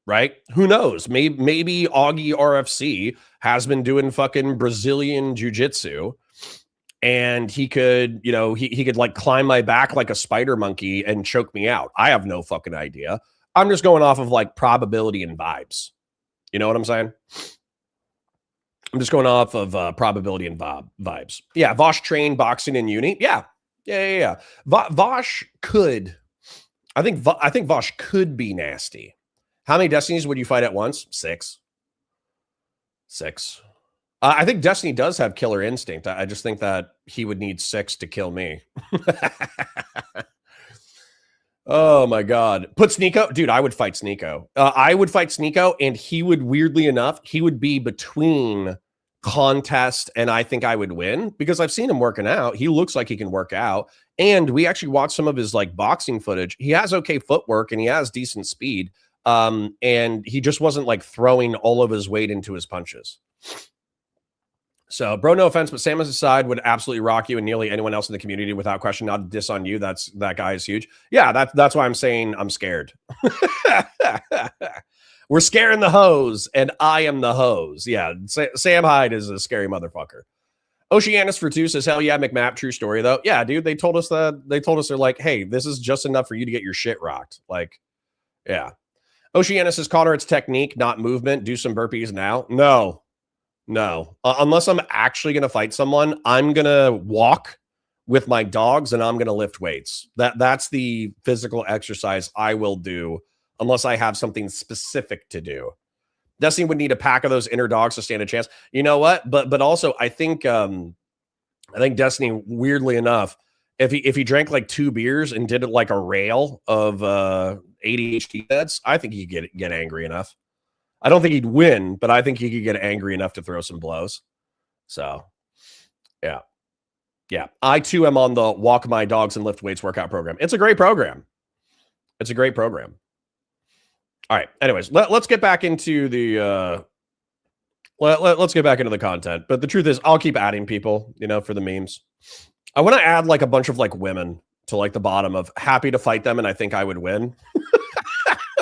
right? Who knows? Maybe Augie RFC has been doing fucking Brazilian jiu-jitsu and he could, you know, he could like climb my back like a spider monkey and choke me out. I have no fucking idea. I'm just going off of like probability and vibes. You know what I'm saying? I'm just going off of probability and vibes. Yeah, Vosh trained boxing in uni. Yeah. Vosh could. I think Vosh could be nasty. How many Destinies would you fight at once? 6. I think Destiny does have killer instinct. I just think that he would need 6 to kill me. Oh my God. Put Sneeko. Dude, I would fight Sneeko. I would fight Sneeko, and he would, weirdly enough, he would be between contest and I think I would win because I've seen him working out. He looks like he can work out. And we actually watched some of his like boxing footage. He has okay footwork and he has decent speed. And he just wasn't like throwing all of his weight into his punches. So, bro, no offense, but Samus aside would absolutely rock you and nearly anyone else in the community without question. Not a diss on you. That guy is huge. Yeah, that's why I'm saying I'm scared. We're scaring the hose, and I am the hose. Yeah, Sam Hyde is a scary motherfucker. Oceanus for 2 says, hell yeah, McMap, true story, though. Yeah, dude, they told us they're like, hey, this is just enough for you to get your shit rocked. Like, yeah. Oceanus says, Connor, it's technique, not movement. Do some burpees now. No. Unless I'm actually going to fight someone, I'm going to walk with my dogs and I'm going to lift weights. That's the physical exercise I will do unless I have something specific to do. Destiny would need a pack of those inner dogs to stand a chance. You know what? But also I think Destiny, weirdly enough, if he drank like 2 beers and did it like a rail of ADHD meds, I think he could get angry enough. I don't think he'd win, but I think he could get angry enough to throw some blows. So, yeah. I, too, am on the Walk My Dogs and Lift Weights workout program. It's a great program. All right. Anyways, let's get back into the let's get back into the content. But the truth is, I'll keep adding people, you know, for the memes. I want to add like a bunch of like women to like the bottom of happy to fight them, and I think I would win.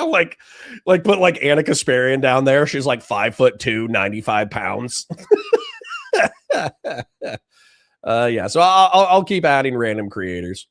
like put like Anna Kasparian down there. She's like 5'2", 95 pounds. Yeah, so I'll keep adding random creators.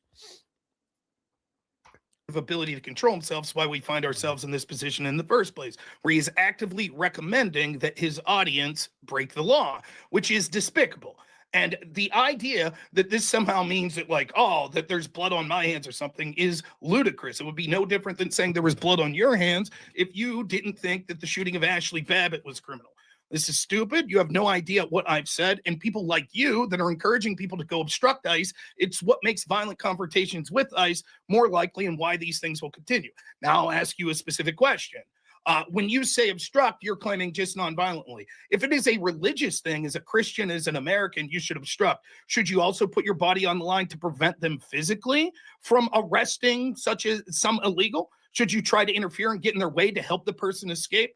Ability to control himself is why we find ourselves in this position in the first place, where he is actively recommending that his audience break the law, which is despicable. And the idea that this somehow means that, like, oh, that there's blood on my hands or something is ludicrous. It would be no different than saying there was blood on your hands if you didn't think that the shooting of Ashley Babbitt was criminal. This is stupid. You have no idea what I've said. And people like you that are encouraging people to go obstruct ICE, it's what makes violent confrontations with ICE more likely and why these things will continue. Now, I'll ask you a specific question. When you say obstruct, you're claiming just non-violently. If it is a religious thing, as a Christian, as an American, you should obstruct. Should you also put your body on the line to prevent them physically from arresting such as some illegal? Should you try to interfere and get in their way to help the person escape?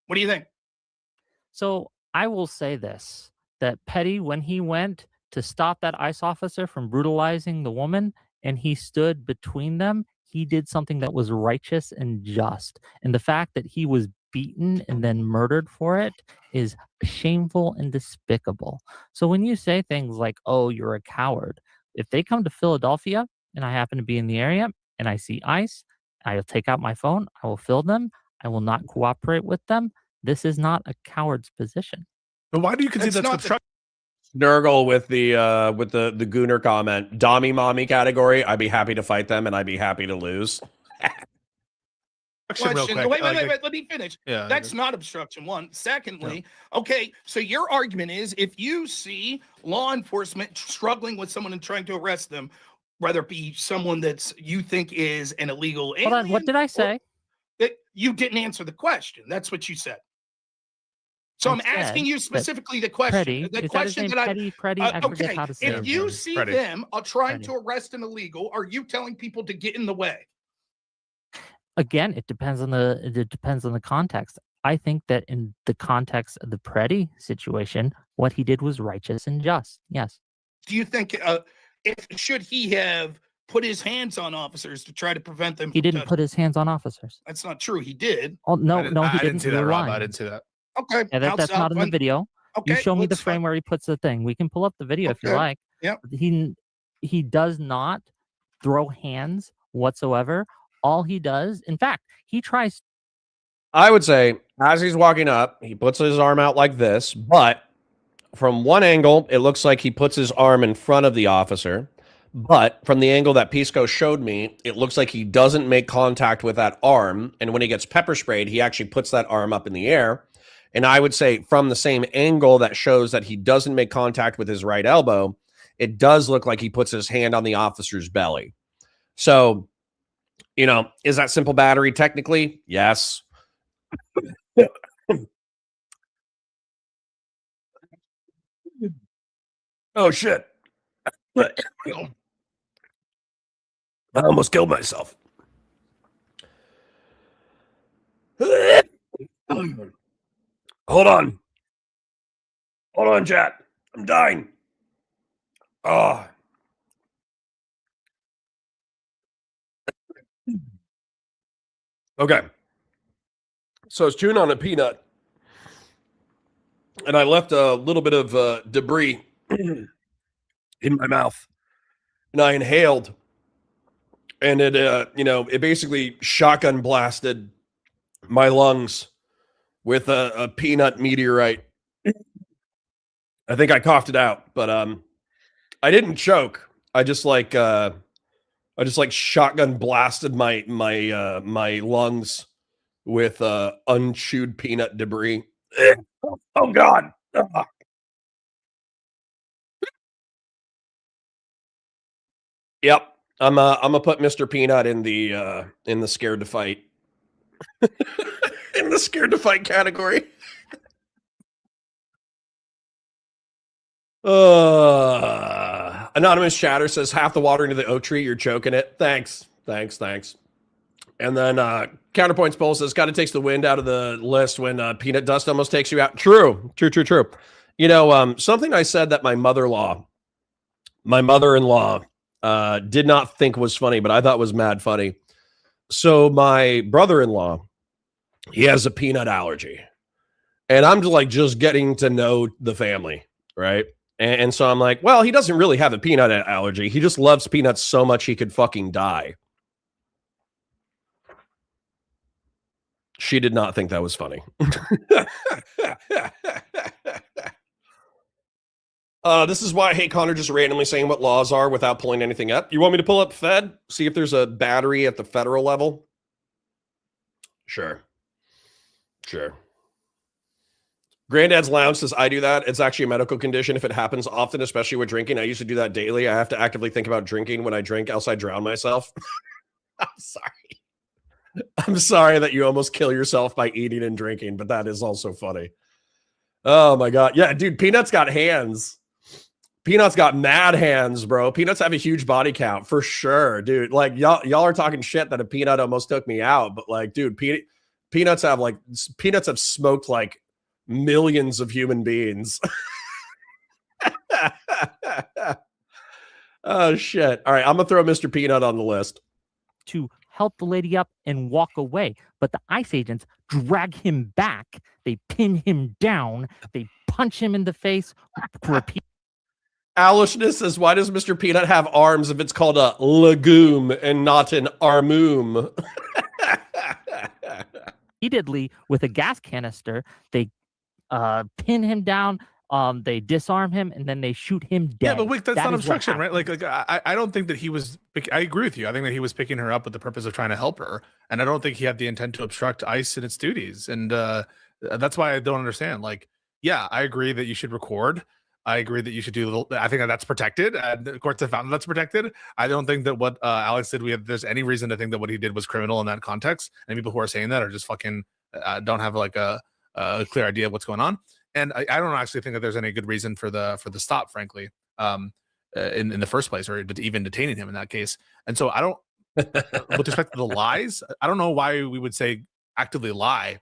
What do you think? So I will say this, that Petty, when he went to stop that ICE officer from brutalizing the woman and he stood between them, he did something that was righteous and just. And the fact that he was beaten and then murdered for it is shameful and despicable. So when you say things like, oh, you're a coward, if they come to Philadelphia and I happen to be in the area and I see ICE, I'll take out my phone, I will film them, I will not cooperate with them. This is not a coward's position. But why do you concede that's obstruction? Nurgle with the Gooner comment, Dommy Mommy category. I'd be happy to fight them and I'd be happy to lose. Question. Wait, let me finish. Yeah, that's not obstruction. One. Secondly, okay, so your argument is if you see law enforcement struggling with someone and trying to arrest them, whether it be someone that's you think is an illegal alien. Hold on, what did I say? That you didn't answer the question. That's what you said. So I'm asking you specifically the question. Petty, the question that I forget how to say if you see them trying to arrest an illegal, are you telling people to get in the way? Again, it depends on the context. I think that in the context of the Preddy situation, what he did was righteous and just. Yes. Do you think should he have put his hands on officers to try to prevent them? He didn't put his hands on officers. That's not true. He did. Oh no, he didn't. I didn't see that, Rob. I didn't see that. Okay. Yeah, that's not in the video. Okay. You show me the frame where he puts the thing. We can pull up the video if you like. Yeah. He does not throw hands whatsoever. All he does, in fact, he tries. I would say as he's walking up, he puts his arm out like this, but from one angle, it looks like he puts his arm in front of the officer. But from the angle that Pisco showed me, it looks like he doesn't make contact with that arm. And when he gets pepper sprayed, he actually puts that arm up in the air. And I would say from the same angle that shows that he doesn't make contact with his right elbow, it does look like he puts his hand on the officer's belly. So, you know, is that simple battery technically? Yes. Oh, shit. I almost killed myself. Hold on. Hold on, chat. I'm dying. Oh. Okay. So I was chewing on a peanut, and I left a little bit of debris in my mouth, and I inhaled, and it, it basically shotgun blasted my lungs with a peanut meteorite. I think I coughed it out, but I didn't choke. I just shotgun blasted my lungs with unchewed peanut debris. Oh God. Ugh. Yep. I'm gonna put Mr. Peanut in the scared to fight. In the scared to fight category. Anonymous chatter says half the water into the oak tree, you're choking it. Thanks. And then Counterpoints Poll says kind of takes the wind out of the list when peanut dust almost takes you out. True. You know, something I said that my mother-in-law did not think was funny, but I thought was mad funny. So my brother-in-law, he has a peanut allergy. And I'm just getting to know the family. right? And so I'm like, well, he doesn't really have a peanut allergy. He just loves peanuts so much he could fucking die. She did not think that was funny. This is why I hate Connor just randomly saying what laws are without pulling anything up. You want me to pull up Fed? See if there's a battery at the federal level? Sure. Sure. Granddad's Lounge says, I do that. It's actually a medical condition if it happens often, especially with drinking. I used to do that daily. I have to actively think about drinking when I drink, else I drown myself. I'm sorry. I'm sorry that you almost kill yourself by eating and drinking, but that is also funny. Oh my God. Yeah, dude, Peanut's got hands. Peanut's got mad hands, bro. Peanuts have a huge body count for sure, dude. Like y'all are talking shit that a peanut almost took me out, but like, dude, peanuts have smoked like millions of human beings. Oh shit. All right, I'm gonna throw Mr. Peanut on the list. To help the lady up and walk away, but the ICE agents drag him back. They pin him down. They punch him in the face. Repeat. Alishness says, why does Mr. Peanut have arms if it's called a legume and not an armoom? Repeatedly with a gas canister. They pin him down. They disarm him and then they shoot him dead. Yeah, but Wick, that's That not is what obstruction, right? Like I don't think that he was. I agree with you. I think that he was picking her up with the purpose of trying to help her, and I don't think he had the intent to obstruct ICE in its duties. And that's why I don't understand. Like, yeah, I agree that you should record. I agree that you should do. I think that that's protected, and the courts have found that's protected. I don't think that what Alex did. There's any reason to think that what he did was criminal in that context. And people who are saying that are just fucking don't have like a clear idea of what's going on. And I don't actually think that there's any good reason for the stop, frankly, in the first place, or even detaining him in that case. And so I don't, with respect to the lies, I don't know why we would say actively lie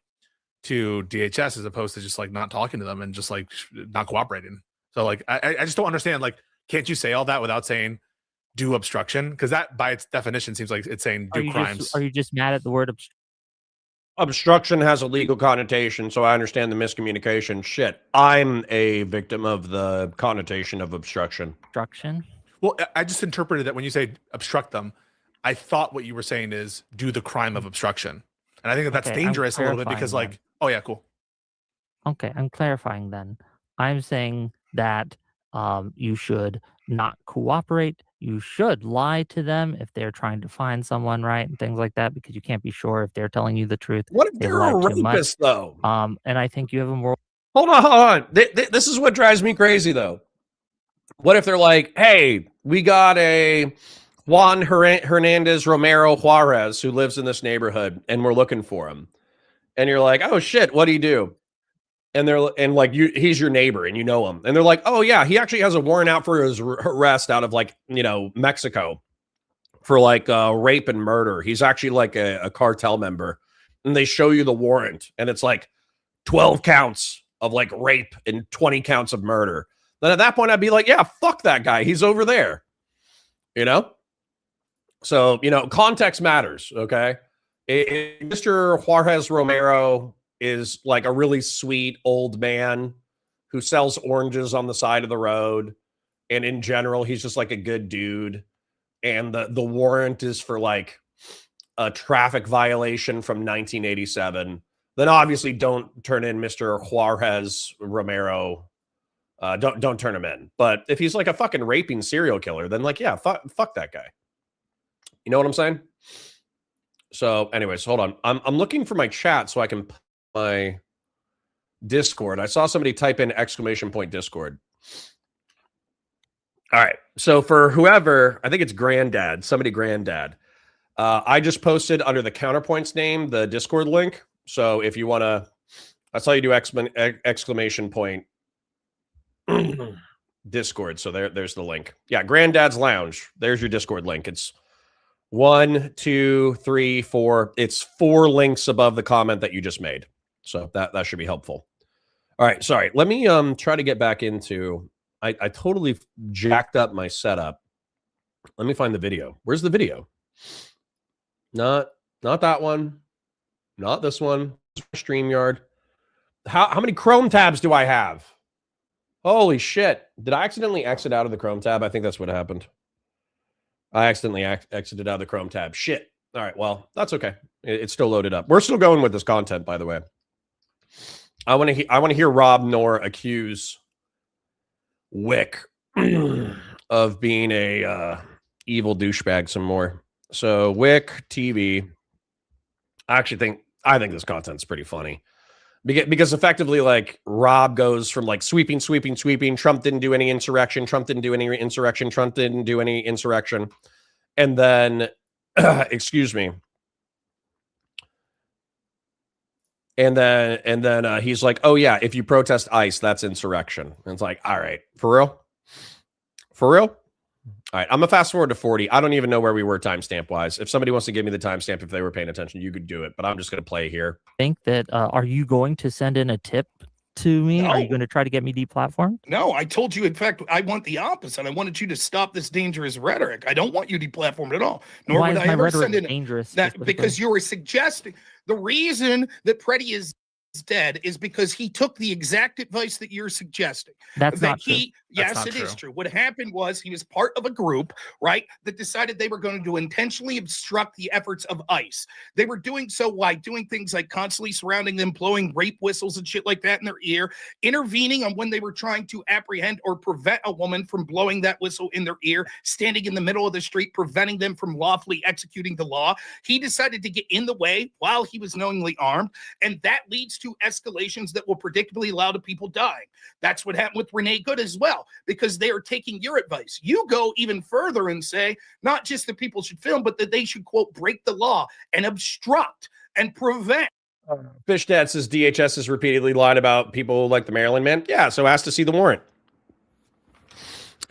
to DHS as opposed to just like not talking to them and just like not cooperating. So like I just don't understand. Like, can't you say all that without saying do obstruction? Because that by its definition seems like it's saying do crimes. Are you just mad at the word obstruction? Obstruction has a legal connotation, so I understand the miscommunication. Shit, I'm a victim of the connotation of obstruction. Obstruction? Well, I just interpreted that when you say obstruct them, I thought what you were saying is do the crime of obstruction. And I think that that's dangerous a little bit because like, then. Oh yeah, cool. Okay, I'm clarifying then. I'm saying that you should not cooperate. You should lie to them if they're trying to find someone, right? And things like that, because you can't be sure if they're telling you the truth. What if they're a rapist, though? And I think you have a moral. Hold on. This is what drives me crazy, though. What if they're like, hey, we got a Juan Hernandez Romero Juarez who lives in this neighborhood, and we're looking for him. And you're like, oh, shit, what do you do? And he's your neighbor and you know him. And they're like, oh yeah, he actually has a warrant out for his arrest out of like, Mexico for like rape and murder. He's actually like a cartel member. And they show you the warrant and it's like 12 counts of like rape and 20 counts of murder. Then at that point, I'd be like, yeah, fuck that guy. He's over there. So, context matters. Okay. Mr. Juarez Romero is like a really sweet old man who sells oranges on the side of the road. And in general, he's just like a good dude. And the warrant is for like a traffic violation from 1987. Then obviously don't turn in Mr. Juarez Romero. Don't turn him in. But if he's like a fucking raping serial killer, then like, yeah, fuck that guy. You know what I'm saying? So anyways, hold on. I'm looking for my chat so I can my Discord. I saw somebody type in !Discord. All right. So for whoever, I think it's Granddad, I just posted under the Counterpoints name, the Discord link. So if you want to, that's how you do ! Discord. So there's the link. Yeah. Granddad's Lounge. There's your Discord link. It's 1, 2, 3, 4. It's 4 links above the comment that you just made. So that should be helpful. All right. Sorry. Let me try to get back into, I totally jacked up my setup. Let me find the video. Where's the video? Not that one. Not this one. StreamYard. How many Chrome tabs do I have? Holy shit. Did I accidentally exit out of the Chrome tab? I think that's what happened. I accidentally exited out of the Chrome tab. Shit. All right. Well, that's okay. It's still loaded up. We're still going with this content, by the way. I want to hear Rob Noerr accuse Wick of being a evil douchebag some more. So Wick TV. I think this content's pretty funny. Because effectively, like, Rob goes from like sweeping. Trump didn't do any insurrection. Trump didn't do any insurrection. And then, excuse me. And then he's like, oh yeah, if you protest ICE, that's insurrection. And it's like, all right, for real? All right, I'm gonna fast forward to 40. I don't even know where we were timestamp wise. If somebody wants to give me the timestamp, if they were paying attention, you could do it. But I'm just gonna play here. Think that are you going to send in a tip to me? No. Are you going to try to get me deplatformed? No, I told you. In fact, I want the opposite. I wanted you to stop this dangerous rhetoric. I don't want you deplatformed at all. Nor Why would is I my ever rhetoric send in dangerous? that specifically? because you were suggesting the reason that Preddy is dead is because he took the exact advice that you're suggesting. That's not true. Yes, not it is true. true. What happened was he was part of a group, right, that decided they were going to intentionally obstruct the efforts of ICE. They were doing so by doing things like constantly surrounding them, blowing rape whistles and shit like that in their ear, intervening on when they were trying to apprehend or prevent a woman from blowing that whistle in their ear, standing in the middle of the street, preventing them from lawfully executing the law. He decided to get in the way while he was knowingly armed, and that leads to escalations that will predictably allow to people dying. That's what happened with Renee Good as well, because they are taking your advice. You go even further and say not just that people should film, but that they should, quote, break the law and obstruct and prevent. Fish Dad says DHS has repeatedly lied about people like the Maryland man. Yeah, so asked to see the warrant.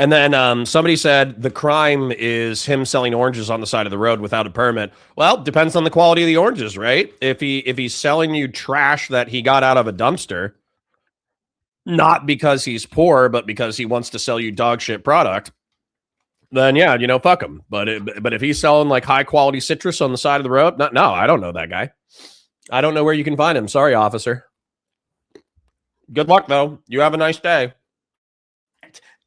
And then somebody said the crime is him selling oranges on the side of the road without a permit. Well, depends on the quality of the oranges, right? If he's selling you trash that he got out of a dumpster, not because he's poor, but because he wants to sell you dog shit product, then yeah, fuck him. But if he's selling like high quality citrus on the side of the road, no, I don't know that guy. I don't know where you can find him. Sorry, officer. Good luck though. You have a nice day.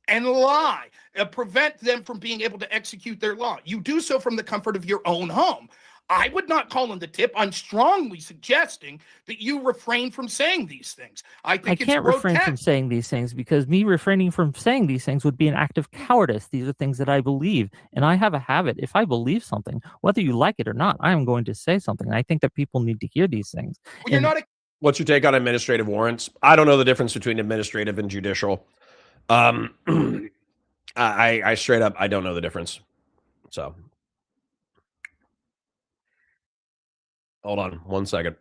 And lie, prevent them from being able to execute their law. You do so from the comfort of your own home. I would not call in the tip. I'm strongly suggesting that you refrain from saying these things. I can't refrain from saying these things because me refraining from saying these things would be an act of cowardice. These are things that I believe, and I have a habit. If I believe something, whether you like it or not, I am going to say something. And I think that people need to hear these things. Well, you're not. What's your take on administrative warrants? I don't know the difference between administrative and judicial. I straight up, I don't know the difference. So hold on 1 second.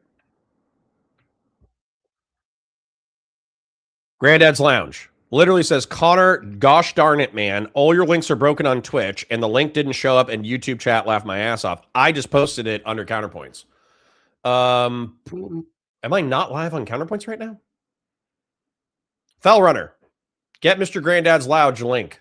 Granddad's Lounge literally says, Connor, gosh darn it, man. All your links are broken on Twitch and the link didn't show up in YouTube chat. Laughed my ass off. I just posted it under Counterpoints. Am I not live on Counterpoints right now? Fell Runner. Get Mr. Granddad's Lounge link.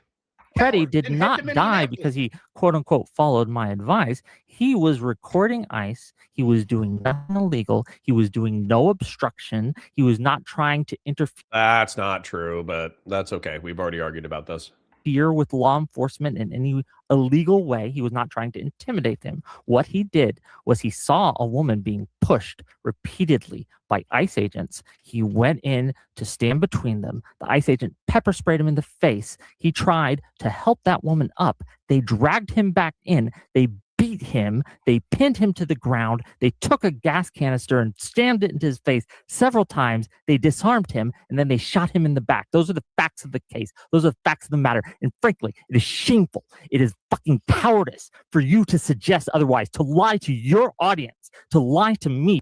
Preddy did not die because he, quote unquote, followed my advice. He was recording ICE. He was doing nothing illegal. He was doing no obstruction. He was not trying to interfere. That's not true, but that's okay. We've already argued about this. With law enforcement in any illegal way. He was not trying to intimidate them. What he did was he saw a woman being pushed repeatedly by ICE agents. He went in to stand between them. The ICE agent pepper sprayed him in the face. He tried to help that woman up. They dragged him back in. They beat him. They pinned him to the ground. They took a gas canister and slammed it into his face several times. They disarmed him, and then they shot him in the back. Those are the facts of the case. Those are the facts of the matter. And frankly, it is shameful. It is fucking cowardice for you to suggest otherwise, to lie to your audience, to lie to me.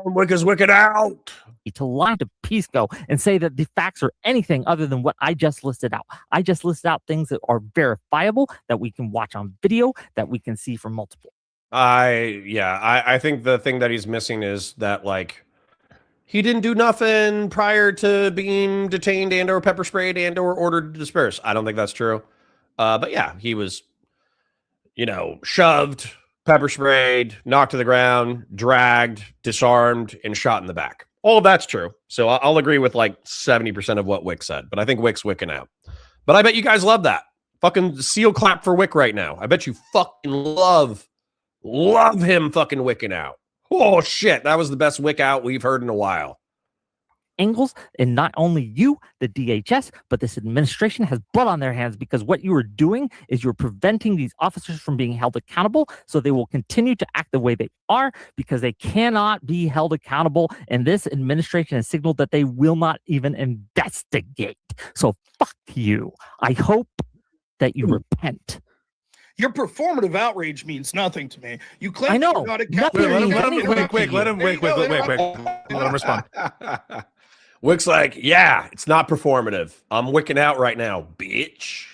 Wicker's wicked out. To lie to Pisco and say that the facts are anything other than what I just listed out. I just listed out things that are verifiable, that we can watch on video, that we can see from multiple. I think the thing that he's missing is that, like, he didn't do nothing prior to being detained and or pepper sprayed and or ordered to disperse. I don't think that's true. But yeah, he was, shoved, pepper sprayed, knocked to the ground, dragged, disarmed, and shot in the back. All of that's true. So I'll agree with like 70% of what Wick said, but I think Wick's wicking out. But I bet you guys love that. Fucking seal clap for Wick right now. I bet you fucking love him fucking wicking out. Oh shit, that was the best wick out we've heard in a while. Angles, and not only you, the DHS, but this administration has blood on their hands, because what you are doing is you're preventing these officers from being held accountable, so they will continue to act the way they are because they cannot be held accountable, and this administration has signaled that they will not even investigate. So fuck you. I hope that you repent. Your performative outrage means nothing to me. You claim I know. you're not Nothing accountable. Let him means wait, anything. let him wait, let him respond. Wick's like, yeah, it's not performative. I'm wicking out right now, bitch.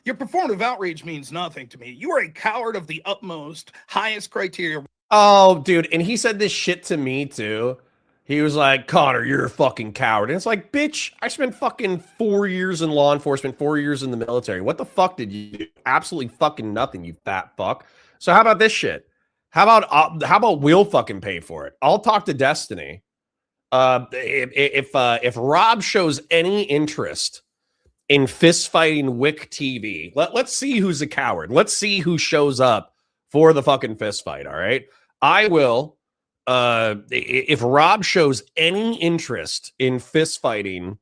Your performative outrage means nothing to me. You are a coward of the utmost, highest criteria. Oh, dude. And he said this shit to me too. He was like, Connor, you're a fucking coward. And it's like, bitch, I spent fucking 4 years in law enforcement, 4 years in the military. What the fuck did you do? Absolutely fucking nothing, you fat fuck. So how about this shit? How about we'll fucking pay for it? I'll talk to Destiny. If Rob shows any interest in fist fighting Wick TV, let's see who's a coward. Let's see who shows up for the fucking fist fight. All right, I will. If Rob shows any interest in fist fighting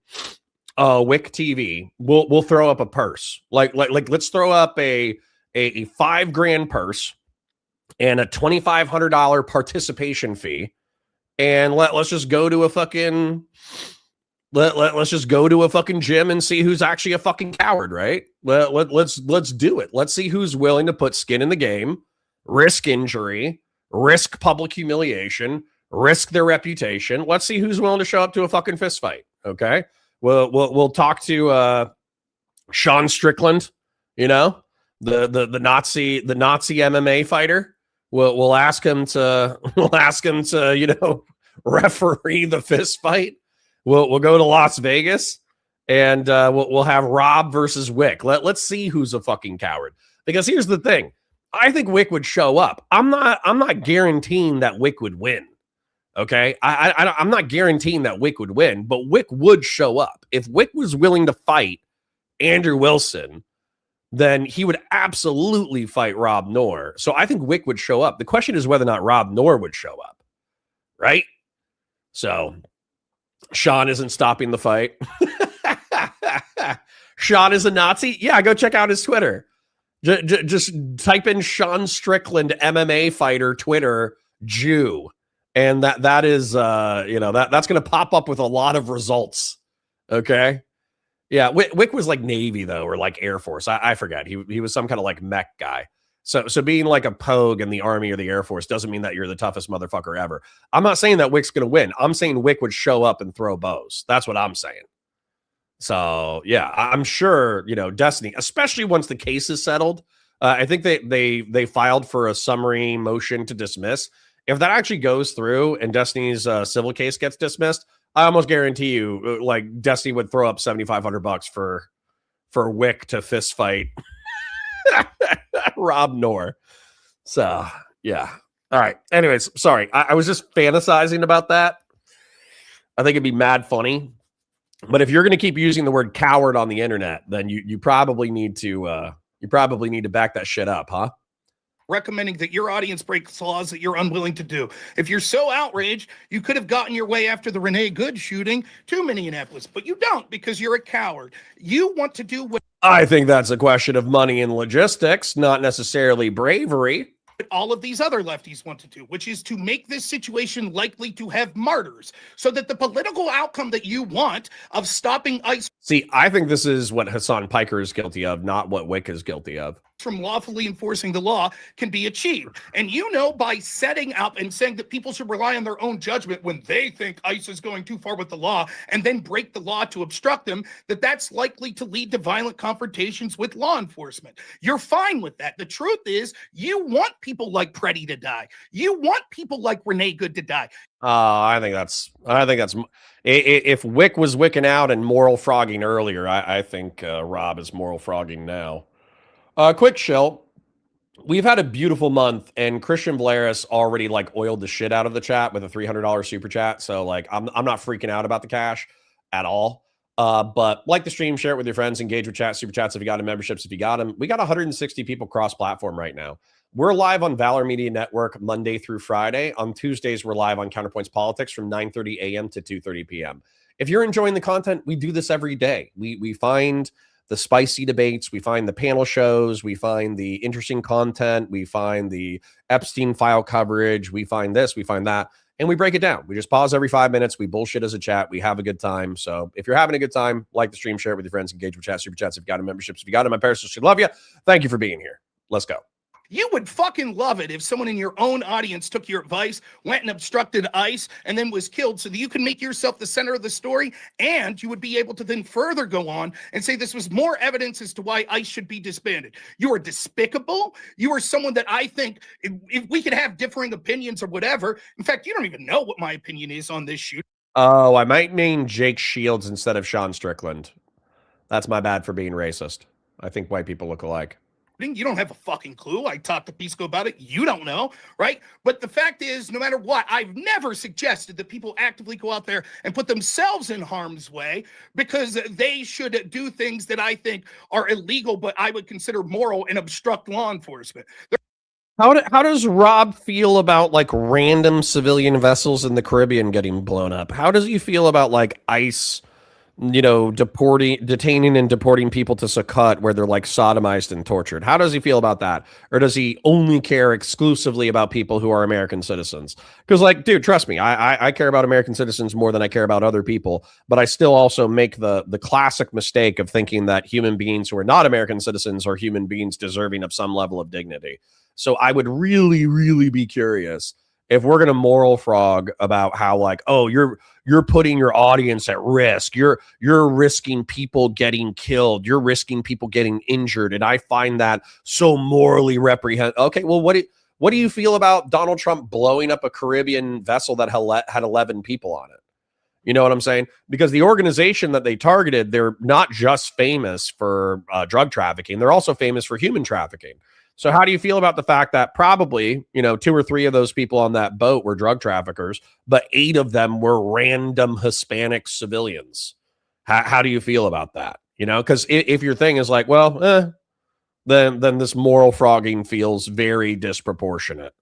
Wick TV, we'll throw up a purse. Like let's throw up a $5,000 purse and a $2,500 participation fee. And let's just go to a fucking let's just go to a fucking gym and see who's actually a fucking coward, right? Let's do it. Let's see who's willing to put skin in the game, risk injury, risk public humiliation, risk their reputation. Let's see who's willing to show up to a fucking fist fight. Okay, we'll talk to Sean Strickland, you know, the Nazi MMA fighter. We'll ask him to you know, referee the fist fight. We'll go to Las Vegas and we'll have Rob versus Wick. Let's see who's a fucking coward. Because here's the thing. I think Wick would show up. I'm not guaranteeing that Wick would win. Okay? I'm not guaranteeing that Wick would win, but Wick would show up. If Wick was willing to fight Andrew Wilson, then he would absolutely fight Rob Noerr. So I think Wick would show up. The question is whether or not Rob Noerr would show up, right? So Sean isn't stopping the fight. Sean is a Nazi? Yeah, go check out his Twitter. Just type in Sean Strickland MMA fighter Twitter Jew, and that is you know, that's going to pop up with a lot of results. Okay. Yeah, Wick was like Navy though, or like Air Force. I forget. He was some kind of like mech guy. So being like a pogue in the Army or the Air Force doesn't mean that you're the toughest motherfucker ever. I'm not saying that Wick's going to win. I'm saying Wick would show up and throw bows. That's what I'm saying. So yeah, I'm sure, you know, Destiny, especially once the case is settled. I think they filed for a summary motion to dismiss. If that actually goes through and Destiny's civil case gets dismissed, I almost guarantee you, like, Destiny would throw up $7,500 for Wick to fist fight Rob Noerr. So yeah. All right. Anyways, sorry. I was just fantasizing about that. I think it'd be mad funny. But if you're going to keep using the word coward on the internet, then you probably need to back that shit up, huh? Recommending that your audience breaks laws that you're unwilling to do. If you're so outraged, you could have gotten your way after the Renee Good shooting to Minneapolis, but you don't because you're a coward. You want to do what I think that's a question of money and logistics, not necessarily bravery. all of these other lefties want to do, which is to make this situation likely to have martyrs, so that the political outcome that you want of stopping ICE See, I think this is what Hassan Piker is guilty of, not what Wick is guilty of. from lawfully enforcing the law can be achieved. And you know, by setting up and saying that people should rely on their own judgment when they think ICE is going too far with the law and then break the law to obstruct them, that's likely to lead to violent confrontations with law enforcement. You're fine with that. The truth is, you want people like Preddy to die. You want people like Renee Good to die. I think that's if Wick was wicking out and moral frogging earlier, I think Rob is moral frogging now. Quick shill. we've had a beautiful month, and Christian Vlaris already like oiled the shit out of the chat with a $300 super chat. So like, I'm not freaking out about the cash at all. But like the stream, share it with your friends, engage with chat, super chats if you got them, memberships if you got them. We got 160 people cross-platform right now. We're live on Valor Media Network Monday through Friday. On Tuesdays, we're live on Counterpoints Politics from 9:30 a.m. to 2:30 p.m. If you're enjoying the content, we do this every day. We find the spicy debates, we find the panel shows, we find the interesting content, we find the Epstein file coverage, we find this, we find that, and we break it down. We just pause every 5 minutes, we bullshit as a chat, we have a good time. So if you're having a good time, like the stream, share it with your friends, engage with chat, super chats if you got a memberships, if you got them, my parents should love you. Thank you for being here. Let's go. You would fucking love it if someone in your own audience took your advice, went and obstructed ICE, and then was killed so that you can make yourself the center of the story, and you would be able to then further go on and say this was more evidence as to why ICE should be disbanded. You are despicable. You are someone that I think, if we could have differing opinions or whatever, in fact, you don't even know what my opinion is on this shoot. Oh, I might name Jake Shields instead of Sean Strickland. That's my bad for being racist. I think white people look alike. You don't have a fucking clue. I talked to Pisco about it. You don't know, right? But the fact is, no matter what, I've never suggested that people actively go out there and put themselves in harm's way because they should do things that I think are illegal, but I would consider moral and obstruct law enforcement. How does Rob feel about like random civilian vessels in the Caribbean getting blown up? How does he feel about like ICE, you know, detaining and deporting people to Sukkot where they're like sodomized and tortured? How does he feel about that? Or does he only care exclusively about people who are American citizens? Because like, dude, trust me, I care about American citizens more than I care about other people, but I still also make the classic mistake of thinking that human beings who are not American citizens are human beings deserving of some level of dignity. So I would really, really be curious if we're going to moral frog about how like, oh, you're putting your audience at risk. You're risking people getting killed. You're risking people getting injured. And I find that so morally reprehensible. Okay, well, what do you feel about Donald Trump blowing up a Caribbean vessel that had 11 people on it? You know what I'm saying? Because the organization that they targeted, they're not just famous for drug trafficking. They're also famous for human trafficking. So how do you feel about the fact that probably, you know, 2 or 3 of those people on that boat were drug traffickers, but 8 of them were random Hispanic civilians? How do you feel about that? You know, because if your thing is like, well, then this moral frogging feels very disproportionate.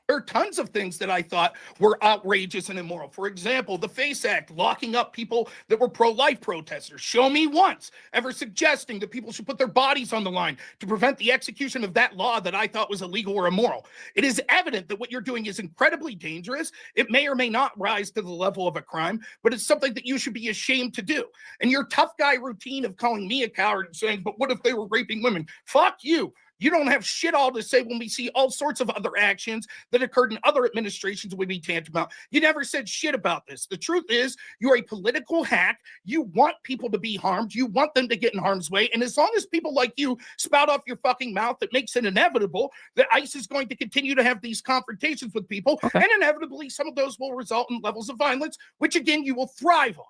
There are tons of things that I thought were outrageous and immoral. For example, the FACE Act, locking up people that were pro-life protesters. Show me once ever suggesting that people should put their bodies on the line to prevent the execution of that law that I thought was illegal or immoral. It is evident that what you're doing is incredibly dangerous. It may or may not rise to the level of a crime, but it's something that you should be ashamed to do. And your tough guy routine of calling me a coward and saying, but what if they were raping women? Fuck you. You don't have shit all to say when we see all sorts of other actions that occurred in other administrations we be tantamount. You never said shit about this. The truth is, you're a political hack. You want people to be harmed. You want them to get in harm's way. And as long as people like you spout off your fucking mouth, that makes it inevitable that ICE is going to continue to have these confrontations with people. Okay. And inevitably, some of those will result in levels of violence, which again, you will thrive on.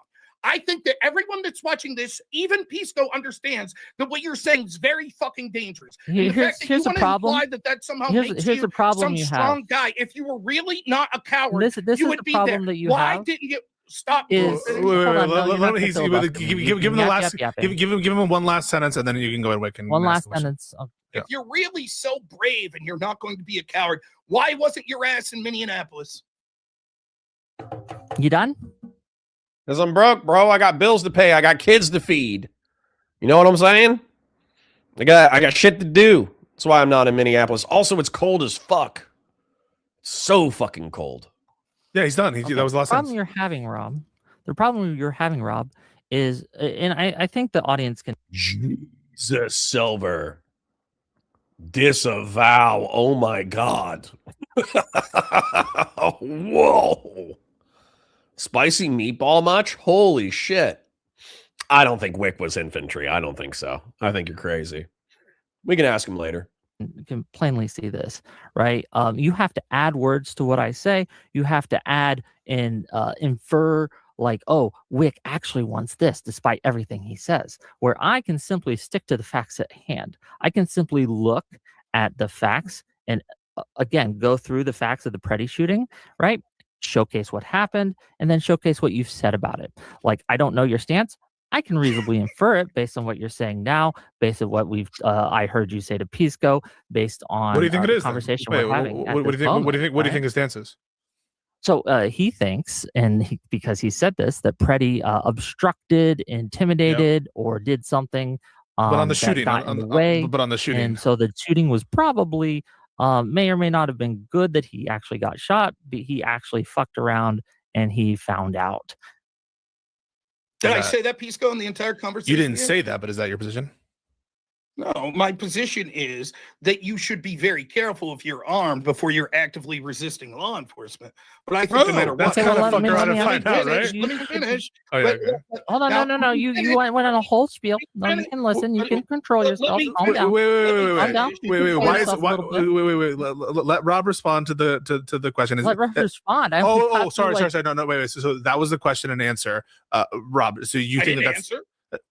I think that everyone that's watching this, even Pisco, understands that what you're saying is very fucking dangerous. Here's the problem. That somehow makes you the problem some strong guy. If you were really not a coward, this you is would the be problem there. that you Why have. didn't you stop? Give him the last. Give him one last sentence, and then you can go ahead, Whicking. One last sentence. If you're really so brave and you're not going to be a coward, why wasn't your ass in Minneapolis? You done? Because I'm broke, bro. I got bills to pay. I got kids to feed. You know what I'm saying? I got shit to do. That's why I'm not in Minneapolis. Also, it's cold as fuck. So fucking cold. Yeah, he's done. That was the last problem you're having, Rob. The problem you're having, Rob, is, and I think the audience can. Jesus, Silver. Disavow. Oh my God. Whoa. Spicy meatball much? Holy shit. I don't think Wick was infantry. I don't think so. I think you're crazy. We can ask him later. You can plainly see this, right? You have to add words to what I say. You have to add and infer like, oh, Wick actually wants this despite everything he says, where I can simply stick to the facts at hand. I can simply look at the facts and again go through the facts of the Preddy shooting, right? Showcase what happened and then showcase what you've said about it. Like, I don't know your stance. I can reasonably infer it based on what you're saying now, based on what I heard you say to Pisco, based on What do you think it the is? Then? conversation Wait, we're having. what do you think? What do you think? What do you think his stance is? So he thinks, and because he said this, that Preddy obstructed, intimidated, or did something But on the that shooting, got in the way. but on the shooting, And so the shooting was probably may or may not have been good that he actually got shot, but he actually fucked around and he found out. Did I say that, Pisco, in the entire conversation? you didn't say that, but is that your position? No, my position is that you should be very careful if you're armed before you're actively resisting law enforcement. But I think no matter what, that's kind of fucking hard to let find out, right? Let me finish. Oh, yeah, okay. Hold on, no. You went on a whole spiel. No, you can listen. You can control yourself. Calm down. Calm down. Wait. Why is it? Wait. Let Rob respond to the question. Let Rob respond. Sorry. No. Wait. So that was the question and answer, Rob. So you think that's answer?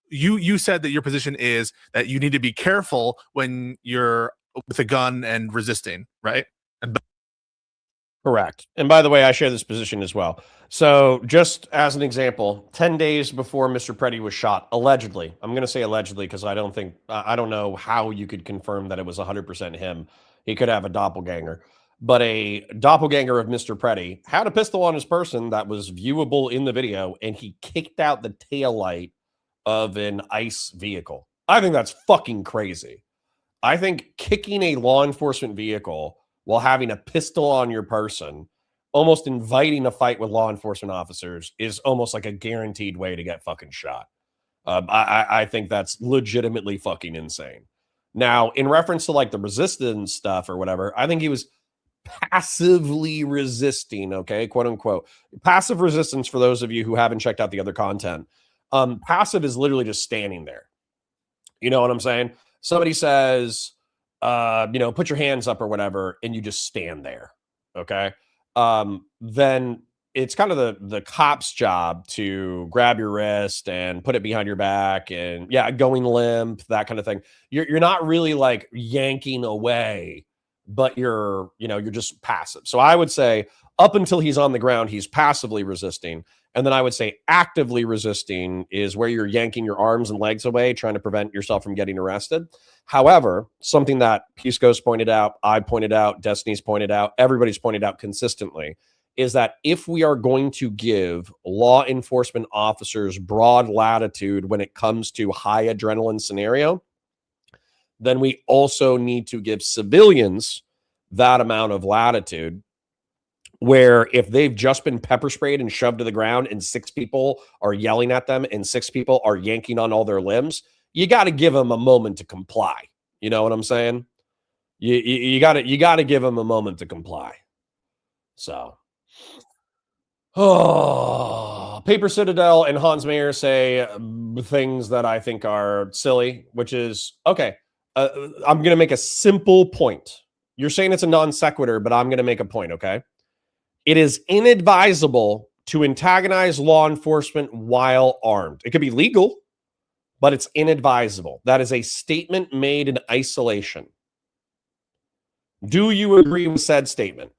You said that your position is that you need to be careful when you're with a gun and resisting, right? Correct. And by the way, I share this position as well. So just as an example, 10 days before Mr. Preddy was shot, allegedly, I'm going to say allegedly because I don't know how you could confirm that it was 100% him. He could have a doppelganger. But a doppelganger of Mr. Preddy had a pistol on his person that was viewable in the video, and he kicked out the taillight of an ICE vehicle. I think that's fucking crazy. I think kicking a law enforcement vehicle while having a pistol on your person, almost inviting a fight with law enforcement officers, is almost like a guaranteed way to get fucking shot. I think that's legitimately fucking insane. Now, in reference to like the resistance stuff or whatever, I think he was passively resisting, okay, quote unquote. Passive resistance, for those of you who haven't checked out the other content, passive is literally just standing there. You know what I'm saying? Somebody says, put your hands up or whatever, and you just stand there. Okay. Then it's kind of the cop's job to grab your wrist and put it behind your back and going limp, that kind of thing. You're not really like yanking away, but you're just passive. So I would say up until he's on the ground, he's passively resisting. And then I would say actively resisting is where you're yanking your arms and legs away, trying to prevent yourself from getting arrested. However, something that Pisco's pointed out, I pointed out, Destiny's pointed out, everybody's pointed out consistently, is that if we are going to give law enforcement officers broad latitude when it comes to high adrenaline scenario, then we also need to give civilians that amount of latitude, where if they've just been pepper sprayed and shoved to the ground and 6 people are yelling at them and 6 people are yanking on all their limbs, you got to give them a moment to comply. You know what I'm saying? You got to give them a moment to comply. So, Paper Citadel and Hans Mayer say things that I think are silly, which is, okay, I'm going to make a simple point. You're saying it's a non sequitur, but I'm going to make a point, okay? It is inadvisable to antagonize law enforcement while armed. It could be legal, but it's inadvisable. That is a statement made in isolation. Do you agree with said statement?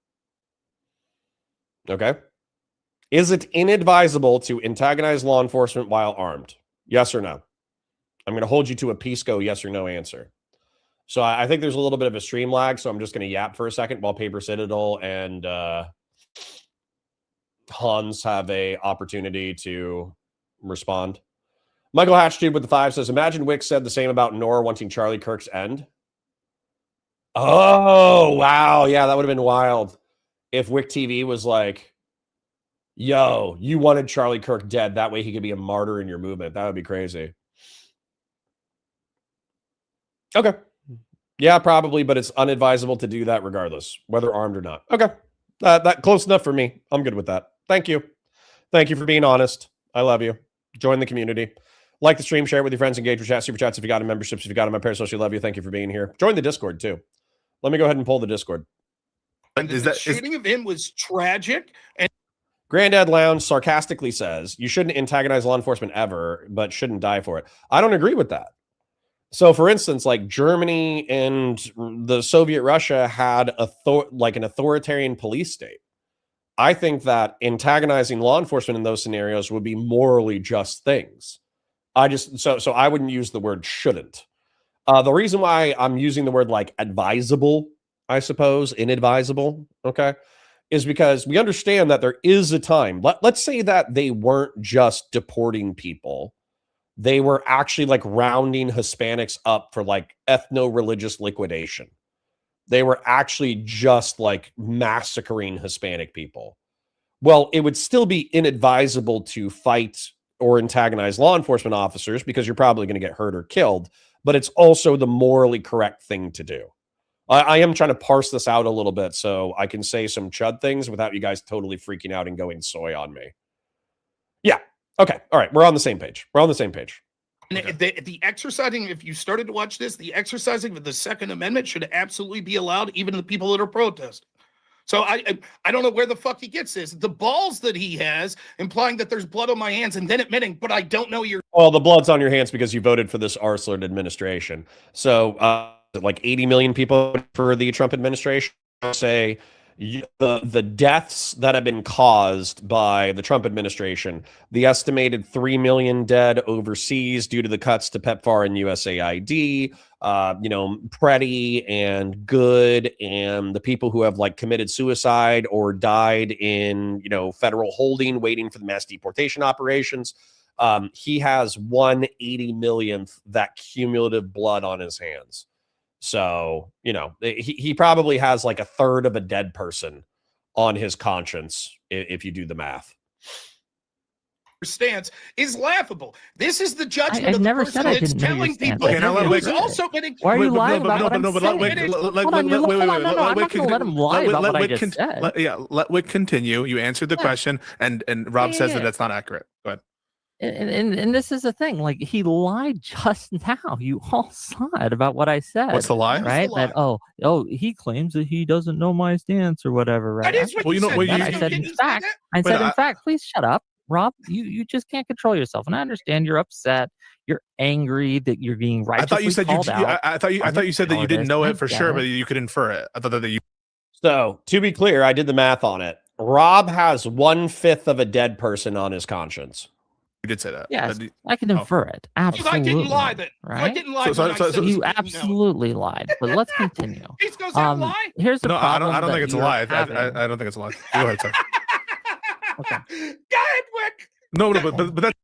Okay. Is it inadvisable to antagonize law enforcement while armed? Yes or no? I'm going to hold you to a Pisco yes or no answer. So I think there's a little bit of a stream lag, so I'm just going to yap for a second while Paper Citadel and Hans have a opportunity to respond. Michael Hatchdude with the 5 says, imagine Wick said the same about Noerr wanting Charlie Kirk's end. Oh, wow. Yeah, that would have been wild if Wick TV was like, yo, you wanted Charlie Kirk dead. That way he could be a martyr in your movement. That would be crazy. Okay. Yeah, probably, but it's unadvisable to do that regardless, whether armed or not. Okay. That close enough for me. I'm good with that. Thank you. Thank you for being honest. I love you. Join the community. Like the stream, share it with your friends, engage with chat, super chats if you got in, memberships if you got in, my parasocial, love you. Thank you for being here. Join the Discord too. Let me go ahead and pull the Discord. And the shooting of him was tragic. And Granddad Lounge sarcastically says, you shouldn't antagonize law enforcement ever, but shouldn't die for it. I don't agree with that. So, for instance, like Germany and the Soviet Russia had an authoritarian police state. I think that antagonizing law enforcement in those scenarios would be morally just things. So I wouldn't use the word shouldn't. The reason why I'm using the word like advisable, I suppose, inadvisable, okay, is because we understand that there is a time. Let's say that they weren't just deporting people. They were actually like rounding Hispanics up for like ethno-religious liquidation. They were actually just like massacring Hispanic people. Well, it would still be inadvisable to fight or antagonize law enforcement officers because you're probably going to get hurt or killed, but it's also the morally correct thing to do. I am trying to parse this out a little bit so I can say some chud things without you guys totally freaking out and going soy on me. Yeah. Okay. All right. We're on the same page. And the exercising, if you started to watch this, the exercising of the Second Amendment should absolutely be allowed, even to the people that are protesting. So I don't know where the fuck he gets this. The balls that he has, implying that there's blood on my hands, and then admitting, but I don't know your. Well, the blood's on your hands because you voted for this arsehole administration. So, like 80 million people for the Trump administration. Say the deaths that have been caused by the Trump administration, the estimated 3 million dead overseas due to the cuts to PEPFAR and USAID, Preddy and Good, and the people who have like committed suicide or died in, federal holding, waiting for the mass deportation operations. He has 180 millionth that cumulative blood on his hands. So, he probably has like a third of a dead person on his conscience if you do the math. Stance is laughable. This is the judgment I've of the never person said I that's didn't know your telling stance. people Okay, now let who's Wick- also getting. Why are you lying about what I'm but saying? let I just said. Let Wick continue. You answered the question, and Rob says that that's not accurate. Go ahead. And this is the thing, like he lied just now. You all saw it about what I said. What's the lie? Right? What's the lie? That he claims that he doesn't know my stance or whatever, right? That is what Well, you you know, said. well, That's you- I what said you in didn't fact, say that? in fact, please shut up, Rob. You just can't control yourself, and I understand you're upset. You're angry that you're being righteously I thought you said called out. I thought you said that you didn't know it for sure, but it. you could infer it. I thought that you. So, to be clear, I did the math on it. Rob has 1/5 of a dead person on his conscience. You did say that. Yes, I can infer it. Absolutely. I didn't lie then. Right? I didn't lie. So- when I so- said You I didn't know. absolutely lied. But let's continue. He goes that lie. Here's the No, problem. I don't think it's a lie. having. I don't think it's a lie. Go ahead, sir. Okay. Go ahead, Wick. No, but that's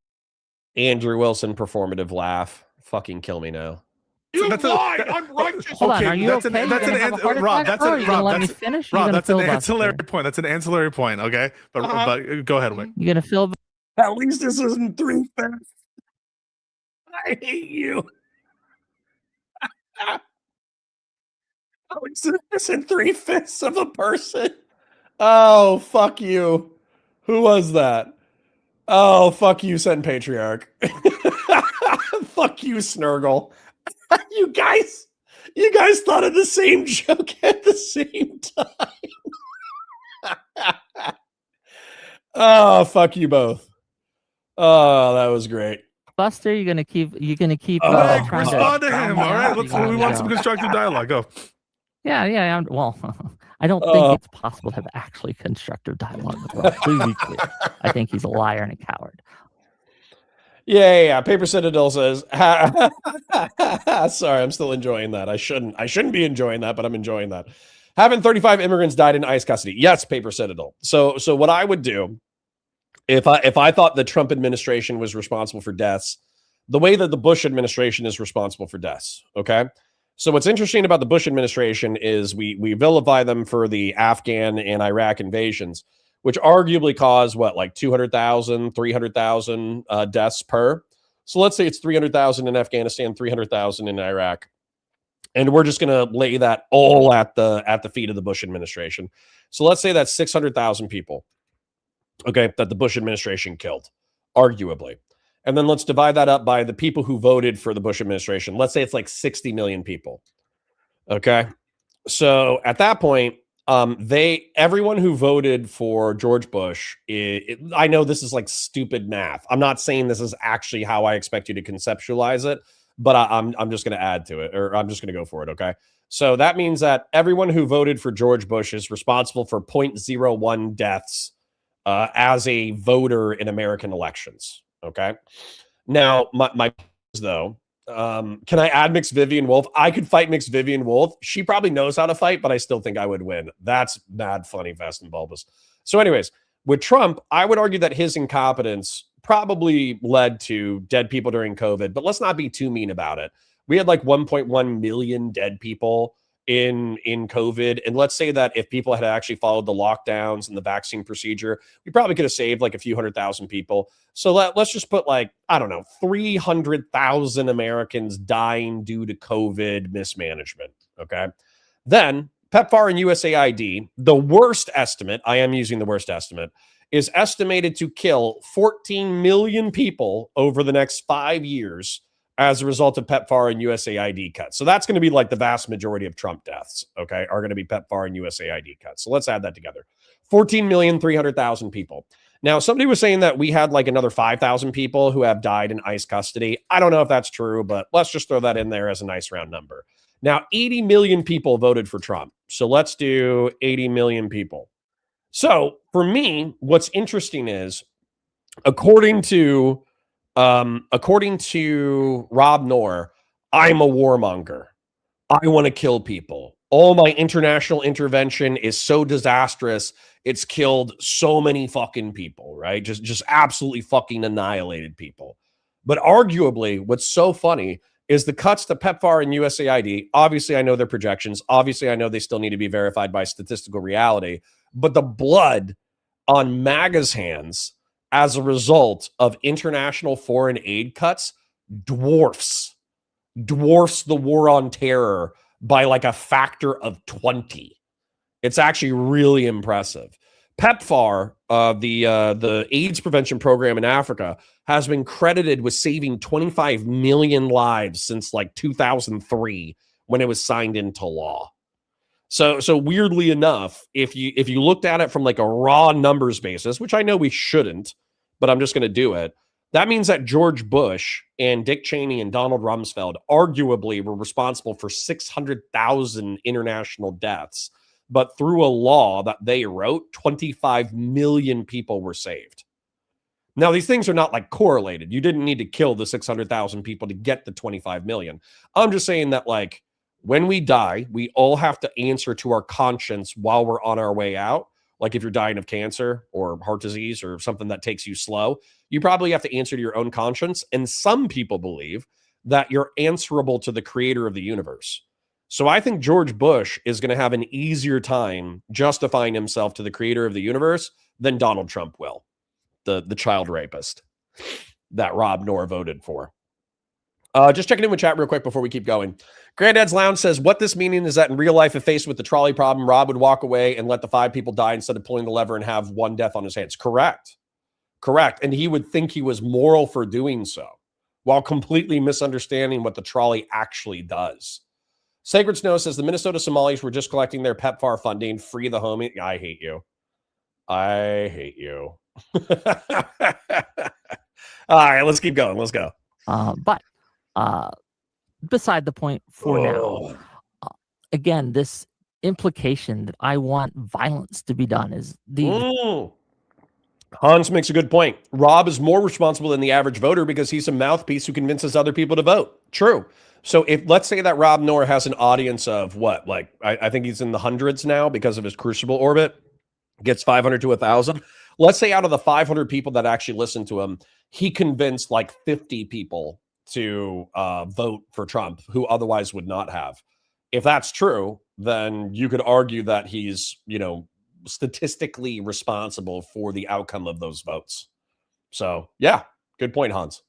Andrew Wilson performative laugh. Fucking kill me now. You That's a- lied. that- I'm righteous. Hold on, Okay, are you that's okay? an- You're that's gonna an have a ans- heart Rob, attack, that's or a- are you gonna Rob, let me that's- finish? You're Rob, gonna that's an filibuster. ancillary point. That's an ancillary point. Okay, but go ahead, Wick. You're gonna feel. At least this isn't 3/5. I hate you. At least this isn't 3/5 of a person. Oh, fuck you. Who was that? Oh, fuck you, Sen Patriarch. Fuck you, Snurgle. You guys thought of the same joke at the same time. Oh, fuck you both. Oh, that was great. Buster, you're gonna keep. Wick, trying respond to him. All right, You're gonna we want some go. constructive dialogue. Go. Yeah. Well, I don't think it's possible to have actually constructive dialogue with Rob. To be clear, I think he's a liar and a coward. Yeah. Paper Citadel says, sorry, I'm still enjoying that. I shouldn't be enjoying that, but I'm enjoying that. Having 35 immigrants died in ICE custody. Yes, Paper Citadel. So what I would do if I thought the Trump administration was responsible for deaths, the way that the Bush administration is responsible for deaths. Okay. So what's interesting about the Bush administration is we vilify them for the Afghan and Iraq invasions, which arguably caused like 200,000, 300,000 deaths per. So let's say it's 300,000 in Afghanistan, 300,000 in Iraq. And we're just going to lay that all at the feet of the Bush administration. So let's say that's 600,000 people, okay, that the Bush administration killed, arguably. And then let's divide that up by the people who voted for the Bush administration. Let's say it's like 60 million people. Okay. So at that point, everyone who voted for George Bush, I know this is like stupid math. I'm not saying this is actually how I expect you to conceptualize it, but I'm just going to add to it, or I'm just going to go for it. Okay. So that means that everyone who voted for George Bush is responsible for 0.01 deaths as a voter in American elections. Okay. Now, my though, can I add mixed Vivian Wolf? I could fight mixed Vivian Wolf. She probably knows how to fight, but I still think I would win. That's mad funny, fast and bulbous. So, anyways, with Trump, I would argue that his incompetence probably led to dead people during COVID, but let's not be too mean about it. We had like 1.1 million dead people in COVID, and let's say that if people had actually followed the lockdowns and the vaccine procedure, we probably could have saved like a few 100,000 people. So let's just put like, I don't know, 300,000 Americans dying due to COVID mismanagement. Okay. Then PEPFAR and USAID, the worst estimate, I am using the worst estimate, is estimated to kill 14 million people over the next 5 years as a result of PEPFAR and USAID cuts. So that's going to be like the vast majority of Trump deaths, okay, are going to be PEPFAR and USAID cuts. So let's add that together. 14,300,000 people. Now, somebody was saying that we had like another 5,000 people who have died in ICE custody. I don't know if that's true, but let's just throw that in there as a nice round number. Now, 80 million people voted for Trump. So let's do 80 million people. So for me, what's interesting is, according to Rob Noerr, I'm a warmonger. I want to kill people. All my international intervention is so disastrous. It's killed so many fucking people, right? Just absolutely fucking annihilated people. But arguably, what's so funny is the cuts to PEPFAR and USAID. Obviously, I know their projections. Obviously, I know they still need to be verified by statistical reality. But the blood on MAGA's hands as a result of international foreign aid cuts dwarfs the war on terror by like a factor of 20. It's actually really impressive. PEPFAR, the AIDS prevention program in Africa, has been credited with saving 25 million lives since like 2003 when it was signed into law. So weirdly enough, if you looked at it from like a raw numbers basis, which I know we shouldn't, but I'm just going to do it, that means that George Bush and Dick Cheney and Donald Rumsfeld arguably were responsible for 600,000 international deaths. But through a law that they wrote, 25 million people were saved. Now, these things are not like correlated. You didn't need to kill the 600,000 people to get the 25 million. I'm just saying that, like, when we die, we all have to answer to our conscience while we're on our way out. Like if you're dying of cancer or heart disease or something that takes you slow, you probably have to answer to your own conscience. And some people believe that you're answerable to the creator of the universe. So I think George Bush is going to have an easier time justifying himself to the creator of the universe than Donald Trump will, the child rapist that Rob Noerr voted for. Just checking in with chat real quick before we keep going. Granddad's Lounge says, what this meaning is that in real life, if faced with the trolley problem, Rob would walk away and let the 5 people die instead of pulling the lever and have 1 death on his hands. Correct. And he would think he was moral for doing so while completely misunderstanding what the trolley actually does. Sacred Snow says the Minnesota Somalis were just collecting their PEPFAR funding. Free the homie. I hate you. All right, let's keep going. Let's go. But beside the point for now, again, this implication that I want violence to be done is Hans makes a good point. Rob is more responsible than the average voter because he's a mouthpiece who convinces other people to vote. True. So if let's say that Rob Noerr has an audience of what, like I think he's in the hundreds now because of his Crucible orbit, gets 500 to 1,000. Let's say out of the 500 people that actually listen to him, he convinced like 50 people to vote for Trump who otherwise would not have. If that's true, then you could argue that he's, statistically responsible for the outcome of those votes. So, yeah, good point, Hans.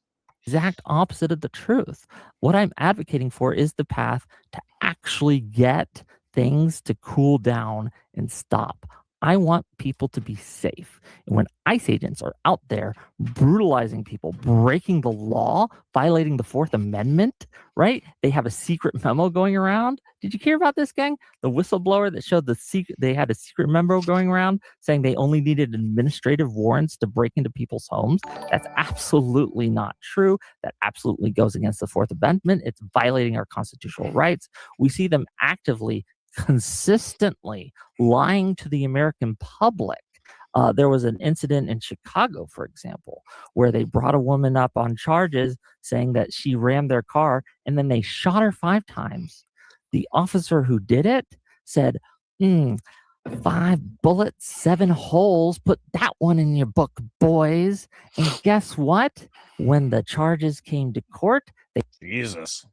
Exact opposite of the truth. What I'm advocating for is the path to actually get things to cool down and stop. I want people to be safe. And when ICE agents are out there brutalizing people, breaking the law, violating the Fourth Amendment, right? They have a secret memo going around. Did you hear about this, gang? The whistleblower that showed they had a secret memo going around saying they only needed administrative warrants to break into people's homes. That's absolutely not true. That absolutely goes against the Fourth Amendment. It's violating our constitutional rights. We see them actively, consistently lying to the American public. There was an incident in Chicago, for example, where they brought a woman up on charges saying that she rammed their car and then they shot her 5 times. The officer who did it said, 5 bullets, 7 holes. Put that one in your book, boys. And guess what? When the charges came to court, Jesus.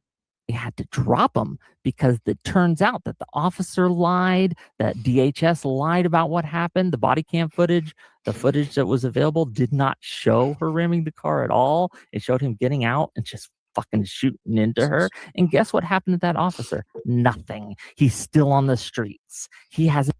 they had to drop them because it turns out that the officer lied, that DHS lied about what happened. The body cam footage, the footage that was available did not show her ramming the car at all. It showed him getting out and just fucking shooting into her. And guess what happened to that officer? Nothing. He's still on the streets. He hasn't.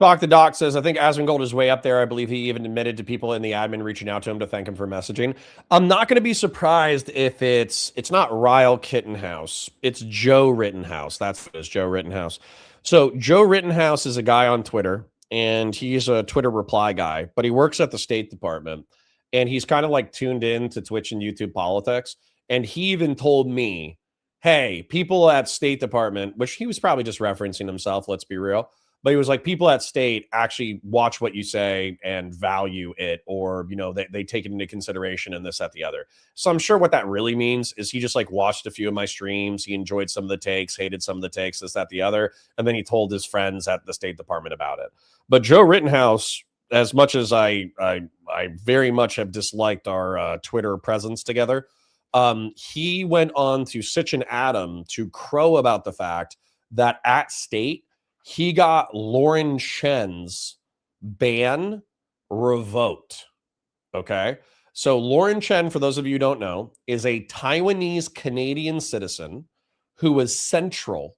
Doc the Doc says, I think Asmongold is way up there. I believe he even admitted to people in the admin reaching out to him to thank him for messaging. I'm not going to be surprised if it's not Ryle Kittenhouse. It's Joe Rittenhouse. That's what it is, Joe Rittenhouse. So Joe Rittenhouse is a guy on Twitter, and he's a Twitter reply guy, but he works at the State Department, and he's kind of like tuned in to Twitch and YouTube politics. And he even told me, hey, people at State Department, which he was probably just referencing himself, let's be real. But he was like, people at State actually watch what you say and value it, or, you know, they take it into consideration and this, that, the other. So I'm sure what that really means is he just like watched a few of my streams. He enjoyed some of the takes, hated some of the takes, this, that, the other. And then he told his friends at the State Department about it. But Joe Rittenhouse, as much as I very much have disliked our Twitter presence together, he went on to Sitch and Adam to crow about the fact that at State, he got Lauren Chen's ban revoked. Okay. So Lauren Chen, for those of you who don't know, is a Taiwanese Canadian citizen who was central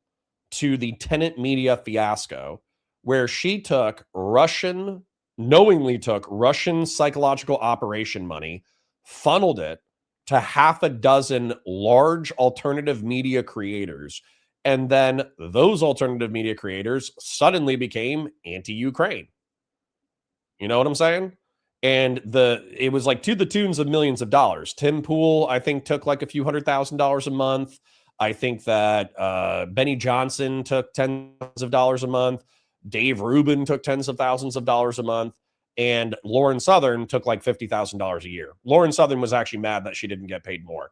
to the Tenet Media fiasco, where she knowingly took Russian psychological operation money, funneled it to 6 large alternative media creators. And then those alternative media creators suddenly became anti-Ukraine. You know what I'm saying? And it was like to the tunes of millions of dollars. Tim Pool, I think, took like a few $100,000 a month. I think that Benny Johnson took tens of dollars a month. Dave Rubin took tens of thousands of dollars a month. And Lauren Southern took like $50,000 a year. Lauren Southern was actually mad that she didn't get paid more.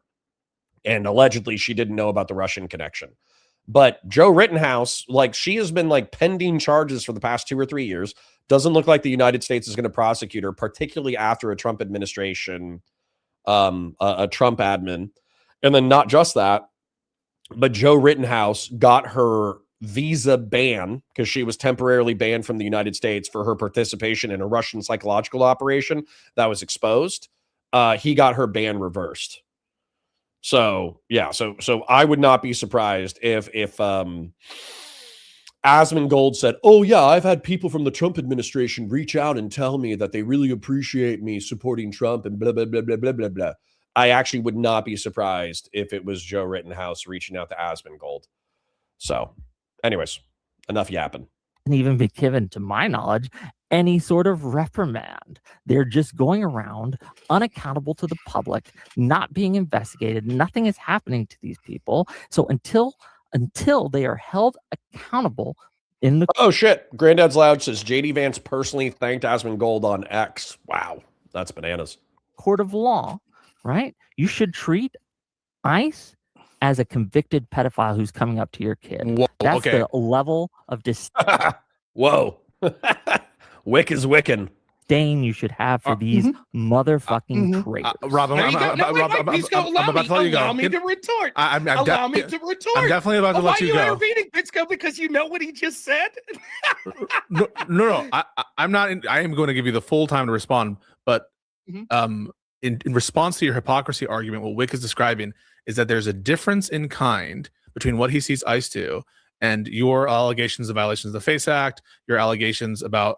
And allegedly she didn't know about the Russian connection. But Joe Rittenhouse, like, she has been like pending charges for the past 2 or 3 years. Doesn't look like the United States is going to prosecute her, particularly after a Trump administration, a Trump admin. And then not just that, but Joe Rittenhouse got her visa ban because she was temporarily banned from the United States for her participation in a Russian psychological operation that was exposed. He got her ban reversed. So yeah, so I would not be surprised if Asmongold said, "Oh yeah, I've had people from the Trump administration reach out and tell me that they really appreciate me supporting Trump and blah blah blah blah blah blah blah." I actually would not be surprised if it was Joe Rittenhouse reaching out to Asmongold. So, anyways, enough yapping. Even be given, to my knowledge, any sort of reprimand. They're just going around unaccountable to the public, not being investigated. Nothing is happening to these people. So until they are held accountable in the Oh shit, Granddad's Loud says JD Vance personally thanked Asmongold on X. Wow, that's bananas. court of law, right? You should treat ICE as a convicted pedophile who's coming up to your kid. Whoa, That's okay. the level of Whoa. Wick is wicking. disdain you should have for these motherfucking traitors. Rob, There you go. No, wait, please go. I'm about to let you go. Allow me to retort. Allow me to retort. I'm definitely about to let you go. Why are you go. intervening, Bitsko? Because you know what he just said? No. I'm not. I am going to give you the full time to respond. But in response to your hypocrisy argument, what Wick is describing is that there's a difference in kind between what he sees ICE do and your allegations of violations of the FACE Act, your allegations about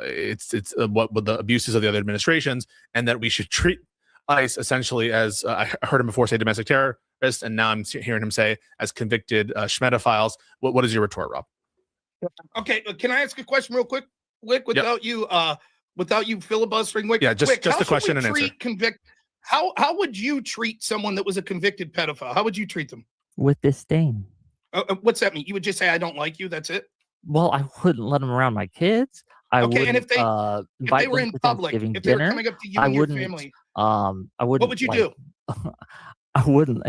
it's what the abuses of the other administrations, and that we should treat ICE essentially as I heard him before say domestic terrorists, and now I'm hearing him say as convicted schmetophiles. What is your retort, Rob? Okay, can I ask a question real quick, Wick, without you filibustering, Wick? Yeah, just Wick, a question and answer. How would you treat someone that was a convicted pedophile? How would you treat them? With disdain. What's that mean? You would just say, "I don't like you." That's it. Well, I wouldn't let them around my kids. I Okay, and wouldn't if they were in public, if they were coming up to you and your family, I wouldn't. what would you do? I wouldn't.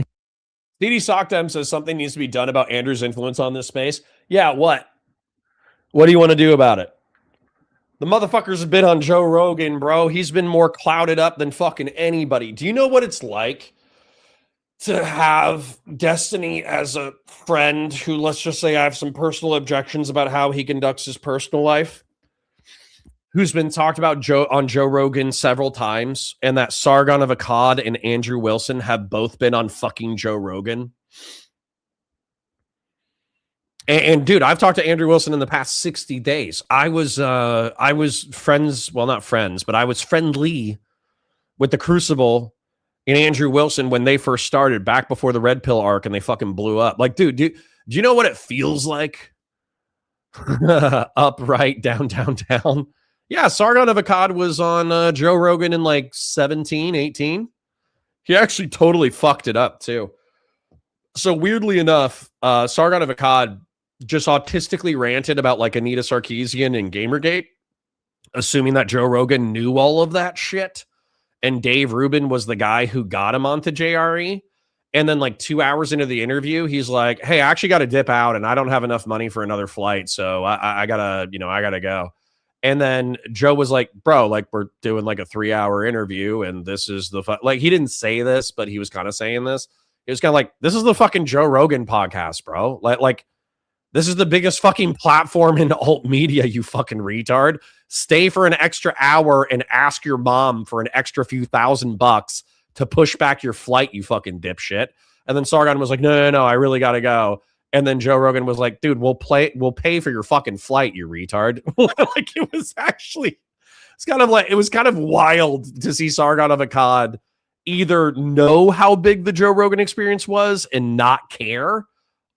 DD Sockdem says something needs to be done about Andrew's influence on this space. Yeah, what? What do you want to do about it? The motherfucker's been on Joe Rogan, bro. He's been more clouded up than fucking anybody. Do you know what it's like to have Destiny as a friend who, let's just say, I have some personal objections about how he conducts his personal life, who's been talked about on Joe Rogan several times, and that Sargon of Akkad and Andrew Wilson have both been on fucking Joe Rogan? And dude, I've talked to Andrew Wilson in the past 60 days. I was friends, well, not friends, but I was friendly with the Crucible and Andrew Wilson when they first started, back before the Red Pill arc, and they fucking blew up. Like, dude, do you know what it feels like? Up, right, down, down, down. Yeah, Sargon of Akkad was on Joe Rogan in like 17, 18. He actually totally fucked it up too. So weirdly enough, Sargon of Akkad just autistically ranted about like Anita Sarkeesian and Gamergate, assuming that Joe Rogan knew all of that shit. And Dave Rubin was the guy who got him onto JRE. And then like 2 hours into the interview, he's like, "Hey, I actually got to dip out and I don't have enough money for another flight. So I gotta go." And then Joe was like, "Bro, like we're doing like a 3-hour interview and this is the like," he didn't say this, but he was kind of saying this. It was kind of like, "This is the fucking Joe Rogan podcast, bro. Like this is the biggest fucking platform in alt media, you fucking retard. Stay for an extra hour and ask your mom for an extra few $1,000 to push back your flight, you fucking dipshit." And then Sargon was like, no, I really got to go. And then Joe Rogan was like, "Dude, we'll pay for your fucking flight, you retard." Like it was kind of wild to see Sargon of Akkad either know how big the Joe Rogan experience was and not care,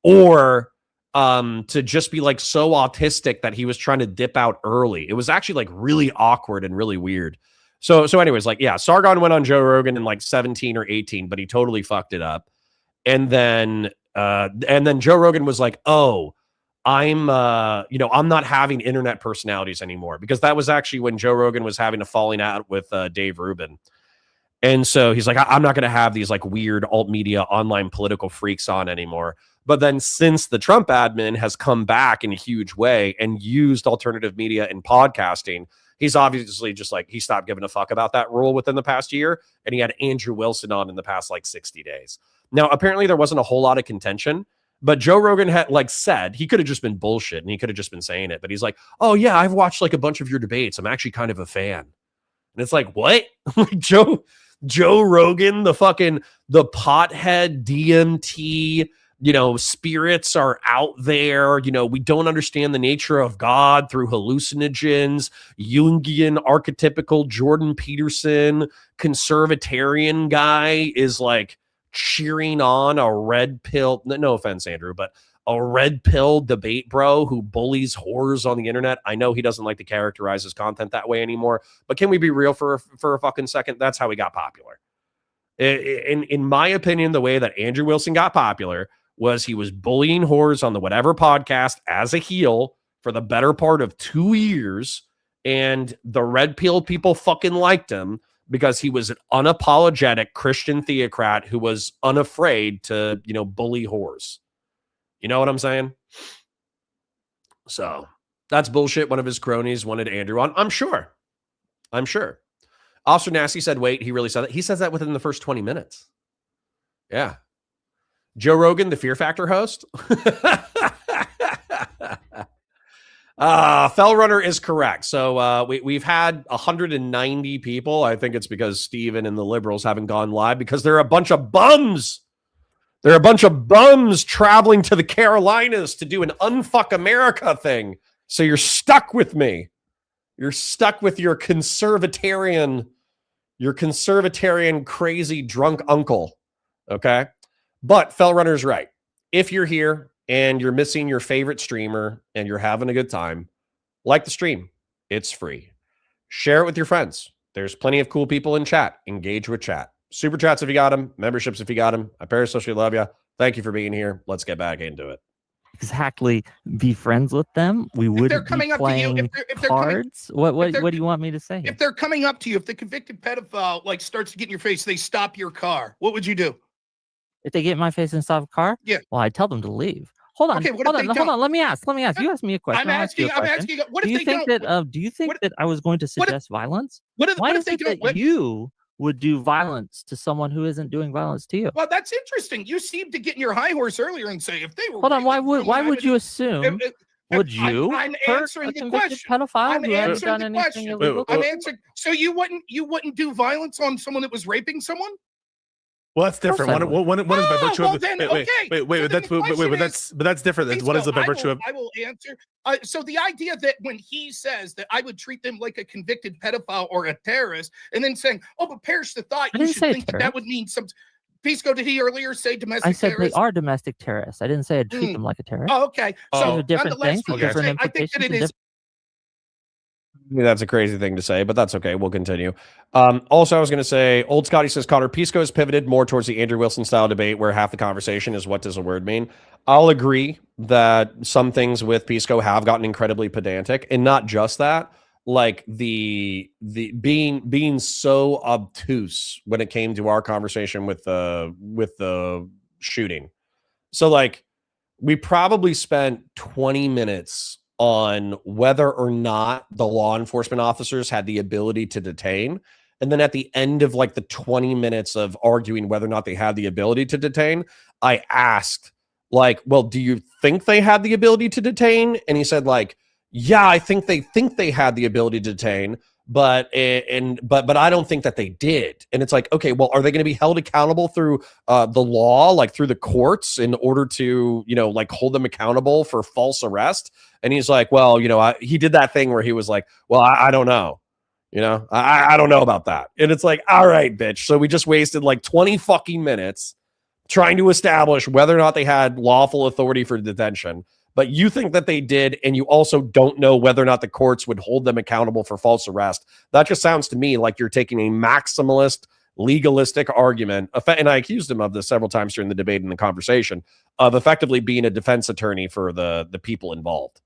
or to just be like so autistic that he was trying to dip out early. It was actually like really awkward and really weird. So anyways, like, yeah, Sargon went on Joe Rogan in like 17 or 18, but he totally fucked it up. And then Joe Rogan was like, "Oh, I'm not having internet personalities anymore," because that was actually when Joe Rogan was having a falling out with Dave Rubin. And so he's like, "I'm not going to have these like weird alt media online political freaks on anymore." But then since the Trump admin has come back in a huge way and used alternative media and podcasting, he's obviously just like, he stopped giving a fuck about that rule within the past year. And he had Andrew Wilson on in the past like 60 days. Now, apparently there wasn't a whole lot of contention, but Joe Rogan had like said, he could have just been bullshit and he could have just been saying it. But he's like, "Oh yeah, I've watched like a bunch of your debates. I'm actually kind of a fan." And it's like, what? Joe Rogan, the pothead DMT, spirits are out there. We don't understand the nature of God through hallucinogens. Jungian archetypical Jordan Peterson conservatarian guy is like cheering on a red pill. No offense, Andrew, but a red pill debate bro who bullies whores on the internet. I know he doesn't like to characterize his content that way anymore, but can we be real for a fucking second? That's how he got popular. In my opinion, the way that Andrew Wilson got popular was he was bullying whores on the whatever podcast as a heel for the better part of 2 years. And the red pill people fucking liked him because he was an unapologetic Christian theocrat who was unafraid to, bully whores. You know what I'm saying? So that's bullshit. One of his cronies wanted Andrew on. I'm sure. Officer Nasty said, "Wait, he really said that." He says that within the first 20 minutes. Yeah. Joe Rogan, the Fear Factor host. Fell Runner is correct. So we've had 190 people. I think it's because Steven and the liberals haven't gone live because they're a bunch of bums. They're a bunch of bums traveling to the Carolinas to do an unfuck America thing. So you're stuck with me. You're stuck with your conservatarian crazy drunk uncle. Okay. But Fellrunner's right. If you're here and you're missing your favorite streamer and you're having a good time, like the stream. It's free. Share it with your friends. There's plenty of cool people in chat. Engage with chat. Super chats if you got them. Memberships if you got them. I parasocially love you. Thank you for being here. Let's get back into it. Exactly. Be friends with them. We wouldn't they're coming be up to you, playing if they're coming- cards. What do you want me to say? If they're coming up to you, if the convicted pedophile like starts to get in your face, they stop your car. What would you do? If they get in my face and stop a car, Yeah. Well, I tell them to leave. Hold on. Okay, what if hold they on. Hold don't? on. Let me ask. You asked me a question. I'm I'll ask you asking. a I'm question. asking. What Do if you they think don't? that? Do you think what- that I was going to what if- suggest violence? What if, Why what is if they it don't? that you would do violence to someone who isn't doing violence to you? Well, that's interesting. You seemed to get in your high horse earlier and say if they were. Hold on. Why raping would someone, you assume? Would you I'm hurt answering a the convicted question. pedophile I'm who hasn't answering done the anything question. illegal? I'm answering. So you wouldn't do violence on someone that was raping someone? Well, that's different. I One is by virtue well of then, wait, okay. So then that's the question but that's different. Please What is go. it by virtue of? I will answer. So the idea that when he says that I would treat them like a convicted pedophile or a terrorist, and then saying, "Oh, but perish the thought," I you didn't should say think that would mean some. Pisco, did he earlier say domestic I said terrorist? they are domestic terrorists. I didn't say I'd treat Mm. them like a terrorist. Oh, okay. Oh. So Those are different nonetheless, things with what you're different saying, I think that implications. it and is. I mean, that's a crazy thing to say, but that's okay. We'll continue. Also, I was going to say, Old Scotty says, Connor, Pisco has pivoted more towards the Andrew Wilson style debate where half the conversation is what does a word mean? I'll agree that some things with Pisco have gotten incredibly pedantic, and not just that, like the being so obtuse when it came to our conversation with the shooting. So like we probably spent 20 minutes on whether or not the law enforcement officers had the ability to detain. And then at the end of like the 20 minutes of arguing whether or not they had the ability to detain, I asked, like, well, do you think they had the ability to detain? And he said, like, yeah, I think they had the ability to detain, but I don't think that they did. And it's like, okay, well, are they going to be held accountable through the law, like through the courts, in order to, like hold them accountable for false arrest? And he's like, well, he did that thing where he was like, well, I don't know. I don't know about that. And it's like, all right, bitch. So we just wasted like 20 fucking minutes trying to establish whether or not they had lawful authority for detention. But you think that they did, and you also don't know whether or not the courts would hold them accountable for false arrest. That just sounds to me like you're taking a maximalist, legalistic argument. And I accused him of this several times during the debate and the conversation of effectively being a defense attorney for the people involved.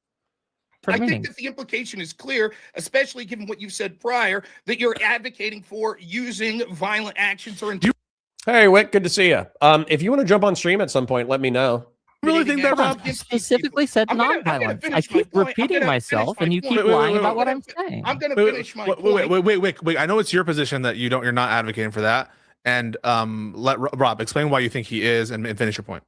I think that the implication is clear, especially given what you said prior, that you're advocating for using violent actions or. Hey, Wick, good to see you. If you want to jump on stream at some point, let me know. Really think that, Rob? I specifically said nonviolence. I keep repeating myself, and you keep lying about what I'm saying. I'm going to finish my point. Wait. I know it's your position that you're not advocating for that. And let Rob explain why you think he is, and finish your point.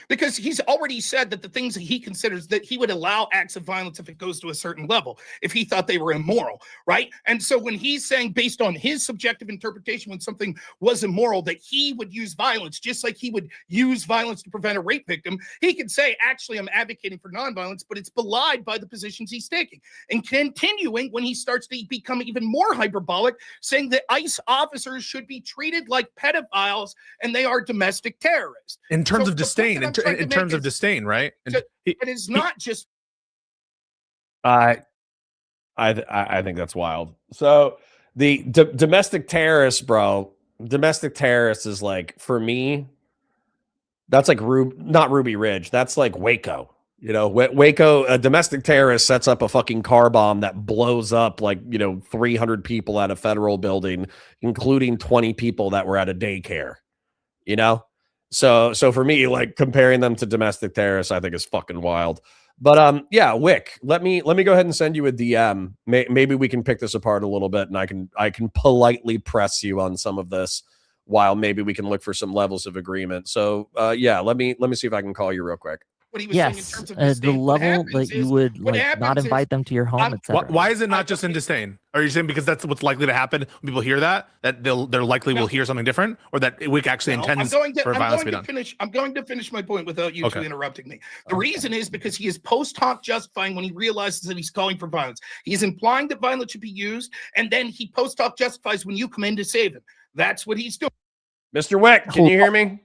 Because he's already said that the things that he considers that he would allow acts of violence if it goes to a certain level, if he thought they were immoral, right? And so when he's saying based on his subjective interpretation, when something was immoral, that he would use violence, just like he would use violence to prevent a rape victim, he could say, actually, I'm advocating for nonviolence, but it's belied by the positions he's taking. And continuing when he starts to become even more hyperbolic, saying that ICE officers should be treated like pedophiles and they are domestic terrorists. In terms So of the disdain, point that I'm trying to in terms make of is- disdain, right? And So it is not just. I think that's wild. So the domestic terrorist, bro, domestic terrorist is like, for me, that's like not Ruby Ridge. That's like Waco. Waco, a domestic terrorist sets up a fucking car bomb that blows up like, 300 people at a federal building, including 20 people that were at a daycare, So for me, like comparing them to domestic terrorists, I think is fucking wild. But yeah, Wick, let me go ahead and send you a DM. Maybe we can pick this apart a little bit, and I can politely press you on some of this, while maybe we can look for some levels of agreement. So yeah, let me see if I can call you real quick. what he was saying in Yes, terms of the disdain. What level happens that you is- would what like not happens is invite them to your home, I'm- etc. Why is it not I- just in disdain? Are you saying because that's what's likely to happen when people hear that they're likely will hear something different, or that Wick actually No, intends for violence to be done? I'm going to finish my point without you two Okay. interrupting me. The reason is because he is post hoc justifying when he realizes that he's calling for violence. He's implying that violence should be used, and then he post hoc justifies when you come in to save him. That's what he's doing. Mr. Wick, can you hear me?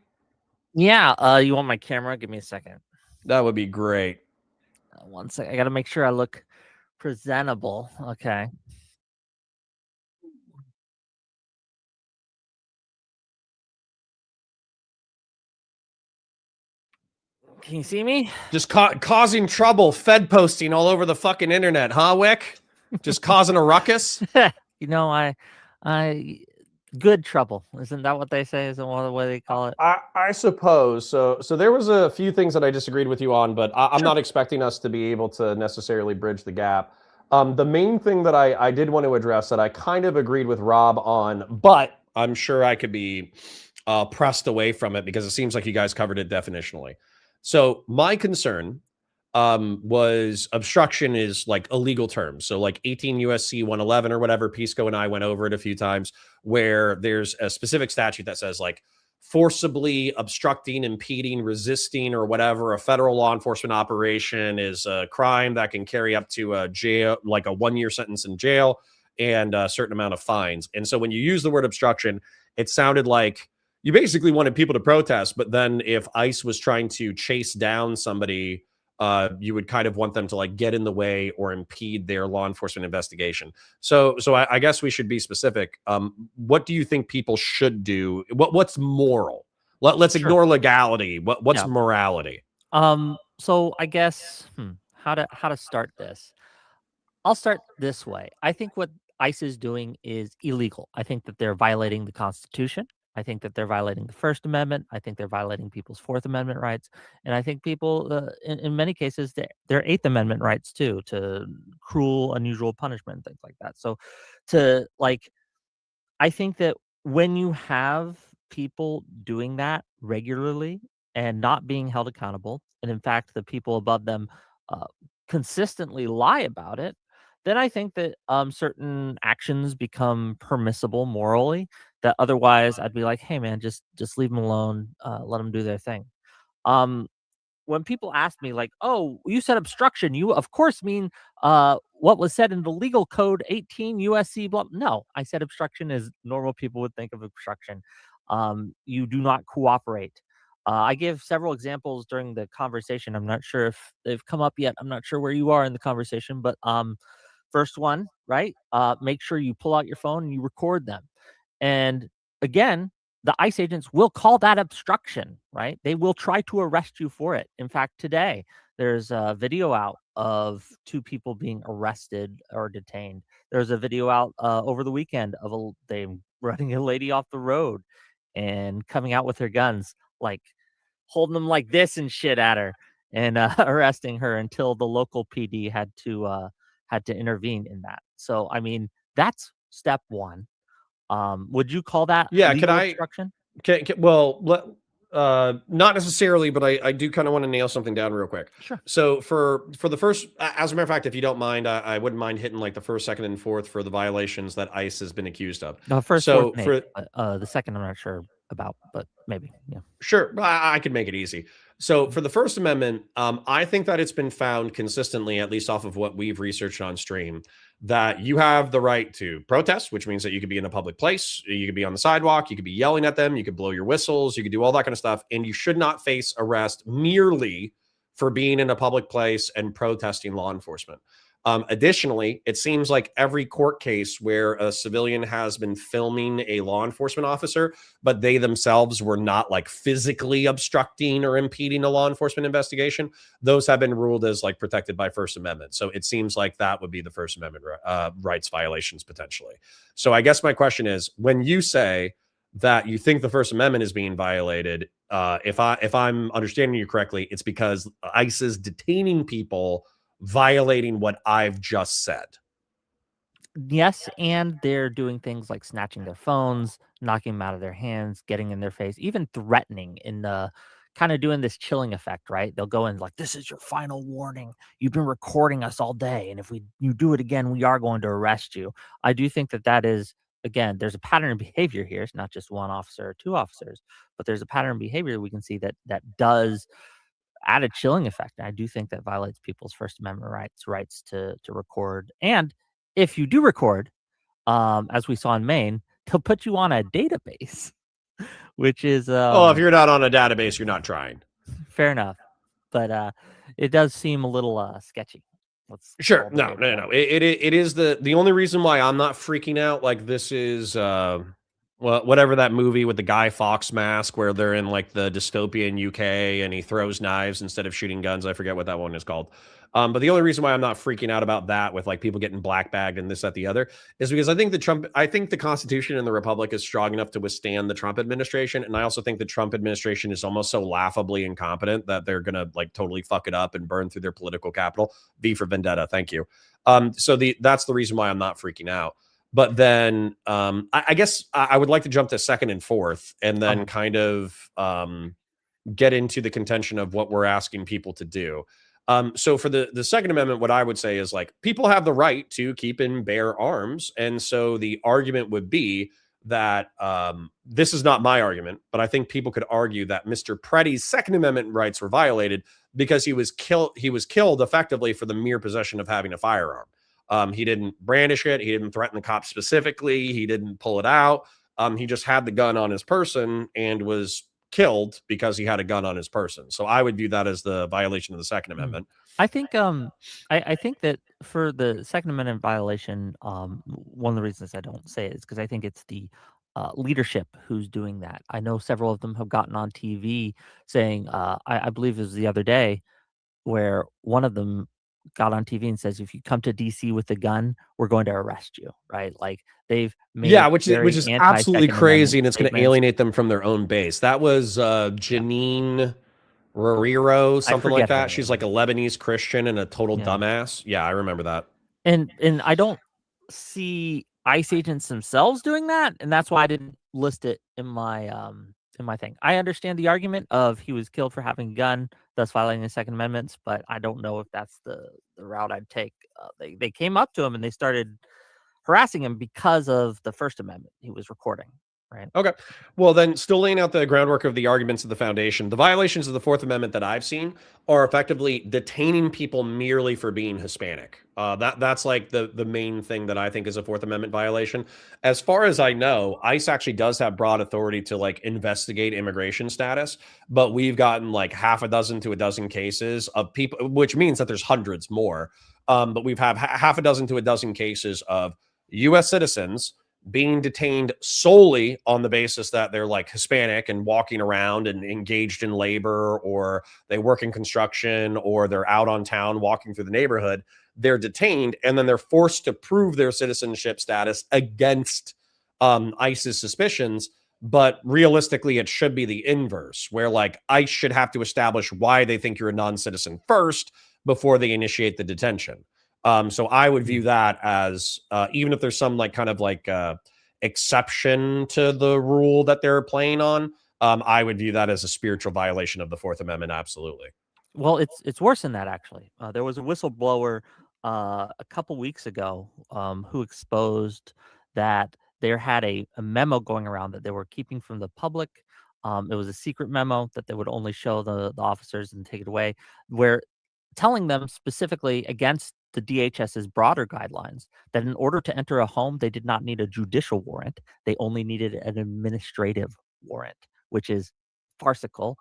Yeah, you want my camera? Give me a second. That would be great. 1 second. I got to make sure I look presentable. Okay. Can you see me? Just causing trouble, Fed posting all over the fucking internet, huh, Wick? Just causing a ruckus. You know, I good trouble. Isn't that what they say? Isn't what the way they call it? I suppose so. So there was a few things that I disagreed with you on, but I'm not expecting us to be able to necessarily bridge the gap. The main thing that I did want to address that I kind of agreed with Rob on, but I'm sure I could be pressed away from it because it seems like you guys covered it definitionally. So my concern was obstruction is like a legal term. So like 18 USC 111 or whatever, Pisco and I went over it a few times, where there's a specific statute that says like forcibly obstructing, impeding, resisting, or whatever a federal law enforcement operation is a crime that can carry up to a jail, like a 1-year sentence in jail and a certain amount of fines. And so when you use the word obstruction, it sounded like you basically wanted people to protest, but then if ICE was trying to chase down somebody, you would kind of want them to like get in the way or impede their law enforcement investigation. So I guess we should be specific. What do you think people should do? What's moral? Let's ignore legality. What's morality? So I guess how to start this. I'll start this way. I think what ICE is doing is illegal. I think that they're violating the Constitution. I think that they're violating the First Amendment. I think they're violating people's Fourth Amendment rights, and I think people, in many cases, their Eighth Amendment rights too, to cruel, unusual punishment, things like that. So, I think that when you have people doing that regularly and not being held accountable, and in fact, the people above them uh, consistently lie about it, then I think that certain actions become permissible morally. That otherwise, I'd be like, "Hey, man, just leave them alone. Let them do their thing." Um, when people ask me like, "Oh, you said obstruction," you of course mean what was said in the legal code 18 USC blah. No, I said obstruction as normal people would think of obstruction. You do not cooperate. I gave several examples during the conversation. I'm not sure if they've come up yet. I'm not sure where you are in the conversation, but first one, right? Make sure you pull out your phone and you record them. And again, the ICE agents will call that obstruction, right? They will try to arrest you for it. In fact, today there's a video out of 2 people being arrested or detained. There's a video out over the weekend of them running a lady off the road and coming out with her guns, like holding them like this and shit at her and arresting her until the local PD had to intervene in that. So, I mean, that's step one. Would you call that legal obstruction? Not necessarily, but I do kind of want to nail something down real quick. Sure. So for the first, as a matter of fact, if you don't mind, I wouldn't mind hitting like the first, second, and fourth for the violations that ICE has been accused of. No, first, So fourth, maybe, but, the second I'm not sure about, but maybe. Yeah. Sure, I can make it easy. So for the First Amendment, I think that it's been found consistently, at least off of what we've researched on stream, that you have the right to protest, which means that you could be in a public place, you could be on the sidewalk, you could be yelling at them, you could blow your whistles, you could do all that kind of stuff, and you should not face arrest merely for being in a public place and protesting law enforcement. Additionally, it seems like every court case where a civilian has been filming a law enforcement officer, but they themselves were not like physically obstructing or impeding a law enforcement investigation, those have been ruled as like protected by First Amendment. So it seems like that would be the First Amendment rights violations potentially. So I guess my question is, when you say that you think the First Amendment is being violated, if I'm understanding you correctly, it's because ICE is detaining people violating what I've just said. Yes, and they're doing things like snatching their phones, knocking them out of their hands, getting in their face, even threatening in the kind of doing this chilling effect, right? They'll go in like, "This is your final warning. You've been recording us all day, and if you do it again, we are going to arrest you." I do think that is, again, there's a pattern of behavior here. It's not just one officer or two officers, but there's a pattern of behavior we can see that does add a chilling effect. And I do think that violates people's First Amendment rights to record. And if you do record, as we saw in Maine, they'll put you on a database, which is Oh, if you're not on a database, you're not trying. fair enough. But it does seem a little sketchy. Sure. No. It is the only reason why I'm not freaking out. Like, this is well, whatever that movie with the Guy Fawkes mask where they're in like the dystopian UK and he throws knives instead of shooting guns. I forget what that one is called. But the only reason why I'm not freaking out about that with like people getting black bagged and this, that, the other is because I think the Constitution and the Republic is strong enough to withstand the Trump administration. And I also think the Trump administration is almost so laughably incompetent that they're going to like totally fuck it up and burn through their political capital. V for Vendetta. Thank you. So that's the reason why I'm not freaking out. But then I guess I would like to jump to second and fourth and then kind of get into the contention of what we're asking people to do. So for the Second Amendment, what I would say is like people have the right to keep and bear arms. And so the argument would be that this is not my argument, but I think people could argue that Mr. Preddy's Second Amendment rights were violated because he was killed effectively for the mere possession of having a firearm. He didn't brandish it. He didn't threaten the cops specifically. He didn't pull it out. He just had the gun on his person and was killed because he had a gun on his person. So I would view that as the violation of the Second Amendment. I think I think that for the Second Amendment violation, one of the reasons I don't say it is because I think it's the leadership who's doing that. I know several of them have gotten on TV saying, I believe it was the other day, where one of them got on TV and says, "If you come to DC with a gun, we're going to arrest you." Right? Like they've made which is absolutely crazy, and it's going to alienate them from their own base. That was Janine Rariro, something like that. She's like a Lebanese Christian and a total dumbass. Yeah, I remember that. And I don't see ICE agents themselves doing that, and that's why I didn't list it in my thing. I understand the argument of he was killed for having a gun, thus violating the Second Amendment, but I don't know if that's the route I'd take. They came up to him and they started harassing him because of the First Amendment. He was recording. Right. Okay. Well, then still laying out the groundwork of the arguments of the foundation, the violations of the Fourth Amendment that I've seen are effectively detaining people merely for being Hispanic. That's like the main thing that I think is a Fourth Amendment violation. As far as I know, ICE actually does have broad authority to like investigate immigration status, but we've gotten like half a dozen to a dozen cases of people, which means that there's hundreds more. But we've had half a dozen to a dozen cases of U.S. citizens being detained solely on the basis that they're like Hispanic and walking around and engaged in labor, or they work in construction, or they're out on town walking through the neighborhood. They're detained and then they're forced to prove their citizenship status against ICE's suspicions. But realistically, it should be the inverse, where like ICE should have to establish why they think you're a non-citizen first before they initiate the detention. So I would view that as even if there's some like kind of like exception to the rule that they're playing on, I would view that as a spiritual violation of the Fourth Amendment. Absolutely. Well, it's worse than that, actually. There was a whistleblower a couple weeks ago who exposed that there had a memo going around that they were keeping from the public. It was a secret memo that they would only show the officers and take it away, where telling them specifically against the DHS's broader guidelines that in order to enter a home, they did not need a judicial warrant. They only needed an administrative warrant, which is farcical.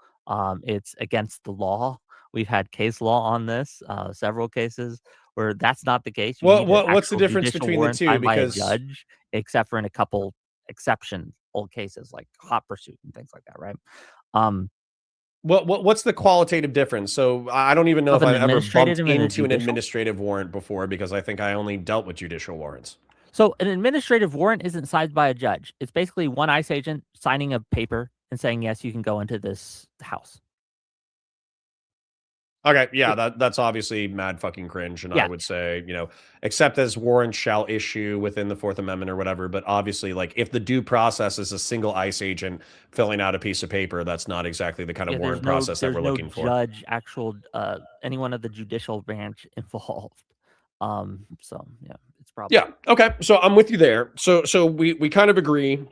It's against the law. We've had case law on this, several cases where that's not the case. What's the difference between the two? Because by a judge, except for in a couple exception old cases like hot pursuit and things like that, right? What's the qualitative difference? So I don't even know if I've ever bumped into an administrative warrant before, because I think I only dealt with judicial warrants. So an administrative warrant isn't signed by a judge. It's basically one ICE agent signing a paper and saying, yes, you can go into this house. Okay, yeah, that's obviously mad fucking cringe, and I would say, except as warrants shall issue within the Fourth Amendment or whatever, but obviously, like, if the due process is a single ICE agent filling out a piece of paper, that's not exactly the kind of warrant process that we're looking for. Judge, actual, anyone of the judicial branch involved. So yeah, it's probably okay. So I'm with you there. So we kind of agree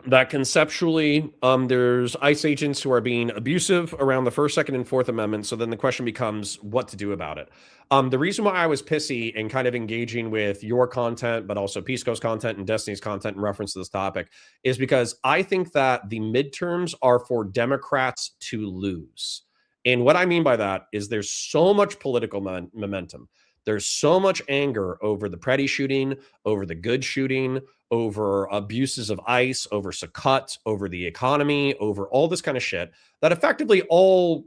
that conceptually, there's ICE agents who are being abusive around the First, Second, and Fourth Amendment. So then the question becomes what to do about it. The reason why I was pissy and kind of engaging with your content, but also Peace Coast content and Destiny's content in reference to this topic, is because I think that the midterms are for Democrats to lose. And what I mean by that is there's so much political momentum. There's so much anger over the Preddy shooting, over the Good shooting, over abuses of ICE, over Sakat, over the economy, over all this kind of shit, that effectively all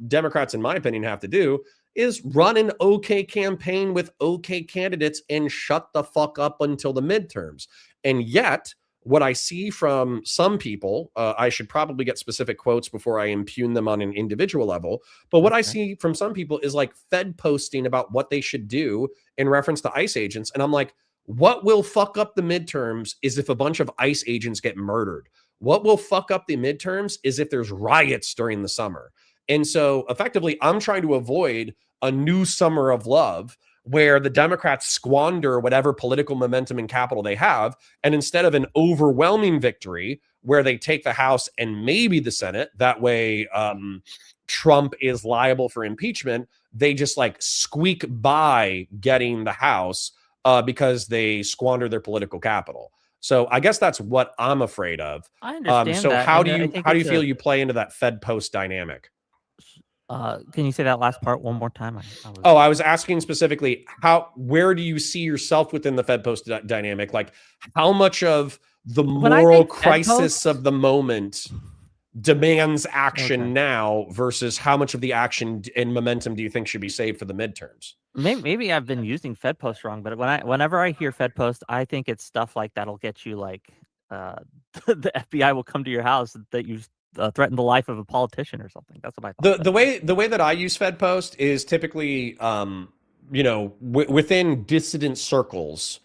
Democrats, in my opinion, have to do is run an okay campaign with okay candidates and shut the fuck up until the midterms. And yet, what I see from some people, I should probably get specific quotes before I impugn them on an individual level, but what I see from some people is like Fed posting about what they should do in reference to ICE agents. And I'm like, what will fuck up the midterms is if a bunch of ICE agents get murdered. What will fuck up the midterms is if there's riots during the summer. And so effectively, I'm trying to avoid a new summer of love where the Democrats squander whatever political momentum and capital they have. And instead of an overwhelming victory where they take the House and maybe the Senate, that way Trump is liable for impeachment, they just like squeak by getting the House because they squander their political capital. So I guess that's what I'm afraid of. I understand so that. how And do you feel you play into that Fed post dynamic? Can you say that last part one more time? I was asking specifically where do you see yourself within the Fed post dynamic? Like how much of the moral crisis of the moment demands action now versus how much of the action and momentum do you think should be saved for the midterms? Maybe I've been using Fed post wrong, but whenever I hear Fed post, I think it's stuff like that'll get you like the FBI will come to your house that you threatened the life of a politician or something. That's what I thought. The way that I use Fed post is typically within dissident circles.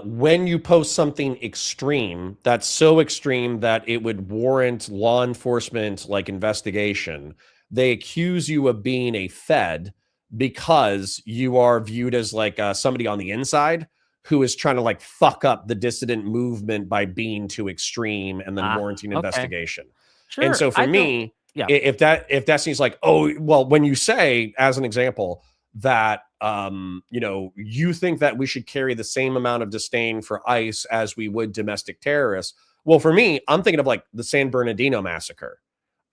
When you post something extreme, that's so extreme that it would warrant law enforcement like investigation, they accuse you of being a Fed because you are viewed as like somebody on the inside who is trying to like fuck up the dissident movement by being too extreme and then warranting investigation. Sure, and so for me, if Destiny's like, oh, well, when you say, as an example, that you think that we should carry the same amount of disdain for ICE as we would domestic terrorists. Well, for me, I'm thinking of like the San Bernardino massacre.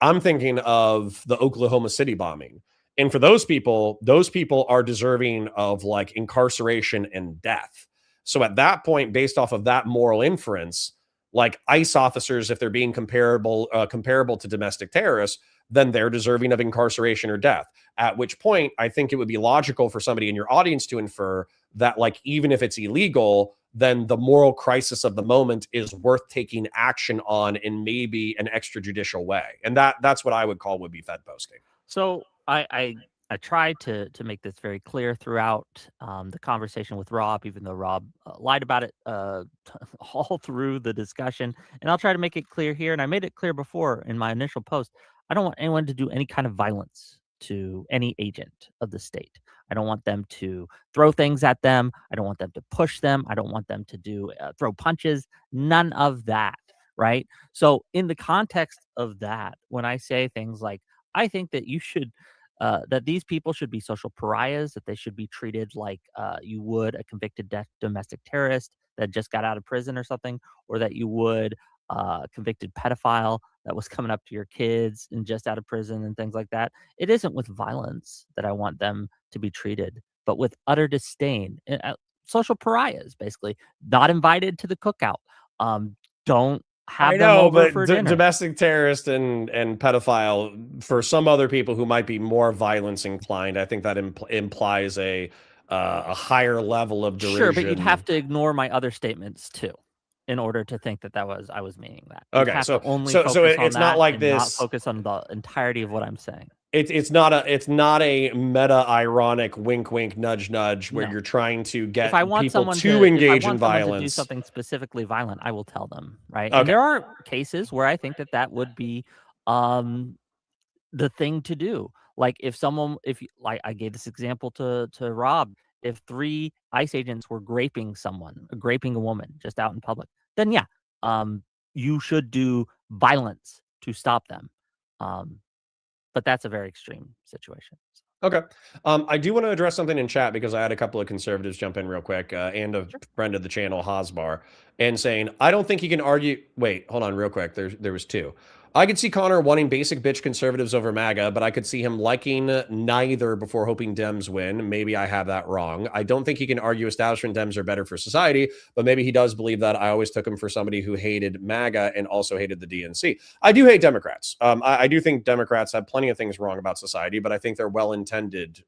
I'm thinking of the Oklahoma City bombing. And for those people are deserving of like incarceration and death. So at that point, based off of that moral inference, like ICE officers, if they're being comparable to domestic terrorists, then they're deserving of incarceration or death. At which point, I think it would be logical for somebody in your audience to infer that, like, even if it's illegal, then the moral crisis of the moment is worth taking action on in maybe an extrajudicial way. And that's what I would call would be Fed posting. So I tried to make this very clear throughout the conversation with Rob, even though Rob lied about it all through the discussion. And I'll try to make it clear here. And I made it clear before in my initial post. I don't want anyone to do any kind of violence to any agent of the state. I don't want them to throw things at them. I don't want them to push them. I don't want them to do throw punches. None of that. Right. So in the context of that, when I say things like, I think that you should that these people should be social pariahs, that they should be treated like you would a convicted domestic terrorist that just got out of prison or something, or that you would a convicted pedophile that was coming up to your kids and just out of prison and things like that. It isn't with violence that I want them to be treated, but with utter disdain. Social pariahs, basically, not invited to the cookout. Don't have them over for dinner. Domestic terrorist and pedophile, for some other people who might be more violence inclined, I think that implies a higher level of derision. Sure, but you'd have to ignore my other statements too in order to think that I was meaning that. Okay, so it's not like this. Not focus on the entirety of what I'm saying. It's not a meta ironic wink wink nudge nudge where No. you're trying to get If I want people someone to if I engage in want someone to do violence. something specifically violent, I will tell them, right? Okay. And there are cases where I think that would be the thing to do. Like if like I gave this example to Rob, if 3 ICE agents were graping a woman just out in public, then yeah, you should do violence to stop them. But that's a very extreme situation. Okay. I do want to address something in chat because I had a couple of conservatives jump in real quick, and a friend of the channel, Hosbar, and saying, I don't think he can argue. Wait, hold on real quick. There was 2. I could see Connor wanting basic bitch conservatives over MAGA, but I could see him liking neither before hoping Dems win. Maybe I have that wrong. I don't think he can argue establishment Dems are better for society, but maybe he does believe that. I always took him for somebody who hated MAGA and also hated the DNC. I do hate Democrats. I do think Democrats have plenty of things wrong about society, but I think they're well-intended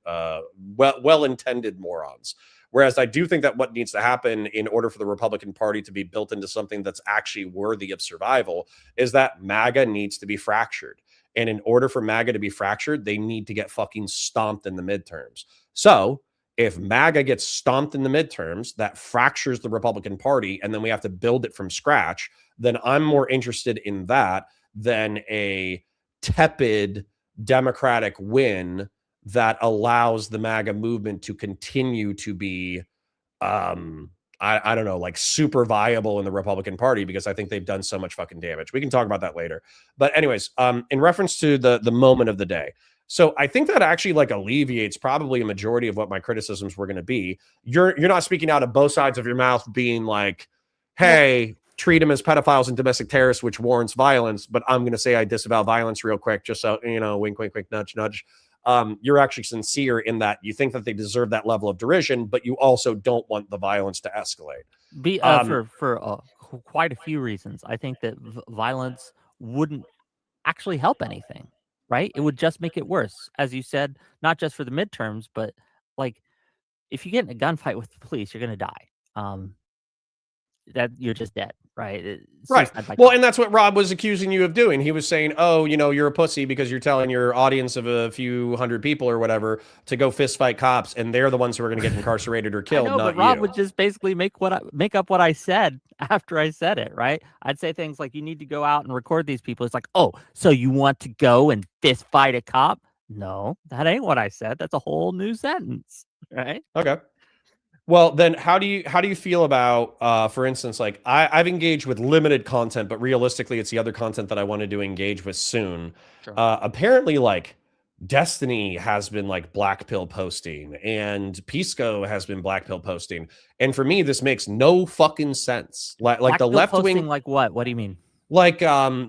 morons. Whereas I do think that what needs to happen in order for the Republican Party to be built into something that's actually worthy of survival is that MAGA needs to be fractured. And in order for MAGA to be fractured, they need to get fucking stomped in the midterms. So if MAGA gets stomped in the midterms, that fractures the Republican Party, and then we have to build it from scratch, then I'm more interested in that than a tepid Democratic win that allows the MAGA movement to continue to be, I don't know, like super viable in the Republican Party, because I think they've done so much fucking damage. We can talk about that later. But anyways, in reference to the moment of the day. So I think that actually like alleviates probably a majority of what my criticisms were going to be. You're not speaking out of both sides of your mouth being like, hey, treat them as pedophiles and domestic terrorists, which warrants violence. But I'm going to say I disavow violence real quick, just so, wink, wink, wink, nudge, nudge. You're actually sincere in that you think that they deserve that level of derision, but you also don't want the violence to escalate. For quite a few reasons. I think that violence wouldn't actually help anything, right? It would just make it worse. As you said, not just for the midterms, but like if you get in a gunfight with the police, you're going to die. That you're just dead, right? Right. Well, and that's what Rob was accusing you of doing. He was saying, oh, you're a pussy because you're telling your audience of a few hundred people or whatever to go fist fight cops, and they're the ones who are going to get incarcerated or killed, not but Rob you. would just basically make up what I said after I said it, right? I'd say things like, you need to go out and record these people. It's like, oh, so you want to go and fist fight a cop? No, that ain't what I said. That's a whole new sentence, right? Okay. Well, then how do you feel about, for instance, like I've engaged with limited content, but realistically, it's the other content that I wanted to engage with soon. Sure. Apparently, like Destiny has been like black pill posting, and Pisco has been black pill posting, and for me, this makes no fucking sense. Like Black the pill left posting, wing, like what? What do you mean? like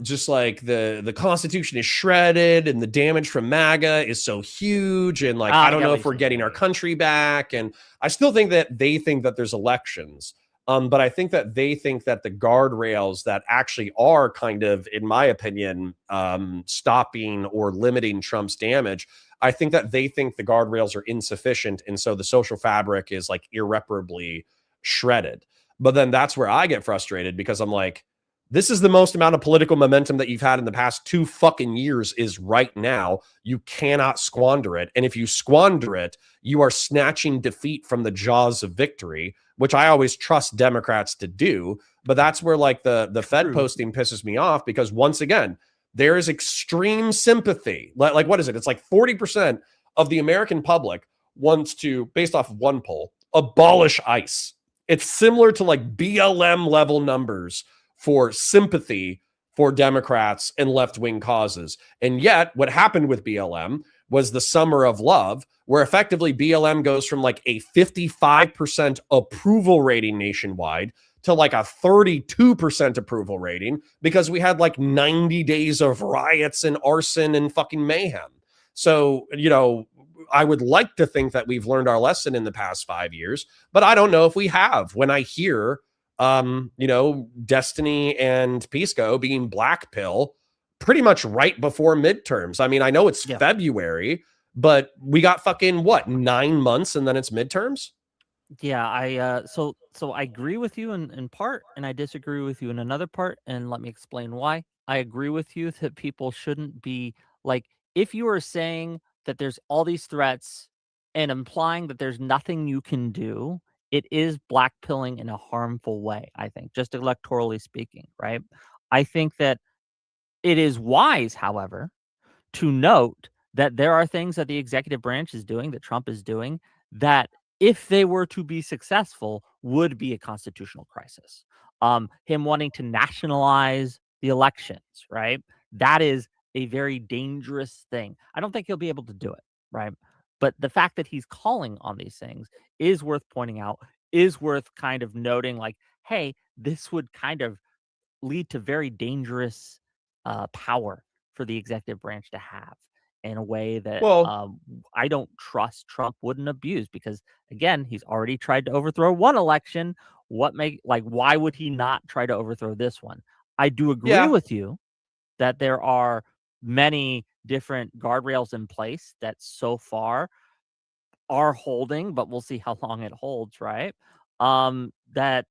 just like the Constitution is shredded and the damage from MAGA is so huge, and like I don't know if we're getting our country back. And I still think that they think that there's elections, but I think that they think that the guardrails that actually are kind of, in my opinion, stopping or limiting Trump's damage, I think that they think the guardrails are insufficient, and so the social fabric is like irreparably shredded. But then that's where I get frustrated, because I'm like, this is the most amount of political momentum that you've had in the past 2 fucking years is right now. You cannot squander it. And if you squander it, you are snatching defeat from the jaws of victory, which I always trust Democrats to do. But that's where like the Fed posting pisses me off, because once again, there is extreme sympathy. Like what is it? It's like 40% of the American public wants to, based off of one poll, abolish ICE. It's similar to like BLM level numbers for sympathy for Democrats and left-wing causes. And yet what happened with BLM was the summer of love, where effectively BLM goes from like a 55% approval rating nationwide to like a 32% approval rating, because we had like 90 days of riots and arson and fucking mayhem. So, I would like to think that we've learned our lesson in the past 5 years, but I don't know if we have. When I hear Destiny and Pisco being black pill pretty much right before midterms. I mean, I know it's February, but we got fucking 9 months and then it's midterms. Yeah, so I agree with you in part, and I disagree with you in another part, and let me explain why. I agree with you that people shouldn't be like, if you are saying that there's all these threats and implying that there's nothing you can do, it is blackpilling in a harmful way, I think, just electorally speaking, right? I think that it is wise, however, to note that there are things that the executive branch is doing, that Trump is doing, that if they were to be successful, would be a constitutional crisis. Him wanting to nationalize the elections, right? That is a very dangerous thing. I don't think he'll be able to do it, right? But the fact that he's calling on these things is worth pointing out, is worth kind of noting, like, hey, this would kind of lead to very dangerous power for the executive branch to have in a way that Well, I don't trust Trump wouldn't abuse, because again, he's already tried to overthrow one election. Why would he not try to overthrow this one? I do agree yeah. with you that there are many different guardrails in place that so far are holding, but we'll see how long it holds, right? That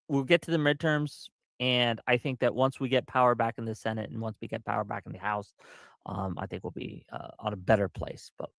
we'll get to the midterms, and I think that once we get power back in the Senate and once we get power back in the House, I think we'll be on a better place. But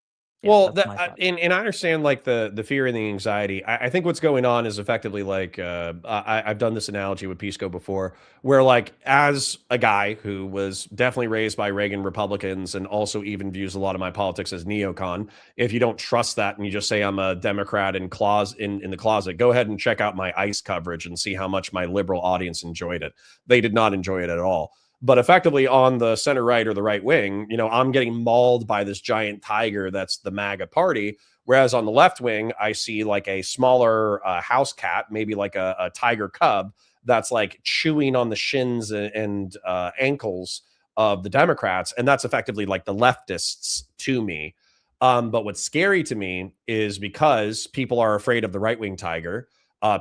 yeah, Well, that's my thought. and I understand like the fear and the anxiety. I think what's going on is effectively like I've done this analogy with Pisco before, where like as a guy who was definitely raised by Reagan Republicans and also even views a lot of my politics as neocon. If you don't trust that and you just say I'm a Democrat in the closet, go ahead and check out my ICE coverage and see how much my liberal audience enjoyed it. They did not enjoy it at all. But effectively on the center right or the right wing, I'm getting mauled by this giant tiger that's the MAGA party. Whereas on the left wing, I see like a smaller house cat, maybe like a tiger cub that's like chewing on the shins and ankles of the Democrats. And that's effectively like the leftists to me. But what's scary to me is because people are afraid of the right wing tiger,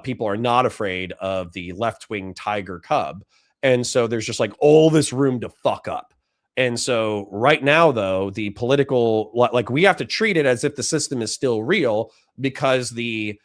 people are not afraid of the left wing tiger cub. And so there's just like all this room to fuck up. And so right now, though, the political, like we have to treat it as if the system is still real, because even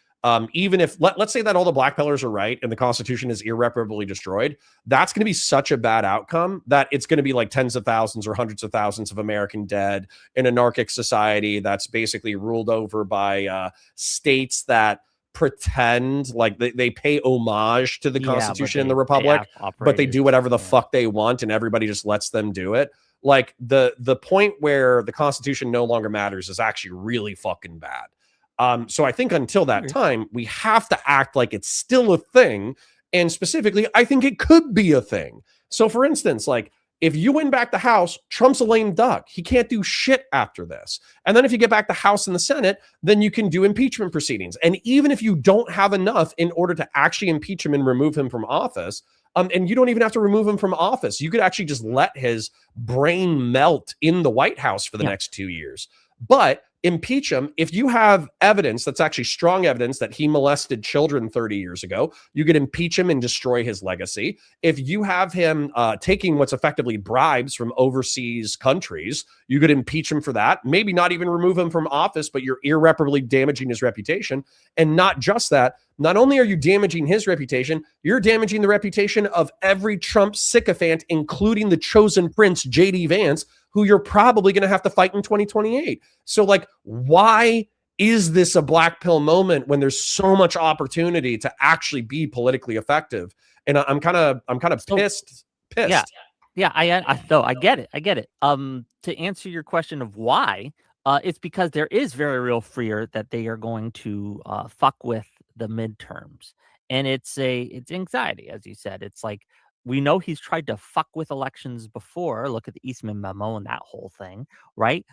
if let's say that all the black pillars are right and the Constitution is irreparably destroyed, that's going to be such a bad outcome that it's going to be like tens of thousands or hundreds of thousands of American dead in an anarchic society that's basically ruled over by states that pretend like they pay homage to the Constitution and the Republic, but they do whatever the fuck they want and everybody just lets them do it. Like the point where the Constitution no longer matters is actually really fucking bad. So I think until that time, we have to act like it's still a thing. And specifically, I think it could be a thing. So for instance, like if you win back the House, Trump's a lame duck. He can't do shit after this. And then if you get back the House and the Senate, then you can do impeachment proceedings. And even if you don't have enough in order to actually impeach him and remove him from office, and you don't even have to remove him from office, you could actually just let his brain melt in the White House for the next 2 years. But impeach him if you have evidence that's actually strong evidence that he molested children 30 years ago. You could impeach him and destroy his legacy. If you have him taking what's effectively bribes from overseas countries, you could impeach him for that. Maybe not even remove him from office, but you're irreparably damaging his reputation. And not just that, not only are you damaging his reputation, you're damaging the reputation of every Trump sycophant, including the chosen prince, J.D. Vance, who you're probably going to have to fight in 2028. So like, why is this a black pill moment when there's so much opportunity to actually be politically effective? And I'm kind of pissed. Yeah, I get it. To answer your question of why, it's because there is very real fear that they are going to fuck with the midterms, and it's anxiety, as you said. It's like, we know he's tried to fuck with elections before. Look at the Eastman memo and that whole thing, right?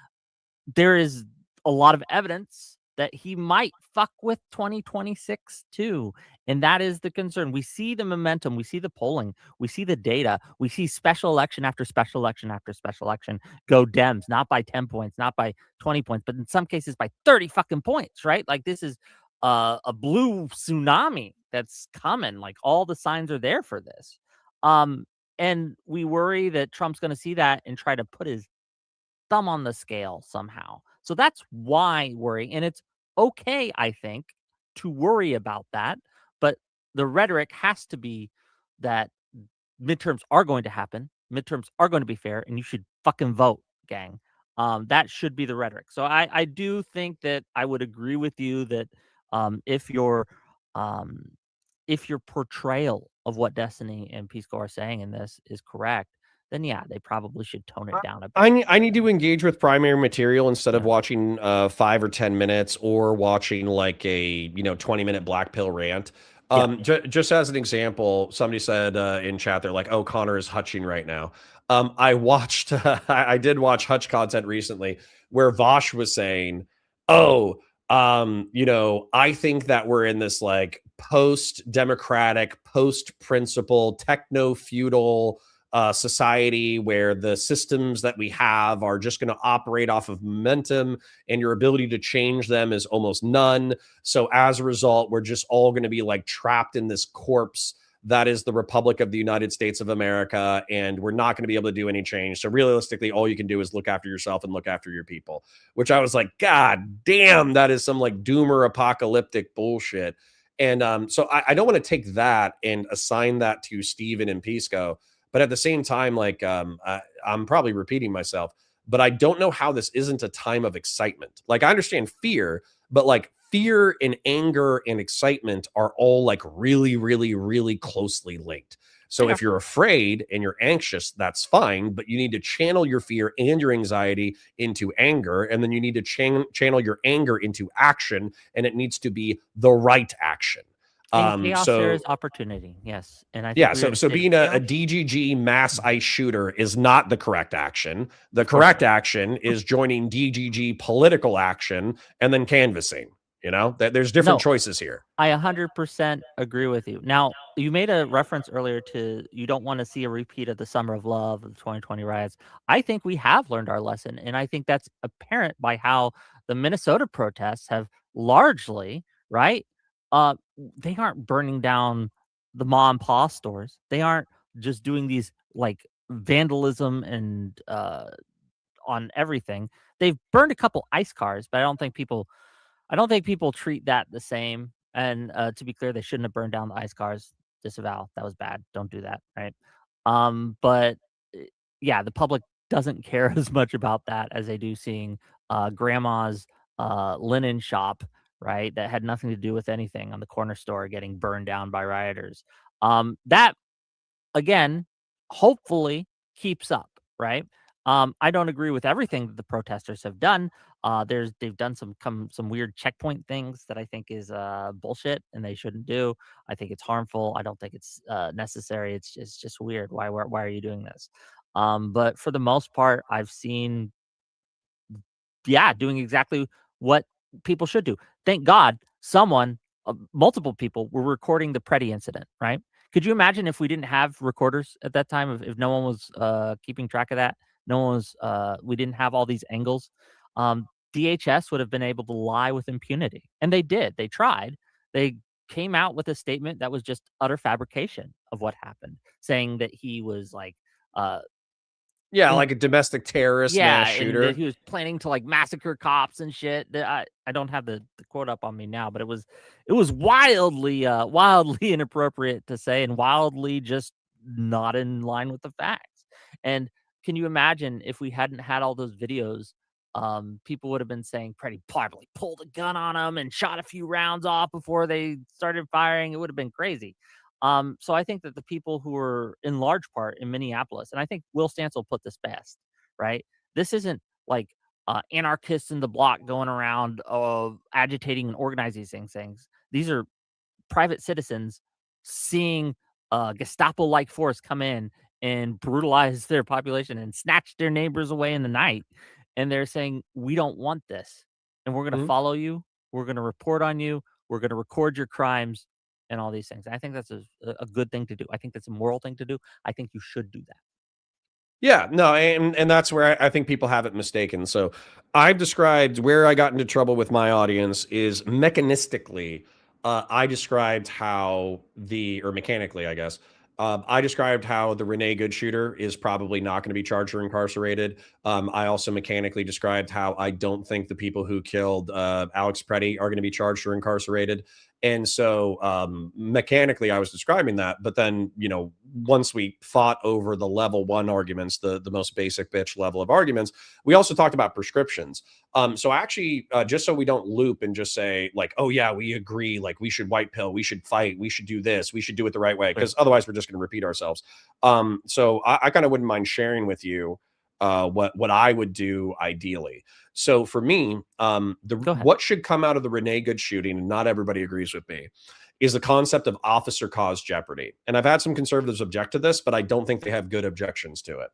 There is a lot of evidence that he might fuck with 2026 too. And that is the concern. We see the momentum, we see the polling, we see the data, we see special election after special election after special election go Dems, not by 10 points, not by 20 points, but in some cases by 30 fucking points, right? Like this is a blue tsunami that's coming. Like all the signs are there for this. And we worry that Trump's going to see that and try to put his thumb on the scale somehow. So that's why worry. And it's okay, I think, to worry about that. But the rhetoric has to be that midterms are going to happen. Midterms are going to be fair, and you should fucking vote, gang. That should be the rhetoric. So I do think that I would agree with you that um, if your um, if your portrayal of what Destiny and Pisco are saying in this is correct, then yeah, they probably should tone it down a bit. I need to engage with primary material instead of Yeah. watching 5 or 10 minutes or watching like a 20-minute black pill rant. Just as an example, somebody said in chat, they're like, "Oh, Connor is hutching right now." I watched, I did watch Hutch content recently where Vosh was saying, "Oh, I think that we're in this like post-democratic, post-principle, techno-feudal society where the systems that we have are just going to operate off of momentum and your ability to change them is almost none. So as a result, we're just all going to be like trapped in this corpse that is the Republic of the United States of America, and we're not going to be able to do any change. So realistically, all you can do is look after yourself and look after your people," which I was like, God damn, that is some like doomer apocalyptic bullshit. And so I don't want to take that and assign that to Steven and Pisco. But at the same time, like I'm probably repeating myself, but I don't know how this isn't a time of excitement. Like I understand fear, but like fear and anger and excitement are all like really, really, really closely linked. So if you're afraid and you're anxious, that's fine, but you need to channel your fear and your anxiety into anger, and then you need to channel your anger into action, and it needs to be the right action. In chaos, there is opportunity. Yes, and I think Yeah, we're in a so state of being a chaos. DGG mass ice shooter is not the correct action. The correct action is joining DGG political action and then canvassing. There's different No, choices here. I 100% agree with you. Now, you made a reference earlier to you don't want to see a repeat of the Summer of Love of the 2020 riots. I think we have learned our lesson, and I think that's apparent by how the Minnesota protests have largely, right? They aren't burning down the mom and pop stores. They aren't just doing these like vandalism and on everything. They've burned a couple ice cars, but I don't think people treat that the same. And to be clear, they shouldn't have burned down the ice cars. Disavow. That was bad. Don't do that. Right. But yeah, the public doesn't care as much about that as they do seeing grandma's linen shop, right? That had nothing to do with anything on the corner store getting burned down by rioters. That again, hopefully keeps up, right? I don't agree with everything that the protesters have done. They've done some weird checkpoint things that I think is bullshit and they shouldn't do. I think it's harmful. I don't think it's necessary. It's just weird. Why are you doing this? But for the most part, I've seen doing exactly what people should do. Thank God multiple people were recording the Preddy incident, right? Could you imagine if we didn't have recorders at that time, if no one was keeping track of that? No one was, we didn't have all these angles. DHS would have been able to lie with impunity. And they did. They tried. They came out with a statement that was just utter fabrication of what happened, saying that he was like, Yeah, like a domestic terrorist mass and shooter. that he was planning to like massacre cops and shit. I don't have the quote up on me now, but it was wildly inappropriate to say and wildly just not in line with the facts. And can you imagine if we hadn't had all those videos? People would have been saying Preddy probably pulled a gun on him and shot a few rounds off before they started firing. It would have been crazy. So I think that the people who were in large part in Minneapolis, and I think Will Stancil put this best, right? This isn't like anarchists in the block going around agitating and organizing things. These are private citizens seeing Gestapo-like force come in and brutalize their population and snatch their neighbors away in the night. And they're saying, we don't want this. And we're going to follow you. We're going to report on you. We're going to record your crimes and all these things. I think that's a good thing to do. I think that's a moral thing to do. I think you should do that. Yeah, no, and that's where I think people have it mistaken. So I've described where I got into trouble with my audience is mechanistically. I described how or mechanically, I guess. I described how the Renee Good shooter is probably not going to be charged or incarcerated. I also mechanically described how I don't think the people who killed Alex Preddy are going to be charged or incarcerated. And so mechanically, I was describing that. But then, once we fought over the level 1 arguments, the most basic bitch level of arguments, we also talked about prescriptions. So actually, just so we don't loop and just say like, oh yeah, we agree, like we should white pill, we should fight, we should do this, we should do it the right way, because otherwise we're just going to repeat ourselves. So I kind of wouldn't mind sharing with you what I would do ideally. So for me, what should come out of the Renee Good shooting, and not everybody agrees with me, is the concept of officer caused jeopardy. And I've had some conservatives object to this, but I don't think they have good objections to it.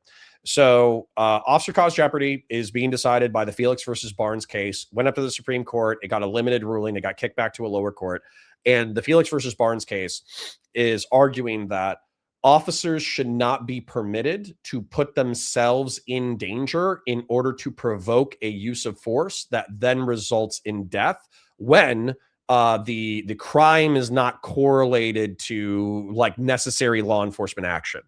So officer caused jeopardy is being decided by the Felix versus Barnes case, went up to the Supreme Court. It got a limited ruling. It got kicked back to a lower court. And the Felix versus Barnes case is arguing that officers should not be permitted to put themselves in danger in order to provoke a use of force that then results in death when the crime is not correlated to like necessary law enforcement action.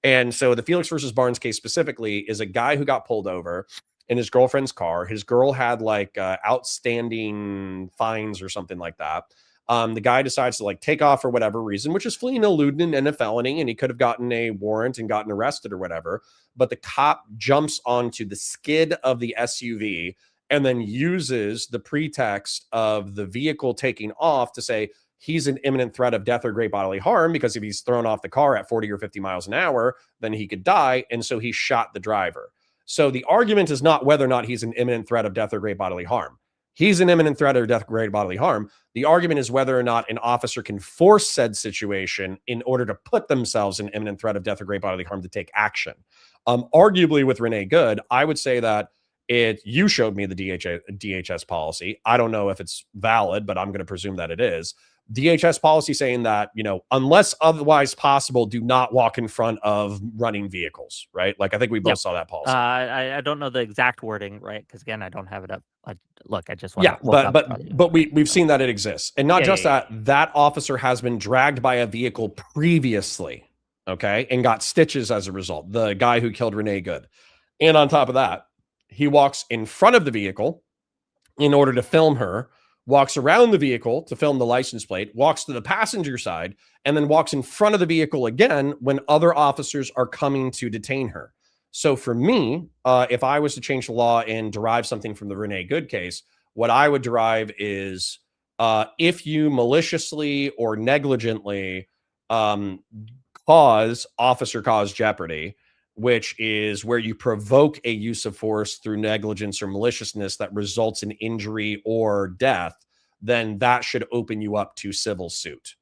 And so the Felix versus Barnes case specifically is a guy who got pulled over in his girlfriend's car. His girl had like outstanding fines or something like that. The guy decides to like take off for whatever reason, which is fleeing, eluding, and a felony, and he could have gotten a warrant and gotten arrested or whatever. But the cop jumps onto the skid of the SUV and then uses the pretext of the vehicle taking off to say he's an imminent threat of death or great bodily harm, because if he's thrown off the car at 40 or 50 miles an hour, then he could die. And so he shot the driver. So the argument is not whether or not he's an imminent threat of death or great bodily harm. He's an imminent threat or death or great bodily harm. The argument is whether or not an officer can force said situation in order to put themselves in imminent threat of death or great bodily harm to take action. Arguably with Renee Good, I would say that you showed me the DHS policy. I don't know if it's valid, but I'm going to presume that it is. DHS policy saying that, unless otherwise possible, do not walk in front of running vehicles, right? Like, I think we both saw that policy. I don't know the exact wording, right? Because again, I don't have it up. I just want but we've seen that it exists. And not just that officer has been dragged by a vehicle previously, okay, and got stitches as a result. The guy who killed Renee Good. And on top of that, he walks in front of the vehicle in order to film her, walks around the vehicle to film the license plate, walks to the passenger side, and then walks in front of the vehicle again when other officers are coming to detain her. So for me, if I was to change the law and derive something from the Renee Good case, what I would derive is if you maliciously or negligently cause officer caused jeopardy, which is where you provoke a use of force through negligence or maliciousness that results in injury or death, then that should open you up to civil suit.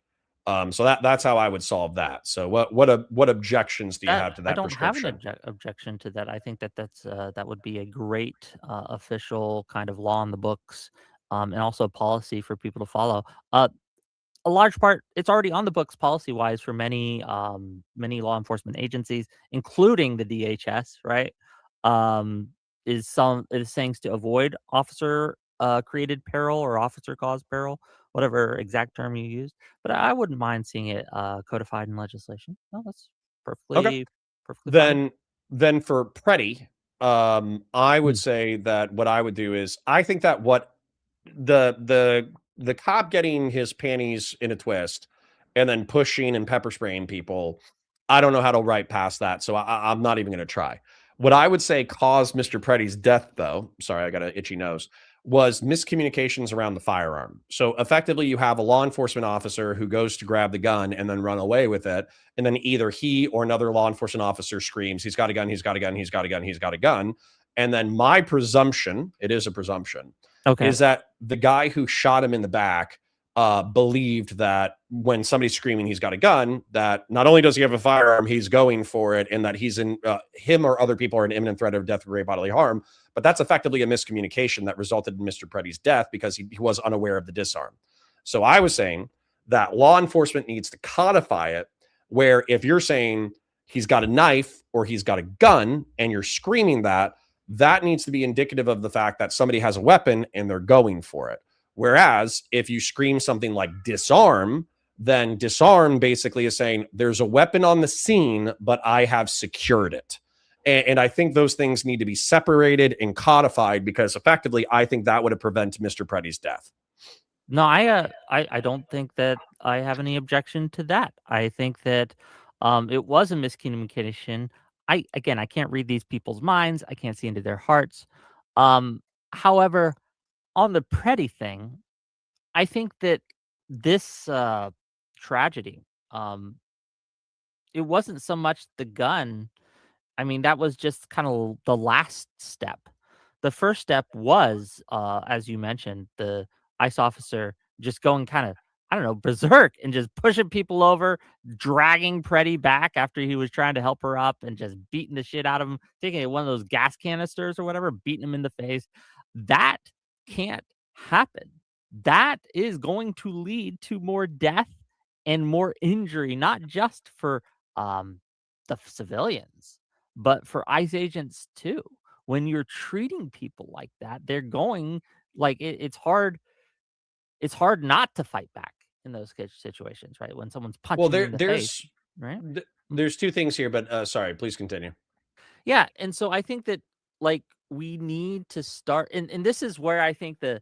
So that's how I would solve that. So what objections do you have to that? I don't have prescription? an objection to that. I think that would be a great official kind of law in the books, and also policy for people to follow. A large part, it's already on the books policy-wise for many law enforcement agencies, including the DHS, right? Is saying to avoid officer created peril or officer caused peril, whatever exact term you use. But I wouldn't mind seeing it codified in legislation. No, that's perfectly fine. Then for Preddy, I would say that what I would do is I think that what the cop getting his panties in a twist and then pushing and pepper spraying people, I don't know how to write past that. So I'm not even going to try. What I would say caused Mr. Preddy's death, though, sorry, I got an itchy nose, was miscommunications around the firearm. So effectively, you have a law enforcement officer who goes to grab the gun and then run away with it. And then either he or another law enforcement officer screams, he's got a gun, he's got a gun, he's got a gun, he's got a gun. And then my presumption, it is a presumption, is that the guy who shot him in the back believed that when somebody's screaming he's got a gun, that not only does he have a firearm, he's going for it, and that he's in him or other people are in imminent threat of death or great bodily harm. But that's effectively a miscommunication that resulted in Mr. Preddy's death because he was unaware of the disarm. So I was saying that law enforcement needs to codify it, where if you're saying he's got a knife or he's got a gun and you're screaming that, that needs to be indicative of the fact that somebody has a weapon and they're going for it. Whereas if you scream something like disarm, then disarm basically is saying there's a weapon on the scene, but I have secured it. And I think those things need to be separated and codified because effectively, I think that would have prevented Mr. Preddy's death. No, I don't think that I have any objection to that. I think that it was a miscommunication. I can't read these people's minds. I can't see into their hearts. Um, However, on the Preddy thing, I think that this tragedy, um, it wasn't so much the gun. I mean, that was just kind of the last step. The first step was, as you mentioned, the ICE officer just going kind of, I don't know, berserk and just pushing people over, dragging Preddy back after he was trying to help her up and just beating the shit out of him, taking one of those gas canisters or whatever, beating him in the face. That can't happen. That is going to lead to more death and more injury, not just for um, the civilians, but for ICE agents too. When you're treating people like that, they're going like it's hard not to fight back in those situations, right? When someone's Well, punching you in the face, right? there's two things here, but sorry, please continue. Yeah, and so I think that like we need to start, and this is where I think the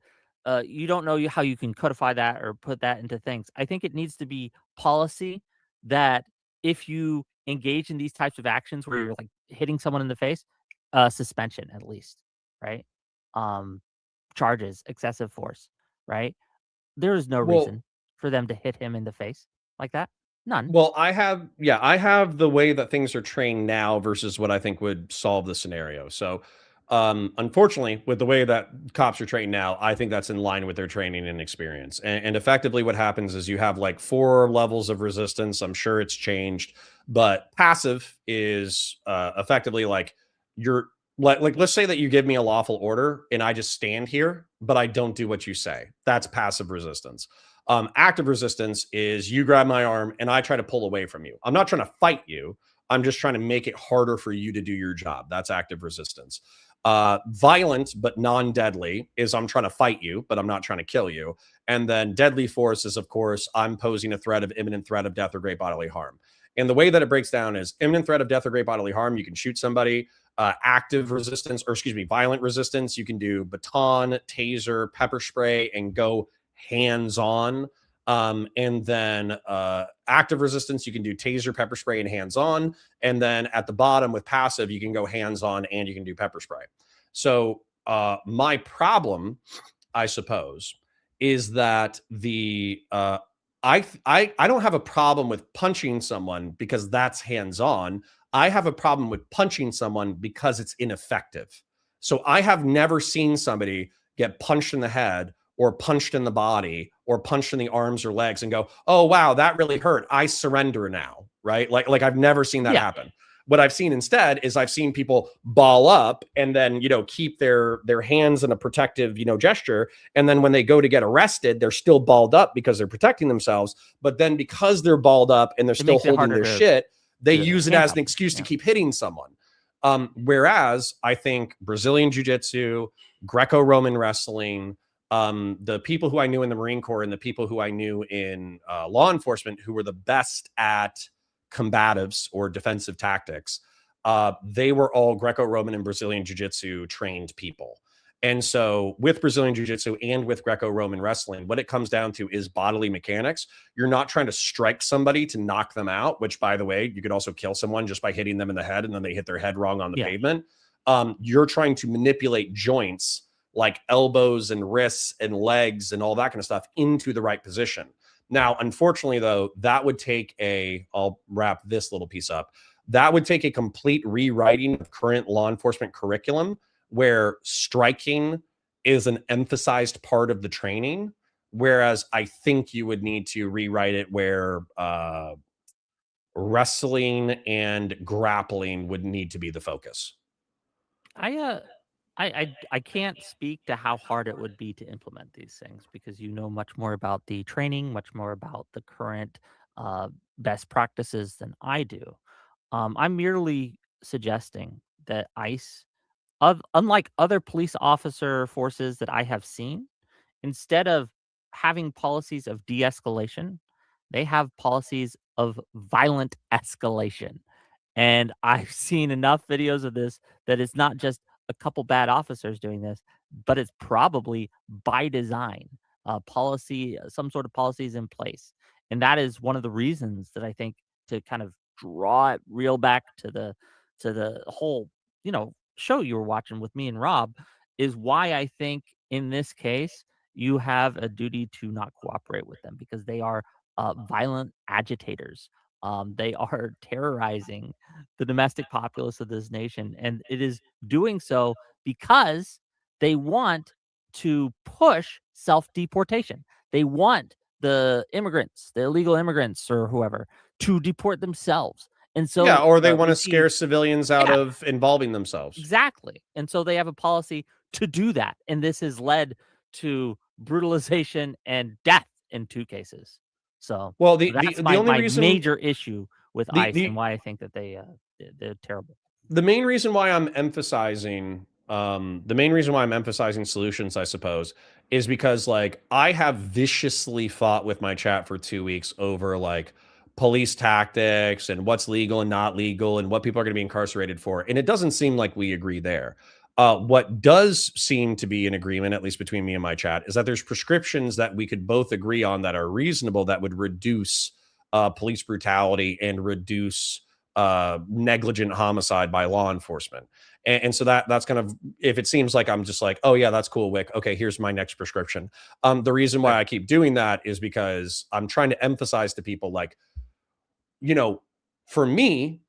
you don't know how you can codify that or put that into things. I think it needs to be policy that if you engage in these types of actions where you're like hitting someone in the face, suspension at least, right? Um, Charges, excessive force, right? There is no Well, reason for them to hit him in the face like that. None. Well, I have the way that things are trained now versus what I think would solve the scenario. So, unfortunately, with the way that cops are trained now, I think that's in line with their training and experience. And effectively, what happens is you have like 4 levels of resistance. I'm sure it's changed, but passive is effectively like you're like let's say that you give me a lawful order and I just stand here, but I don't do what you say. That's passive resistance. Active resistance is you grab my arm and I try to pull away from you. I'm not trying to fight you. I'm just trying to make it harder for you to do your job. That's active resistance. Violent but non-deadly is I'm trying to fight you, but I'm not trying to kill you. And then deadly force is, of course, I'm posing a threat of imminent threat of death or great bodily harm. And the way that it breaks down is imminent threat of death or great bodily harm. You can shoot somebody. Active resistance, or excuse me, violent resistance. You can do baton, taser, pepper spray, and go hands on. And then active resistance, you can do taser, pepper spray, and hands on. And then at the bottom with passive, you can go hands on and you can do pepper spray. So my problem, I suppose, is that the I don't have a problem with punching someone because that's hands on. I have a problem with punching someone because it's ineffective. So I have never seen somebody get punched in the head or punched in the body or punched in the arms or legs and go, "Oh wow, that really hurt. I surrender now." Right? Like I've never seen that happen. What I've seen instead is I've seen people ball up and then, keep their hands in a protective, gesture. And then when they go to get arrested, they're still balled up because they're protecting themselves. But then because they're balled up and they're still holding their shit, they use it as an excuse to keep hitting someone. Whereas I think Brazilian Jiu-Jitsu, Greco-Roman wrestling, the people who I knew in the Marine Corps and the people who I knew in law enforcement who were the best at combatives or defensive tactics, they were all Greco-Roman and Brazilian Jiu-Jitsu trained people. And so with Brazilian Jiu-Jitsu and with Greco-Roman wrestling, what it comes down to is bodily mechanics. You're not trying to strike somebody to knock them out, which, by the way, you could also kill someone just by hitting them in the head and then they hit their head wrong on the pavement. You're trying to manipulate joints like elbows and wrists and legs and all that kind of stuff into the right position. Now, unfortunately, though, that would take I'll wrap this little piece up. That would take a complete rewriting of current law enforcement curriculum where striking is an emphasized part of the training. Whereas I think you would need to rewrite it where wrestling and grappling would need to be the focus. I can't speak to how hard it would be to implement these things because you know much more about the training, much more about the current best practices than I do. I'm merely suggesting that ICE, unlike other police officer forces that I have seen, instead of having policies of de-escalation, they have policies of violent escalation. And I've seen enough videos of this that it's not just a couple bad officers doing this, but it's probably by design. policy, some sort of policies in place. And that is one of the reasons that I think, to kind of draw it real back to the whole, show you were watching with me and Rob, is why I think in this case you have a duty to not cooperate with them, because they are violent agitators. They are terrorizing the domestic populace of this nation, and it is doing so because they want to push self-deportation. They want the immigrants, the illegal immigrants or whoever, to deport themselves. And so Yeah, or they want we to see scare civilians out Yeah. of involving themselves. exactly. And so they have a policy to do that. And this has led to brutalization and death in 2 cases. So Well, the that's the only my reason major issue with the ICE, and the why I think that they're terrible. the main reason why I'm emphasizing solutions, I suppose, is because like I have viciously fought with my chat for 2 weeks over like police tactics and what's legal and not legal and what people are going to be incarcerated for. And it doesn't seem like we agree there. What does seem to be an agreement, at least between me and my chat, is that there's prescriptions that we could both agree on that are reasonable that would reduce police brutality and reduce negligent homicide by law enforcement. And so that's kind of, if it seems like I'm just like, oh yeah, that's cool, Wick. Okay, here's my next prescription. The reason why I keep doing that is because I'm trying to emphasize to people like, for me,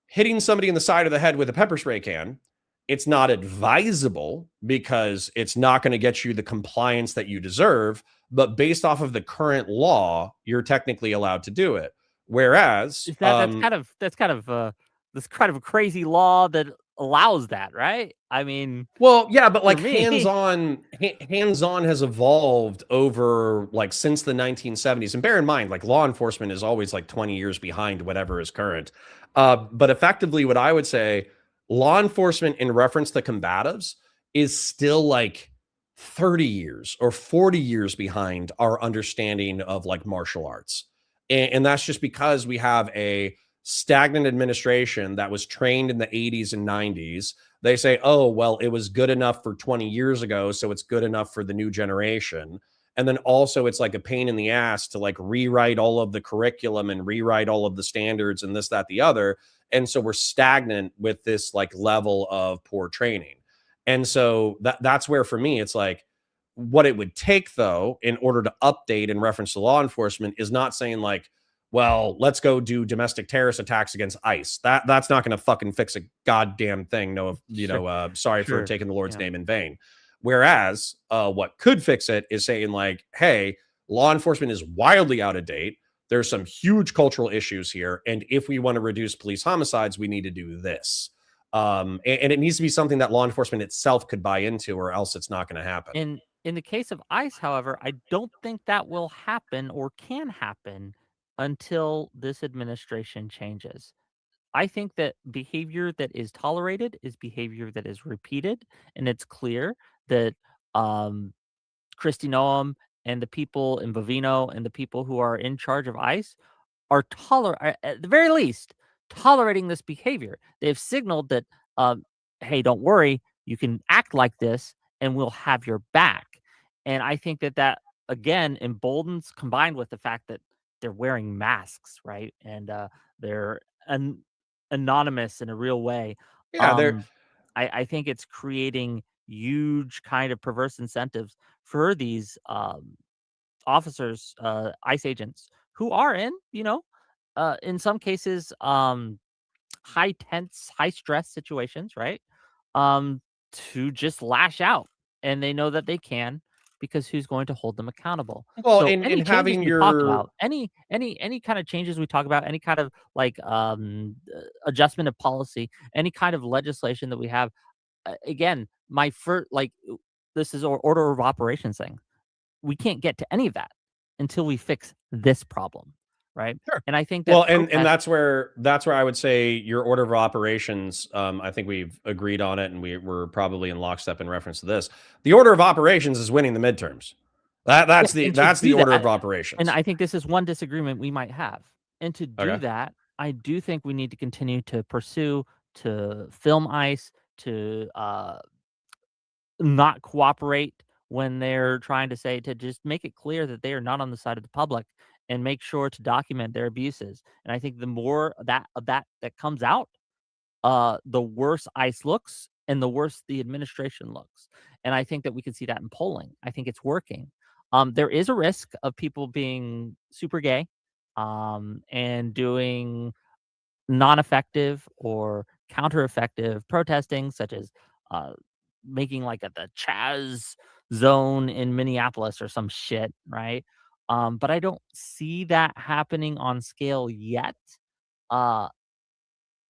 hitting somebody in the side of the head with a pepper spray can, it's not advisable because it's not going to get you the compliance that you deserve. But based off of the current law, you're technically allowed to do it. Whereas Is that's kind of a crazy law that allows that, right? I mean, well, yeah, but for like me, hands-on has evolved over like since the 1970s. And bear in mind, like law enforcement is always like 20 years behind whatever is current. But effectively, what I would say, law enforcement in reference to combatives is still like 30 years or 40 years behind our understanding of like martial arts. And that's just because we have a stagnant administration that was trained in the 80s and 90s. They say, oh, well, it was good enough for 20 years ago, so it's good enough for the new generation. And then also it's like a pain in the ass to like rewrite all of the curriculum and rewrite all of the standards and this, that, the other. And so we're stagnant with this like level of poor training. And so that's where for me, it's like what it would take though, in order to update in reference to law enforcement is not saying like, well, let's go do domestic terrorist attacks against ICE. That's not going to fucking fix a goddamn thing. No, sorry for taking the Lord's name in vain. Whereas what could fix it is saying like, hey, law enforcement is wildly out of date. There's some huge cultural issues here. And if we want to reduce police homicides, we need to do this. And it needs to be something that law enforcement itself could buy into, or else it's not going to happen. in the case of ICE, however, I don't think that will happen or can happen until this administration changes. I think that behavior that is tolerated is behavior that is repeated, and it's clear that Kristi Noem and the people in Bovino and the people who are in charge of ICE are at the very least tolerating this behavior. They've signaled that, hey, don't worry, you can act like this, and we'll have your back. And I think that again emboldens, combined with the fact that they're wearing masks, right, and they're anonymous in a real way. Yeah, they're I think it's creating huge kind of perverse incentives for these officers, ICE agents, who are in some cases, high tense, high stress situations, right? To just lash out, and they know that they can, because who's going to hold them accountable? well, So in any changes having we talk your about, any kind of changes we talk about, any kind of like adjustment of policy, any kind of legislation that we have, again, my first this is our order of operations thing. We can't get to any of that until we fix this problem, right? Sure. And I think that Well, and that's where I would say your order of operations. I think we've agreed on it, and we're probably in lockstep in reference to this. The order of operations is winning the midterms. That's and to the do order that, of operations. and I think this is one disagreement we might have. And to do Okay. that, I do think we need to continue to pursue, to film ICE, to not cooperate when they're trying to say to just make it clear that they are not on the side of the public and make sure to document their abuses. And I think the more that comes out, the worse ICE looks and the worse the administration looks. And I think that we can see that in polling. I think it's working. There is a risk of people being super gay, and doing non-effective or counter-effective protesting, such as uh, making like the Chaz zone in Minneapolis or some shit, right? But I don't see that happening on scale yet. Uh,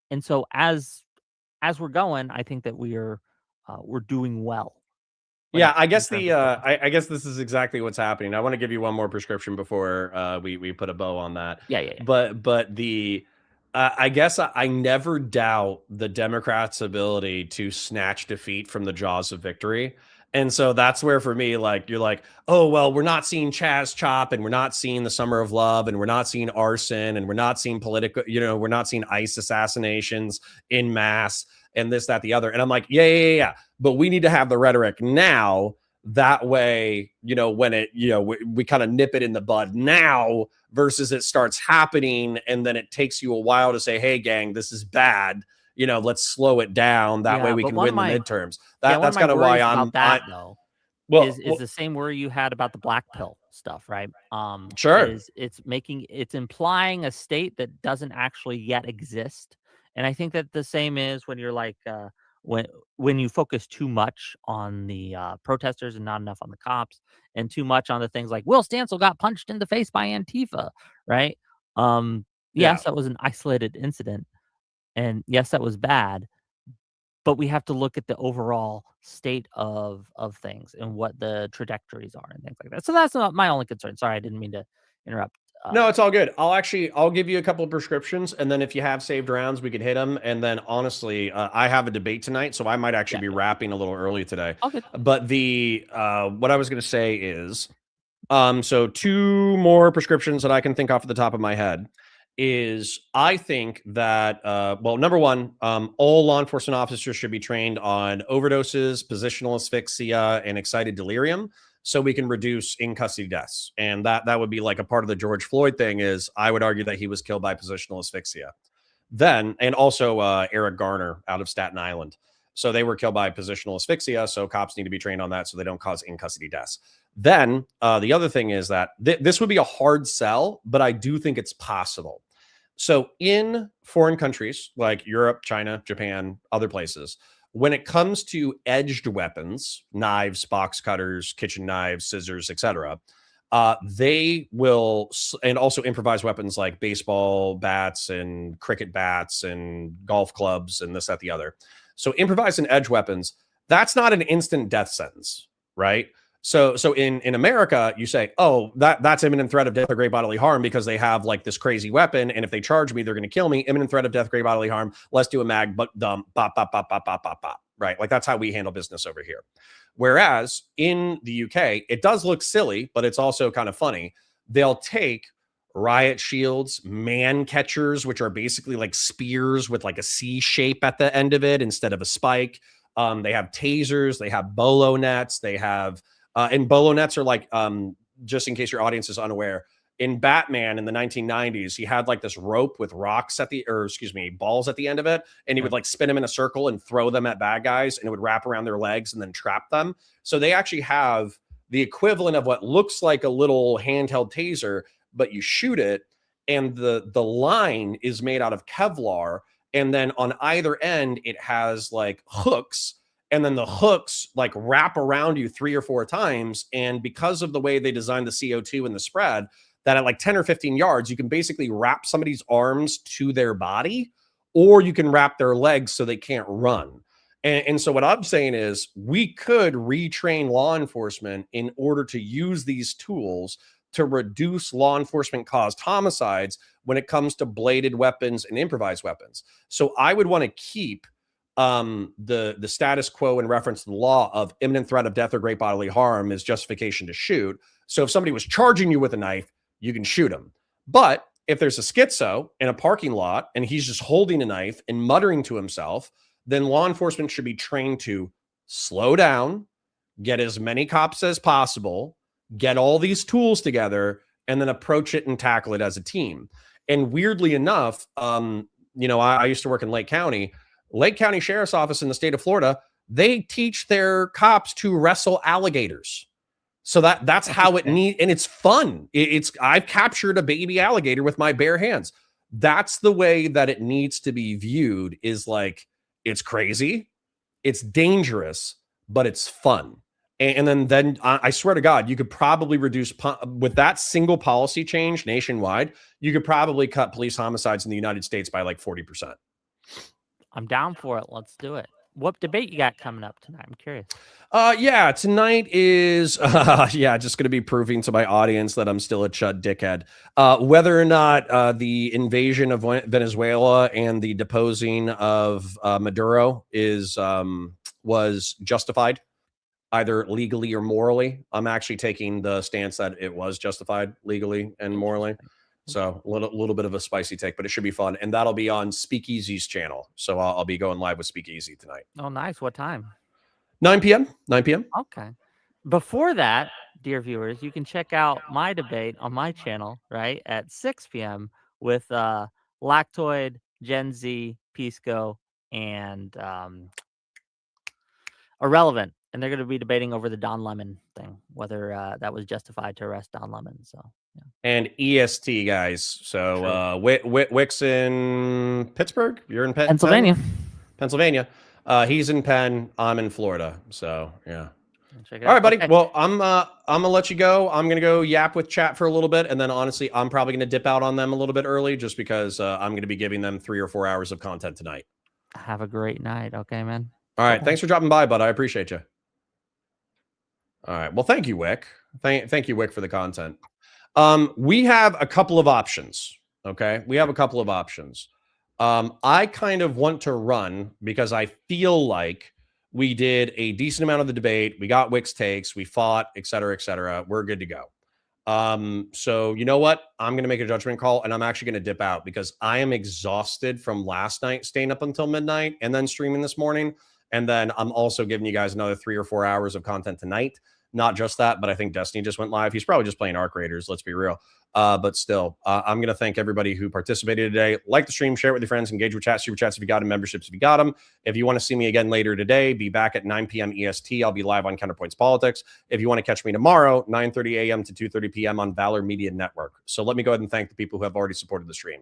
and so as we're going, I think that we're doing well. Yeah, I in guess terms the of protest. I guess this is exactly what's happening. I want to give you one more prescription before we put a bow on that. Yeah. But the I guess I never doubt the Democrats' ability to snatch defeat from the jaws of victory. And so that's where for me, like you're like, oh well, we're not seeing Chaz Chop, and we're not seeing the Summer of Love, and we're not seeing arson, and we're not seeing political, we're not seeing ICE assassinations in mass, and this, that, the other. And I'm like, yeah. But we need to have the rhetoric now. That way, when it, we kind of nip it in the bud now versus it starts happening. And then it takes you a while to say, hey, gang, this is bad. Let's slow it down. That way Yeah, we but can one of win the my midterms. yeah, one That's of my kind of why worries I'm, about that though well, is the same worry you had about the black pill stuff, right? sure. Is it's implying a state that doesn't actually yet exist. And I think that the same is when you're like when when you focus too much on the protesters and not enough on the cops, and too much on the things like Will Stancil got punched in the face by Antifa, right? Yeah. Yes, that was an isolated incident, and yes, that was bad, but we have to look at the overall state of things and what the trajectories are and things like that. So that's not my only concern. Sorry, I didn't mean to interrupt. No, it's all good. I'll give you a couple of prescriptions, and then if you have saved rounds, we could hit them. And then honestly, I have a debate tonight, so I might actually be wrapping a little early today. All good. But the what I was going to say is, so two more prescriptions that I can think off at the top of my head is I think that well, number one, all law enforcement officers should be trained on overdoses, positional asphyxia, and excited delirium, so we can reduce in custody deaths. And that would be like a part of the George Floyd thing. Is I would argue that he was killed by positional asphyxia. Then, and also Eric Garner out of Staten Island. So they were killed by positional asphyxia. So cops need to be trained on that so they don't cause in custody deaths. Then the other thing is that this would be a hard sell, but I do think it's possible. So in foreign countries like Europe, China, Japan, other places, when it comes to edged weapons, knives, box cutters, kitchen knives, scissors, etc., they will, and also improvised weapons like baseball bats and cricket bats and golf clubs and this, that, the other. So improvised and edge weapons, that's not an instant death sentence, right? So in America, you say, oh, that's imminent threat of death or great bodily harm because they have like this crazy weapon, and if they charge me, they're going to kill me. Imminent threat of death, great bodily harm. Let's do a mag, but dumb, bop, bop, bop, bop, bop, bop, bop. Right? Like that's how we handle business over here. Whereas in the UK, it does look silly, but it's also kind of funny. They'll take riot shields, man catchers, which are basically like spears with like a C shape at the end of it instead of a spike. They have tasers, they have bolo nets, they have and bolo nets are like just in case your audience is unaware, in Batman in the 1990s, he had like this rope with rocks balls at the end of it, and he would like spin them in a circle and throw them at bad guys, and it would wrap around their legs and then trap them. So they actually have the equivalent of what looks like a little handheld taser, but you shoot it, and the line is made out of Kevlar, and then on either end it has like hooks, and then the hooks like wrap around you 3 or 4 times. And because of the way they designed the CO2 and the spread, that at like 10 or 15 yards, you can basically wrap somebody's arms to their body, or you can wrap their legs so they can't run. And so what I'm saying is we could retrain law enforcement in order to use these tools to reduce law enforcement caused homicides when it comes to bladed weapons and improvised weapons. So I would want to keep the status quo in reference to the law of imminent threat of death or great bodily harm is justification to shoot. So if somebody was charging you with a knife, you can shoot him. But if there's a schizo in a parking lot and he's just holding a knife and muttering to himself, then law enforcement should be trained to slow down, get as many cops as possible, get all these tools together, and then approach it and tackle it as a team. And weirdly enough, I used to work in Lake County. Lake County Sheriff's Office in the state of Florida, they teach their cops to wrestle alligators. So that's how it needs, and it's fun. I've captured a baby alligator with my bare hands. That's the way that it needs to be viewed, is like, it's crazy, it's dangerous, but it's fun. And then I swear to God, you could probably reduce, with that single policy change nationwide, you could probably cut police homicides in the United States by like 40%. I'm down for it. Let's do it. What debate you got coming up tonight? I'm curious. Tonight is just going to be proving to my audience that I'm still a chud dickhead. Whether or not the invasion of Venezuela and the deposing of Maduro was justified, either legally or morally. I'm actually taking the stance that it was justified legally and morally. So a little bit of a spicy take, but it should be fun. And that'll be on Speakeasy's channel. So I'll be going live with Speakeasy tonight. Oh, nice. What time? 9 p.m. 9 p.m. Okay. Before that, dear viewers, you can check out my debate on my channel, right, at 6 p.m. with Lactoid, Gen Z, Pisco, and Irrelevant. And they're going to be debating over the Don Lemon thing, whether that was justified to arrest Don Lemon. So, yeah. And EST, guys. So Wick's in Pittsburgh. You're in Pennsylvania. Pennsylvania. He's in Penn. I'm in Florida. So, yeah. All All right, buddy. Okay. Well, I'm gonna let you go. I'm gonna go yap with chat for a little bit, and then honestly, I'm probably gonna dip out on them a little bit early, just because I'm gonna be giving them 3 or 4 hours of content tonight. Have a great night. Okay, man. All right. Thanks for dropping by, bud. I appreciate you. All right. Well, thank you, Wick. Thank you, Wick, for the content. We have a couple of options. Okay, we have a couple of options. I kind of want to run because I feel like we did a decent amount of the debate. We got Wick's takes. We fought, et cetera, et cetera. We're good to go. So you know what? I'm going to make a judgment call, and I'm actually going to dip out because I am exhausted from last night, staying up until midnight and then streaming this morning. And then I'm also giving you guys another 3 or 4 hours of content tonight. Not just that, but I think Destiny just went live. He's probably just playing Arc Raiders. Let's be real. But still, I'm going to thank everybody who participated today. Like the stream, share it with your friends, engage with chat, super chats if you got them, memberships if you got them. If you want to see me again later today, be back at 9 p.m. EST. I'll be live on Counterpoints Politics. If you want to catch me tomorrow, 9:30 a.m. to 2:30 p.m. on Valor Media Network. So let me go ahead and thank the people who have already supported the stream.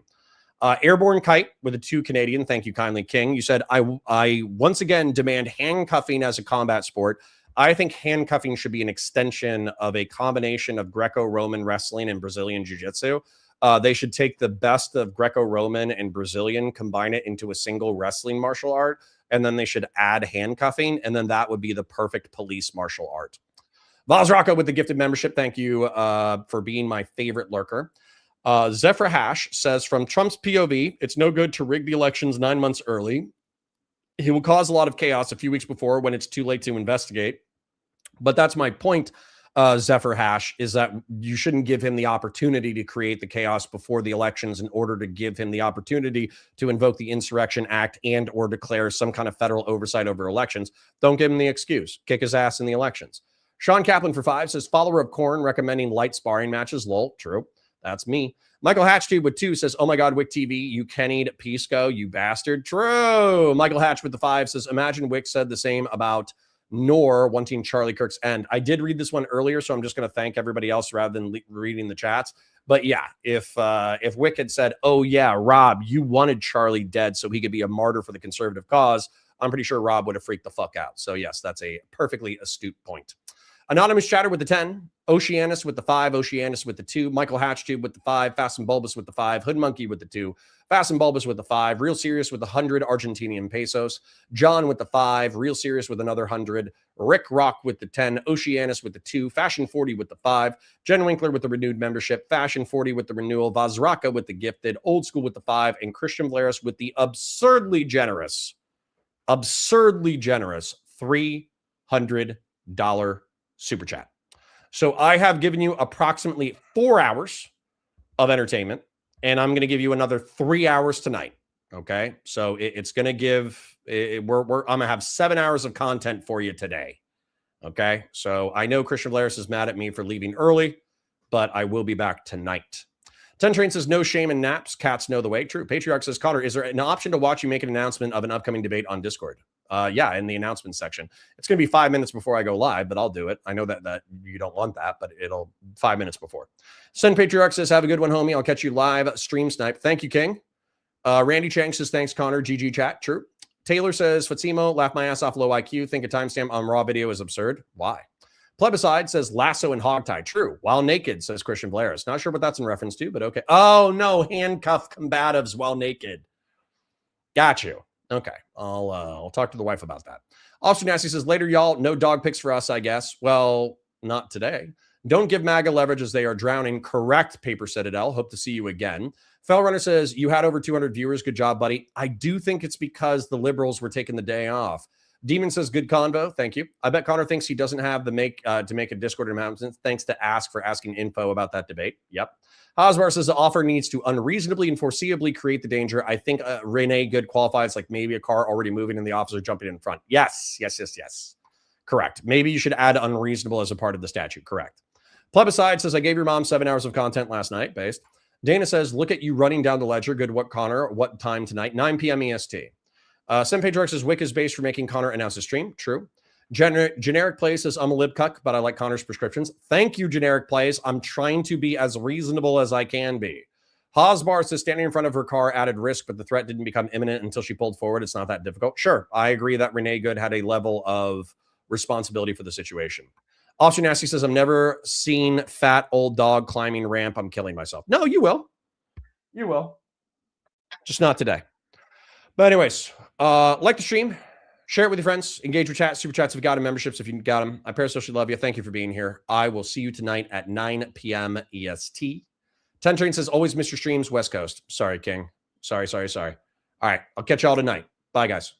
Airborne Kite with a 2 Canadian. Thank you kindly, King. You said, I once again demand handcuffing as a combat sport. I think handcuffing should be an extension of a combination of Greco-Roman wrestling and Brazilian Jiu-Jitsu. They should take the best of Greco-Roman and Brazilian, combine it into a single wrestling martial art, and then they should add handcuffing, and then that would be the perfect police martial art. Vaz Rocco with the gifted membership. Thank you for being my favorite lurker. Zephyr Hash says, from Trump's POV, it's no good to rig the elections 9 months early. He will cause a lot of chaos a few weeks before when it's too late to investigate. But that's my point, Zephyr Hash, is that you shouldn't give him the opportunity to create the chaos before the elections in order to give him the opportunity to invoke the Insurrection Act and or declare some kind of federal oversight over elections. Don't give him the excuse. Kick his ass in the elections. Sean Kaplan for 5 says, follower of Korn recommending light sparring matches. Lol, true. That's me. Michael Hatchtube with 2 says, oh my God, Wick TV, you Kenny'd Pisco, you bastard. True. Michael Hatch with the 5 says, imagine Wick said the same about Noerr wanting Charlie Kirk's end. I did read this one earlier, so I'm just going to thank everybody else rather than reading the chats. But yeah, if Wick had said, oh yeah, Rob, you wanted Charlie dead so he could be a martyr for the conservative cause, I'm pretty sure Rob would have freaked the fuck out. So yes, that's a perfectly astute point. Anonymous Chatter with the 10, Oceanus with the 5, Oceanus with the 2, Michael Hatchtube with the 5, Fast and Bulbous with the 5, Hood Monkey with the 2, Fast and Bulbous with the 5, Real Serious with the 100 Argentinian pesos, John with the 5, Real Serious with another 100, Rick Rock with the 10, Oceanus with the 2, Fashion 40 with the 5, Jen Winkler with the renewed membership, Fashion 40 with the renewal, Vazraka with the gifted, Old School with the 5, and Christian Vlaris with the absurdly generous $300 super chat. So I have given you approximately 4 hours of entertainment, and I'm going to give you another 3 hours tonight. Okay, so it's going to give. I'm going to have 7 hours of content for you today. Okay. So I know Christian Blaris is mad at me for leaving early, but I will be back tonight. 10 Train says, no shame in naps. Cats know the way. True. Patriarch says, Connor, is there an option to watch you make an announcement of an upcoming debate on Discord? Yeah, in the announcement section. It's going to be 5 minutes before I go live, but I'll do it. I know that you don't want that, but it'll 5 minutes before. Send Patriarch says, have a good one, homie. I'll catch you live. Stream snipe. Thank you, King. Randy Chang says, thanks, Connor. GG chat. True. Taylor says, Fatsimo, laugh my ass off, low IQ. Think a timestamp on raw video is absurd. Why? Plebiscide says lasso and hogtie. True. While naked, says Christian Blaris. Not sure what that's in reference to, but okay. Oh, no. Handcuff combatives while naked. Got you. Okay. I'll talk to the wife about that. Officer Nasty says, later, y'all. No dog picks for us, I guess. Well, not today. Don't give MAGA leverage as they are drowning. Correct, Paper Citadel. Hope to see you again. Fell Runner says, you had over 200 viewers. Good job, buddy. I do think it's because the liberals were taking the day off. Demon says, good convo. Thank you. I bet Connor thinks he doesn't have the to make a Discord announcement. Thanks to Ask for asking info about that debate. Yep. Hosbar says the offer needs to unreasonably and foreseeably create the danger. I think Renee Good qualifies like maybe a car already moving and the officer jumping in front. Yes. Correct. Maybe you should add unreasonable as a part of the statute. Correct. Plebiscide says, I gave your mom 7 hours of content last night. Based. Dana says, look at you running down the ledger. Good. What, Connor? What time tonight? 9 p.m. EST. Senpai Direct says, Wick is based for making Connor announce a stream. True. Generic Play says, I'm a lib cuck, but I like Connor's prescriptions. Thank you, Generic Plays. I'm trying to be as reasonable as I can be. Hosbar says, standing in front of her car added risk, but the threat didn't become imminent until she pulled forward. It's not that difficult. Sure. I agree that Renee Good had a level of responsibility for the situation. Officer Nasty says, I've never seen fat old dog climbing ramp. I'm killing myself. No, you will. You will. Just not today. But anyways, like the stream, share it with your friends, engage with chat, super chats if you got them, memberships if you got them. I parasocially love you. Thank you for being here. I will see you tonight at 9 p.m. EST. 10 Train says, always miss your streams, West Coast. Sorry, King. Sorry. All right, I'll catch y'all tonight. Bye, guys.